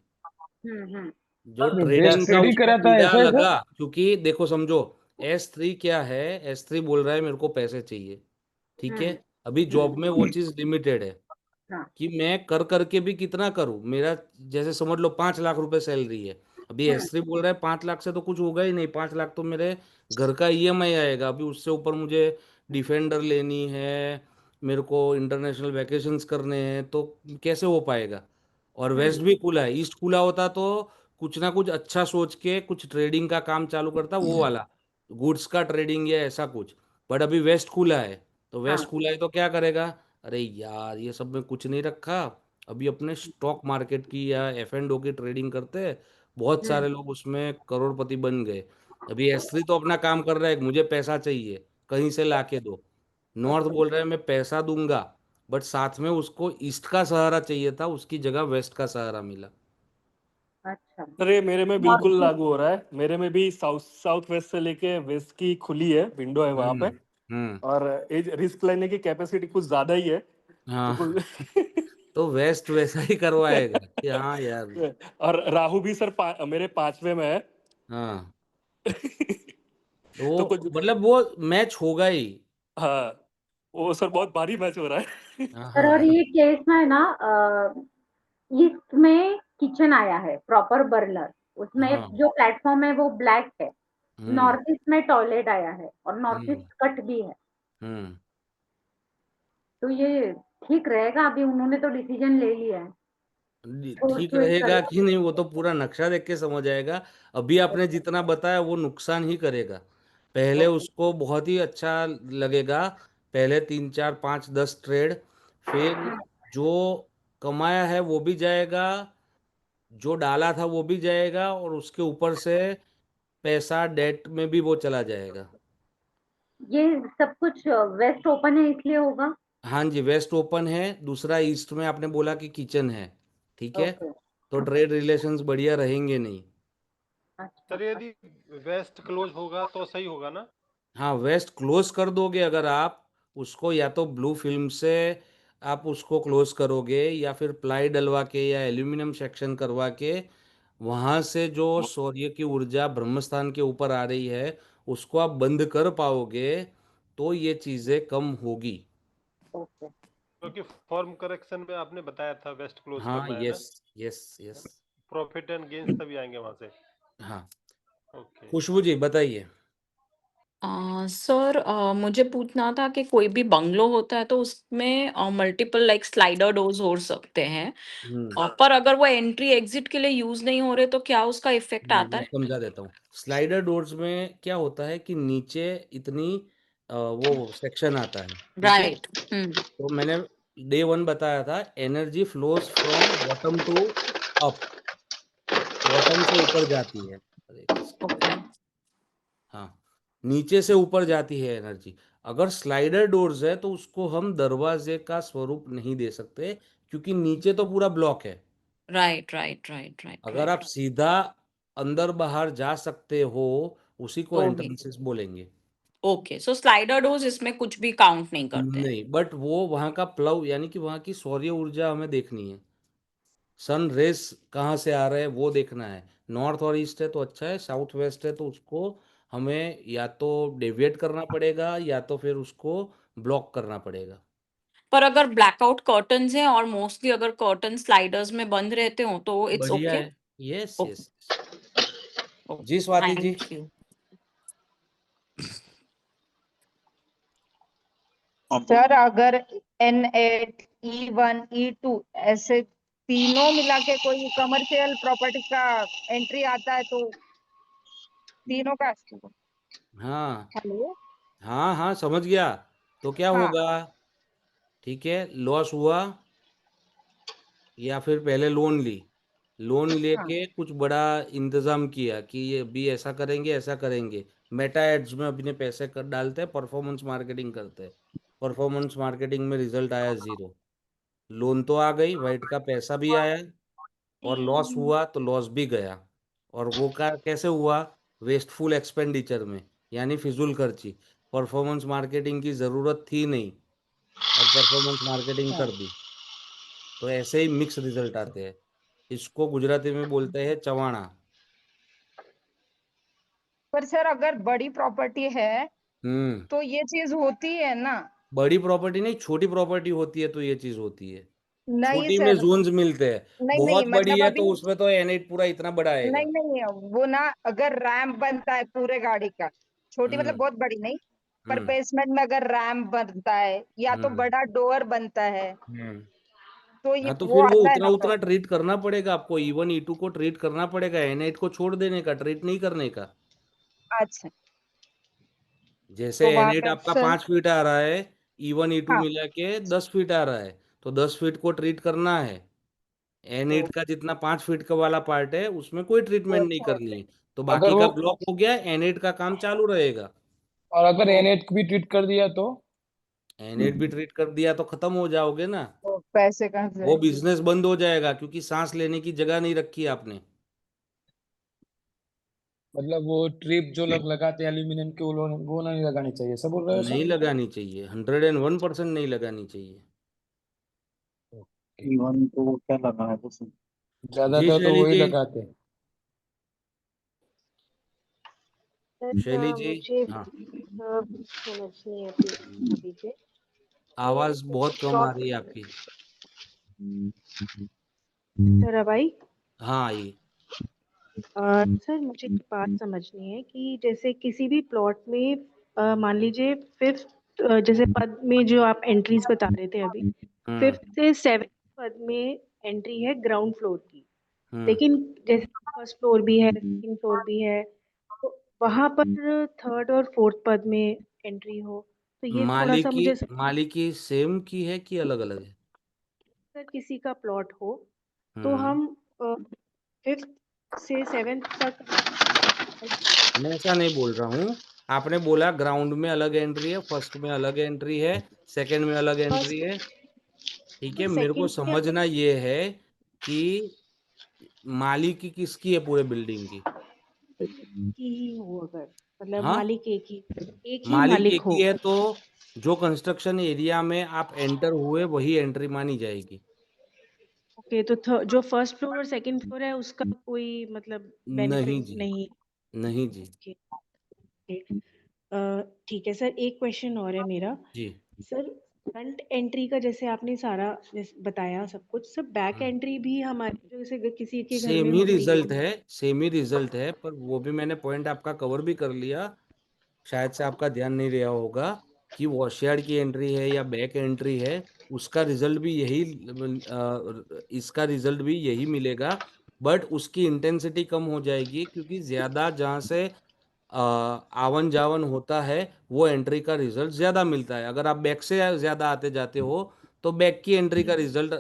S4: हम्म।
S1: जो
S2: वेस्ट
S1: ट्रेडिंग का
S2: थ्री
S1: उसको
S2: कराता है
S1: कीड़ा
S2: ऐसा है सर?
S1: लगा, क्योंकि देखो समझो, S3 क्या है, S3 बोल रहा है मेरे को पैसे चाहिए, ठीक है।
S4: हम्म
S1: अभी जॉब में वो
S4: हम्म,
S1: चीज लिमिटेड है,
S4: हाँ।
S1: कि मैं कर करके भी कितना करूं, मेरा जैसे समझ लो 5 लाख रुपए सैलरी है। अभी S3 बोल रहा है 5 लाख से तो कुछ होगा ही नहीं, 5 लाख तो मेरे घर का EMI आएगा, अभी उससे ऊपर मुझे डिफेंडर लेनी है, मेरे को इंटरनेशनल वैकेशंस करने हैं, तो कैसे हो पाएगा। और वेस्ट
S4: हम्म
S1: भी खुला है, ईस्ट खुला होता तो कुछ ना कुछ अच्छा सोच के कुछ ट्रेडिंग का काम चालू करता, वो वाला गुड्स का ट्रेडिंग या ऐसा कुछ। बट अभी वेस्ट खुला है, तो वेस्ट
S4: हाँ।
S1: खुला है तो क्या करेगा, अरे यार ये सब में कुछ नहीं रखा, अभी अपने स्टॉक मार्केट की या F&O की ट्रेडिंग करते हैं, बहुत सारे लोग उसमें करोड़पति बन गए। अभी S3 तो अपना काम कर रहा है, मुझे पैसा चाहिए, कहीं से लाके दो। नॉर्थ बोल रहा है मैं पैसा दूंगा, बट साथ में उसको ईस्ट का सहारा चाहिए था, उसकी जगह वेस्ट का सहारा मिला।
S4: अच्छा,
S7: सर ये मेरे में
S4: नॉर्थ
S7: बिल्कुल लागू हो रहा है, मेरे में भी साउथ वेस्ट से लेके वेस्ट की खुली है, विंडो है वहां पे,
S1: हम्म।
S7: और रिस्क लेने की कैपेसिटी कुछ ज्यादा ही है, तो
S1: हाँ,
S7: कुछ
S1: तो वेस्ट वैसा ही करवाएगा कि हाँ यार।
S7: और राहु भी सर मेरे 5वें में है।
S1: हाँ,
S7: तो
S1: तो
S7: कुछ,
S1: मतलब वो मैच होगा ही।
S7: हाँ वो सर बहुत भारी मैच हो रहा है।
S4: सर, और
S1: हाँ।
S4: ये केस में है ना, ईस्ट में किचन आया है प्रॉपर बर्नर, उसमें
S1: हाँ।
S4: जो प्लेटफॉर्म है वो ब्लैक है।
S1: हम्म।
S4: नॉर्थ ईस्ट में टॉयलेट आया है और नॉर्थ
S1: हम्म।
S4: ईस्ट कट भी है।
S1: हम्म।
S4: तो ये ठीक रहेगा? अभी उन्होंने तो डिसीजन ले लिया है, छोड़
S1: ठीक
S4: तो ही
S1: रहेगा कि
S4: करेगा।
S1: नहीं वो तो पूरा नक्शा देख के समझ आएगा। अभी आपने जितना बताया वो नुकसान ही करेगा। पहले
S4: ओके।
S1: उसको बहुत ही अच्छा लगेगा, पहले 3 4 5 10 ट्रेड, फिर जो कमाया है वो भी जाएगा, जो डाला था वो भी जाएगा, और उसके ऊपर से पैसा डेट में भी वो चला जाएगा।
S4: ये सब कुछ वेस्ट ओपन है इसलिए होगा।
S1: हाँ जी, वेस्ट ओपन है, दूसरा ईस्ट में आपने बोला कि किचन है, ठीक है,
S4: ओके।
S1: तो ट्रेड रिलेशंस बढ़िया रहेंगे नहीं।
S4: अच्छा।
S8: सर यदि वेस्ट क्लोज होगा तो सही होगा ना?
S1: हाँ, वेस्ट क्लोज कर दोगे अगर आप उसको, या तो ब्लू फिल्म से आप उसको क्लोज करोगे, या फिर प्लाई डलवा के या एल्यूमिनियम सेक्शन करवा के वहां से जो सूर्य की ऊर्जा ब्रह्मस्थान के ऊपर आ रही है उसको आप बंद कर पाओगे, तो ये चीजें कम होगी।
S4: ओके।
S8: क्योंकि फॉर्म करेक्शन में आपने बताया था वेस्ट क्लोज
S1: हाँ,
S8: करना है ना,
S1: yes yes yes.
S8: Profit and gains तभी आएंगे वहां से।
S1: हाँ,
S8: ओके।
S1: खुशबू जी बताइए।
S13: सर, मुझे पूछना था कि कोई भी बंगलो होता है तो उसमें मल्टीपल लाइक स्लाइडर डोर्स हो सकते हैं, पर अगर वो एंट्री एग्जिट के लिए यूज नहीं हो रहे तो क्या उसका इफेक्ट आता
S1: मैं
S13: है?
S1: समझा देता हूँ। स्लाइडर डोर्स में क्या होता है कि नीचे इतनी वो सेक्शन आता है, ठीक है,
S13: राइट। हम्म।
S1: तो मैंने डे 1 बताया था, energy flows from bottom to up, bottom से ऊपर जाती है। अरे किसका
S13: ओके।
S1: हाँ, नीचे से ऊपर जाती है एनर्जी। अगर स्लाइडर डोर्स है तो उसको हम दरवाजे का स्वरूप नहीं दे सकते, क्योंकि नीचे तो पूरा ब्लॉक है।
S13: राइट राइट राइट राइट
S1: अगर आप
S13: राइट।
S1: सीधा अंदर बाहर जा सकते हो, उसी को
S13: तो ही।
S1: एंट्रेंसेस बोलेंगे।
S13: ओके, सो स्लाइडर डोर्स इसमें कुछ भी काउंट नहीं करते हैं।
S1: नहीं, बट वो वहाँ का प्लव, यानी कि वहाँ की सौर्य ऊर्जा हमें देखनी है, सन रेस कहाँ से आ रहे हैं वो देखना है। नॉर्थ और ईस्ट है तो अच्छा है, साउथ वेस्ट है तो उसको हमें या तो डेविएट करना पड़ेगा, या तो फिर उसको ब्लॉक करना पड़ेगा।
S13: पर अगर ब्लैकआउट कर्टन्स हैं और मोस्टली अगर कर्टन स्लाइडर्स में बंद रहते हो तो इट्स
S1: बढ़िया
S13: ओके।
S1: है। Yes
S13: okay.
S1: यस। जी Swati ji.
S13: Thank you.
S14: Sir अगर N8 E1 E2 ऐसे तीनों मिला के कोई कमर्शियल प्रॉपर्टी का एंट्री आता है तो तीनों का।
S1: हाँ
S14: हेलो।
S1: हाँ हाँ, समझ गया। तो क्या
S14: हाँ
S1: होगा, ठीक है, लॉस हुआ, या फिर पहले लोन ली, लोन
S14: हाँ
S1: लेके कुछ बड़ा इंतजाम किया कि ये भी ऐसा करेंगे ऐसा करेंगे, मेटा एड्स में अपने पैसे कर डालते हैं, परफॉर्मेंस मार्केटिंग करते हैं, परफॉर्मेंस मार्केटिंग में रिजल्ट आया जीरो, लोन तो आ गई, वाइट का पैसा भी आया, और लॉस हुआ तो लॉस भी गया। और वो का कैसे हुआ, वेस्टफुल एक्सपेंडिचर में, यानी फिजूल खर्ची, परफॉर्मेंस मार्केटिंग की ज़रूरत थी नहीं और परफॉर्मेंस मार्केटिंग कर दी, तो ऐसे ही मिक्स रिजल्ट आते हैं। इसको गुजराती में बोलते हैं चवाणा।
S14: पर सर अगर बड़ी प्रॉपर्टी है
S1: हम्म।
S14: तो ये चीज होती है ना?
S1: बड़ी प्रॉपर्टी नहीं, छोटी प्रॉपर्टी होती है तो ये चीज होती है।
S14: नहीं
S1: छोटी में
S14: सर,
S1: जोन्स मिलते हैं,
S14: नहीं नहीं,
S1: बहुत बड़ी
S14: मतलब
S1: है
S14: अभी
S1: तो उसमें तो N8 पूरा इतना बड़ा
S14: नहीं
S1: आएगा।
S14: नहीं, वो ना अगर रैम्प बनता है पूरे गाड़ी का, छोटी मतलब
S1: हम्म।
S14: बहुत बड़ी नहीं, पर
S1: हम्म।
S14: बेसमेंट में अगर रैम्प बनता है या तो
S1: हम्म।
S14: बड़ा डोर बनता है
S1: हम्म।
S14: तो ये
S1: हाँ, तो
S14: वो
S1: फिर वो
S14: आता है
S1: उतना
S14: ना
S1: उतना
S14: प्रॉब्लम।
S1: ट्रीट करना पड़ेगा आपको, E1 E2 को ट्रीट करना पड़ेगा, N8 को छोड़ देने का, ट्रीट नहीं करने का।
S14: अच्छा,
S1: जैसे
S14: तो वहां
S1: N8
S14: पे
S1: आपका
S14: सर।
S1: 5 फीट आ रहा है, E1 E2
S14: हाँ
S1: मिला के 10 फीट आ रहा है, तो 10 फीट को ट्रीट करना है। N8 का जितना 5 फीट का वाला पार्ट है उसमें कोई ट्रीटमेंट नहीं करनी है, तो
S2: अगर
S1: बाकी
S2: वो
S1: का ब्लॉक हो गया, N8 का काम चालू रहेगा।
S2: और अगर
S1: तो
S2: N8 भी ट्रीट कर दिया तो
S1: N8 भी ट्रीट कर दिया तो खत्म हो जाओगे ना,
S14: तो पैसे कहाँ से
S1: वो
S14: आएंगे?
S1: बिजनेस बंद हो जाएगा, क्योंकि सांस लेने की जगह नहीं रखी आपने।
S2: मतलब वो ट्रिप जो लोग लगाते हैं एल्यूमिनियम के, वो नहीं लगानी चाहिए, सब बोल रहे हो
S1: नहीं
S2: सर?
S1: लगानी चाहिए, 101% नहीं लगानी चाहिए।
S11: इवन तो वो क्या लगा है तो
S1: जी
S2: ज्यादातर तो
S1: शैली
S2: वही
S1: जी।
S2: लगाते हैं।
S1: शैली जी।
S12: मुझे
S1: हाँ,
S12: समझनी है अभी से कि
S1: आवाज बहुत कम आ
S12: प्लॉट
S1: रही है आपकी।
S12: सर अब आई।
S1: हाँ आई।
S12: सर मुझे एक बात समझनी है कि जैसे किसी भी प्लॉट में मान लीजिए फिफ्थ जैसे पद में जो आप एंट्रीज बता रहे थे अभी,
S1: हम्म।
S12: फिफ्थ से सेवेंथ पद में एंट्री है ग्राउंड फ्लोर की,
S1: हम्म।
S12: लेकिन जैसे फर्स्ट फ्लोर भी है, सेकंड फ्लोर भी है, तो वहां पर थर्ड और फोर्थ पद में एंट्री हो, तो ये थोड़ा सा मुझे
S1: मालिकी सेम की है कि अलग अलग है?
S12: सर किसी का प्लॉट हो तो
S1: हम्म।
S12: हम फिफ्थ से सेवेंथ तक।
S1: मैं ऐसा नहीं बोल रहा हूँ, आपने बोला ग्राउंड में अलग एंट्री है, फर्स्ट में अलग एंट्री है, सेकंड में अलग एंट्री
S12: फर्स्ट
S1: है। ठीक है, मेरे को
S12: सेकंड में
S1: समझना ये है कि मालिकी किसकी है पूरे बिल्डिंग की।
S12: की ही हो, अगर मतलब
S1: हाँ,
S12: मालिक एक ही
S1: मालिक
S12: मालिक
S1: एक
S12: हो।
S1: ही है तो जो कंस्ट्रक्शन एरिया में आप एंटर हुए वही एंट्री मानी जाएगी।
S12: ओके, तो जो फर्स्ट फ्लोर और सेकंड फ्लोर है उसका कोई मतलब
S1: नहीं
S12: बेनिफिट
S1: जी,
S12: नहीं?
S1: नहीं जी।
S12: ओके, ठीक है सर, एक क्वेश्चन और है मेरा।
S1: जी।
S12: सर फ्रंट एंट्री का जैसे आपने सारा बताया सब कुछ, सर बैक एंट्री भी हमारे जो जैसे किसी के घर में
S1: सेम ही
S12: होती है।
S1: रिजल्ट है, सेम ही रिजल्ट है, पर वो भी मैंने पॉइंट आपका कवर भी कर लिया, शायद से आपका ध्यान नहीं रहा होगा कि वॉशयार्ड की एंट्री है या बैक एंट्री है, उसका रिजल्ट भी यही इसका रिजल्ट भी यही मिलेगा, बट उसकी इंटेंसिटी कम हो जाएगी, क्योंकि ज्यादा जहाँ से आवन जावन होता है वो एंट्री का रिजल्ट ज्यादा मिलता है। अगर आप बैक से ज्यादा आते जाते हो तो बैक की एंट्री का रिजल्ट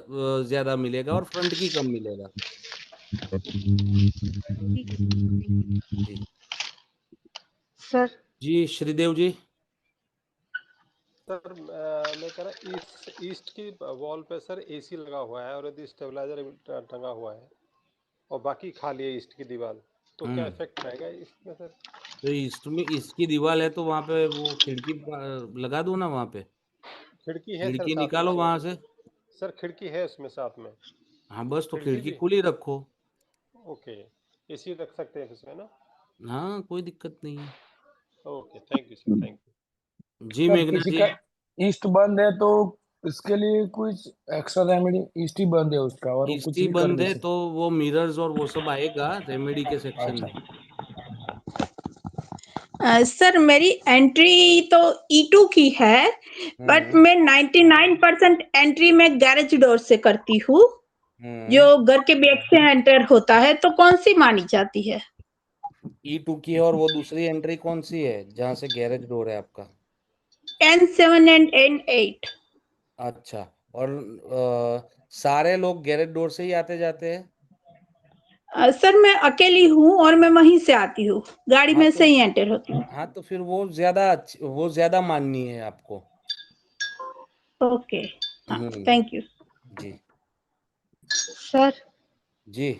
S1: ज्यादा मिलेगा और फ्रंट की कम मिलेगा।
S12: ठीक है, thank you।
S1: जी।
S12: सर
S1: जी श्रीदेव जी।
S8: सर मैं कह रहा ईस्ट ईस्ट की वॉल पे सर एसी लगा हुआ है और यदि स्टेबलाइजर टंगा हुआ है और बाकी खाली है ईस्ट की दीवार, तो क्या इफेक्ट रहेगा इसमें सर?
S1: तो इसमें इसकी दीवार है तो वहां पे वो खिड़की लगा दो ना वहां पे,
S8: खिड़की है सर
S1: खिड़की
S8: साथ में
S1: निकालो
S8: उसमें।
S1: वहां से।
S8: सर खिड़की है उसमें साथ में।
S1: हाँ बस, तो
S8: खिड़की
S1: खिड़की
S8: भी।
S1: खुली रखो।
S8: ओके, एसी रख सकते हैं उसमें ना?
S1: हाँ कोई दिक्कत नहीं है।
S8: Okay, thank you sir, thank
S1: जी
S2: सर
S1: मेघना
S2: किसी
S1: जी।
S2: का ईस्ट बंद है तो इसके लिए कुछ एक्स्ट्रा रेमेडी, ईस्ट ही बंद है उसका और वो कुछ
S1: इस्टी
S2: भी कर
S1: बंद
S2: नहीं
S1: है
S2: सकते?
S1: तो वो मिरर्स और वो सब आएगा रेमेडी के सेक्शन
S2: अच्छा।
S1: में।
S6: सर मेरी एंट्री तो E2 की है, बट
S1: हम्म।
S6: मैं 99% एंट्री में गैरेज डोर से करती हूँ,
S1: हम्म।
S6: जो घर के बैक से एंटर होता है, तो कौन सी मानी जाती है?
S1: E2 की है, और वो दूसरी एंट्री कौन सी है जहाँ से गैरेज डोर है आपका?
S6: N7 and N8।
S1: अच्छा, और सारे लोग गैरेज डोर से ही आते जाते हैं?
S6: सर मैं अकेली हूँ और मैं वहीं से आती हूँ, गाड़ी
S1: हाँ
S6: में
S1: तो
S6: से ही एंटर होती हूँ।
S1: हाँ तो फिर वो ज्यादा माननी है आपको।
S6: ओके, हाँ,
S1: हम्म।
S6: Thank you.
S1: जी।
S12: सर
S1: जी।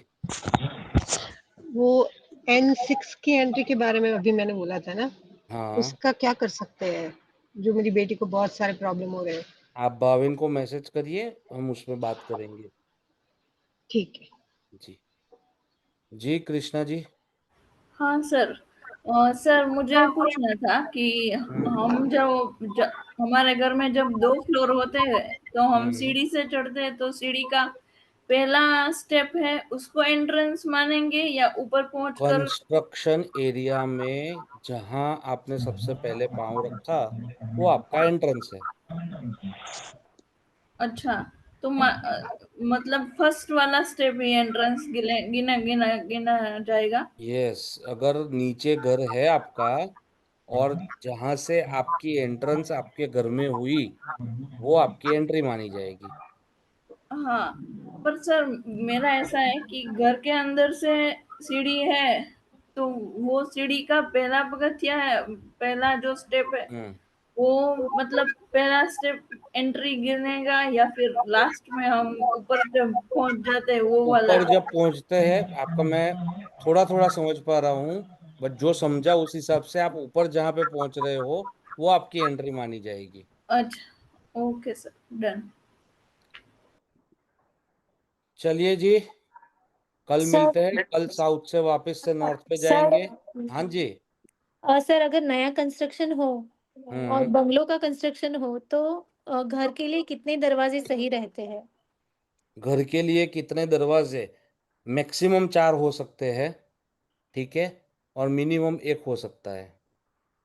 S12: वो N6 की एंट्री के बारे में अभी मैंने बोला था ना,
S1: हाँ,
S12: उसका क्या कर सकते हैं, जो मेरी बेटी को बहुत सारे प्रॉब्लम हो रहे हैं।
S1: आप भाविन को मैसेज करिए, हम उसमें बात करेंगे।
S12: ठीक है।
S1: जी। जी कृष्णा जी।
S5: हाँ सर। सर मुझे पूछना था कि हम हमारे घर में जब 2 फ्लोर होते हैं तो हम
S1: हम्म।
S5: सीढ़ी से चढ़ते हैं, तो सीढ़ी का पहला स्टेप है उसको एंट्रेंस मानेंगे या ऊपर पहुंचकर?
S1: कंस्ट्रक्शन एरिया में जहां आपने सबसे पहले पांव रखा वो आपका एंट्रेंस है।
S5: अच्छा, तो मतलब फर्स्ट वाला स्टेप ही एंट्रेंस गिना गिना गिना जाएगा?
S1: यस, अगर नीचे घर है आपका और जहां से आपकी एंट्रेंस आपके घर में हुई वो आपकी एंट्री मानी जाएगी।
S5: हाँ, पर सर मेरा ऐसा है कि घर के अंदर से सीढ़ी है, तो वो सीढ़ी का पहला पगथिया है, पहला जो स्टेप है वो मतलब पहला स्टेप एंट्री गिरने का, या फिर लास्ट में हम ऊपर जब पहुंच जाते हैं वो वाला?
S1: ऊपर जब पहुंचते हैं, आपका मैं थोड़ा थोड़ा समझ पा रहा हूँ, बट जो समझा उस हिसाब से आप ऊपर जहाँ पे पहुंच रहे हो वो आपकी एंट्री मानी जाएगी।
S5: अच्छा, ओके सर, डन।
S1: चलिए जी, कल
S15: सर
S1: मिलते हैं। कल साउथ से वापस से नॉर्थ पे
S15: सर
S1: जाएंगे। हाँ जी।
S15: सर अगर नया कंस्ट्रक्शन हो और
S1: हम्म
S15: बंगलों का कंस्ट्रक्शन हो तो घर के लिए कितने दरवाजे सही रहते हैं?
S1: घर के लिए कितने दरवाजे? मैक्सिमम 4 हो सकते हैं, ठीक है, और मिनिमम 1 हो सकता है।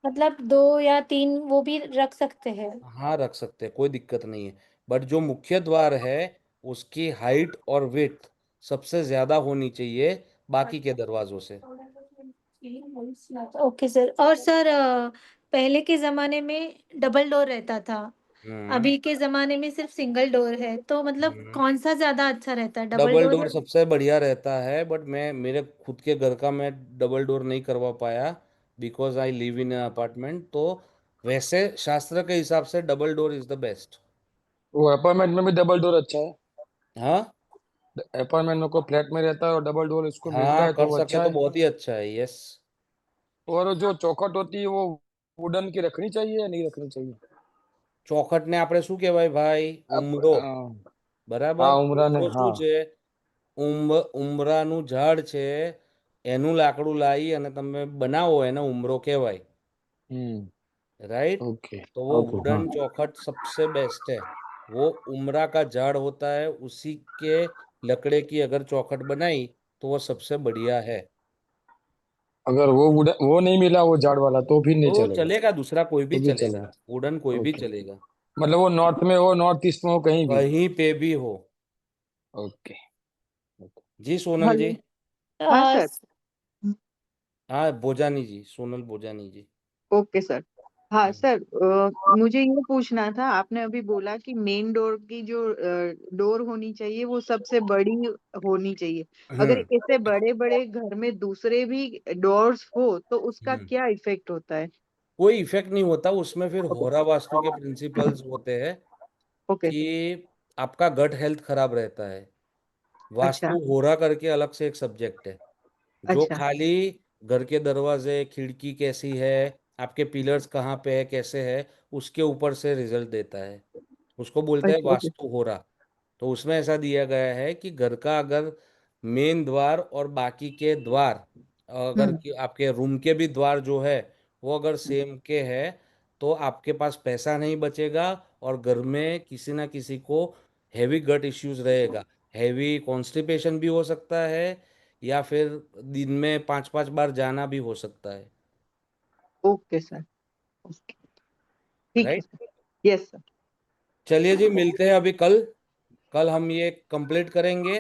S15: मतलब 2 या 3 वो भी रख सकते हैं?
S1: हाँ, रख सकते हैं, कोई दिक्कत नहीं है। बट जो मुख्य द्वार है उसकी हाइट और विड्थ सबसे ज्यादा होनी चाहिए बाकी के दरवाजों से।
S15: Okay sir. और सर पहले के जमाने में डबल डोर रहता था,
S1: हम्म
S15: अभी के जमाने में सिर्फ सिंगल डोर है, तो मतलब कौन सा ज्यादा अच्छा रहता है, डबल
S1: डबल
S15: डोर
S1: डोर
S15: या?
S1: सबसे बढ़िया रहता है, बट मैं मेरे खुद के घर का मैं डबल डोर नहीं करवा पाया, because I live in apartment. तो वैसे शास्त्र के हिसाब से double door is the best.
S2: वो अपार्टमेंट में भी डबल डोर अच्छा है।
S1: हाँ
S2: अपार्टमेंट में को फ्लैट में रहता है और डबल डोर इसको मिलता
S1: हाँ,
S2: है तो
S1: कर
S2: वो
S1: सके
S2: अच्छा
S1: तो
S2: है।
S1: बहुत ही अच्छा है। यस।
S2: और जो चौखट होती है वो वुडन की रखनी चाहिए या नहीं रखनी चाहिए?
S1: ચોખટ ને આપણે શું કહેવાય ભાઈ? ઉમરો. બરાબર.
S2: हाँ उमरा ने,
S1: ઉમરો
S2: हाँ।
S1: શું છે? ઉમરાનું ઝાડ છે, એનું લાકડું લાવી અને તમે બનાવો એને ઉમરો કહેવાય, राइट?
S2: ओके
S1: तो वो
S2: ओके, हाँ।
S1: वुडन चौखट सबसे बेस्ट है। वो उमरा का झाड़ होता है, उसी के लकड़े की अगर चौखट बनाई तो वो सबसे बढ़िया है।
S2: अगर वो वुडन वो नहीं मिला वो झाड़ वाला तो भी नहीं
S1: तो
S2: चलेगा?
S1: चलेगा, दूसरा कोई भी
S2: तो भी
S1: चलेगा,
S2: चलेगा।
S1: वुडन कोई भी
S2: ओके,
S1: चलेगा।
S2: मतलब वो नॉर्थ में हो, नॉर्थ ईस्ट में हो, कहीं भी?
S1: कहीं पे भी हो।
S2: ओके।
S1: जी सोनल जी।
S14: हेलो। हाँ सर।
S1: हाँ, बोजानी जी, सोनल बोजानी जी।
S14: Okay sir. हाँ सर, मुझे ये पूछना था, आपने अभी बोला कि मेन डोर की जो डोर होनी चाहिए वो सबसे बड़ी होनी चाहिए। अगर
S1: हम्म
S14: ऐसे बड़े बड़े घर में दूसरे भी डोर्स हो तो उसका
S1: हम्म
S14: क्या इफेक्ट होता है?
S1: कोई इफेक्ट नहीं होता उसमें। फिर
S14: ओके।
S1: होरा वास्तु के प्रिंसिपल्स होते हैं
S14: ओके।
S1: कि आपका गट हेल्थ खराब रहता है।
S14: अच्छा।
S1: वास्तु होरा करके अलग से एक सब्जेक्ट है, जो
S14: अच्छा।
S1: खाली घर के दरवाजे खिड़की कैसी है, आपके पिलर्स कहाँ पे है, कैसे है, उसके ऊपर से रिजल्ट देता है। उसको बोलते हैं
S14: अच्छा। ओके।
S1: वास्तु होरा। तो उसमें ऐसा दिया गया है कि घर का अगर मेन द्वार और बाकी के द्वार, अगर
S14: हम्म।
S1: आपके रूम के भी द्वार जो है वो अगर सेम के है, तो आपके पास पैसा नहीं बचेगा और घर में किसी ना किसी को हैवी गट इश्यूज रहेगा। हैवी कॉन्स्टिपेशन भी हो सकता है, या फिर दिन में 5-5 बार जाना भी हो सकता है।
S14: Okay sir. ओके। ठीक है
S1: राइट।
S14: सर। Yes sir.
S1: चलिए जी, मिलते हैं अभी कल। कल हम ये कंप्लीट करेंगे।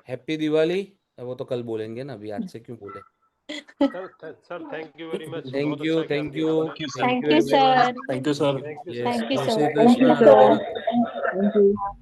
S1: हैप्पी दिवाली। वो तो कल बोलेंगे ना, अभी आज से क्यों बोले।
S8: Sir thank you very much, बहुत
S1: थैंक
S8: अच्छा
S1: यू,
S8: ज्ञान
S1: थैंक
S8: दिया
S1: यू,
S8: आपने।
S1: Thank
S15: thank
S1: you
S15: you
S1: everyone.
S15: Sir.
S7: Thank you sir.
S8: Thank you
S1: yes,
S8: sir.
S15: Thank you
S1: जय Shri
S15: sir.
S14: Thank
S1: Krishna,
S14: you
S1: Radhe
S14: sir.
S1: Radhe.
S14: Thank you.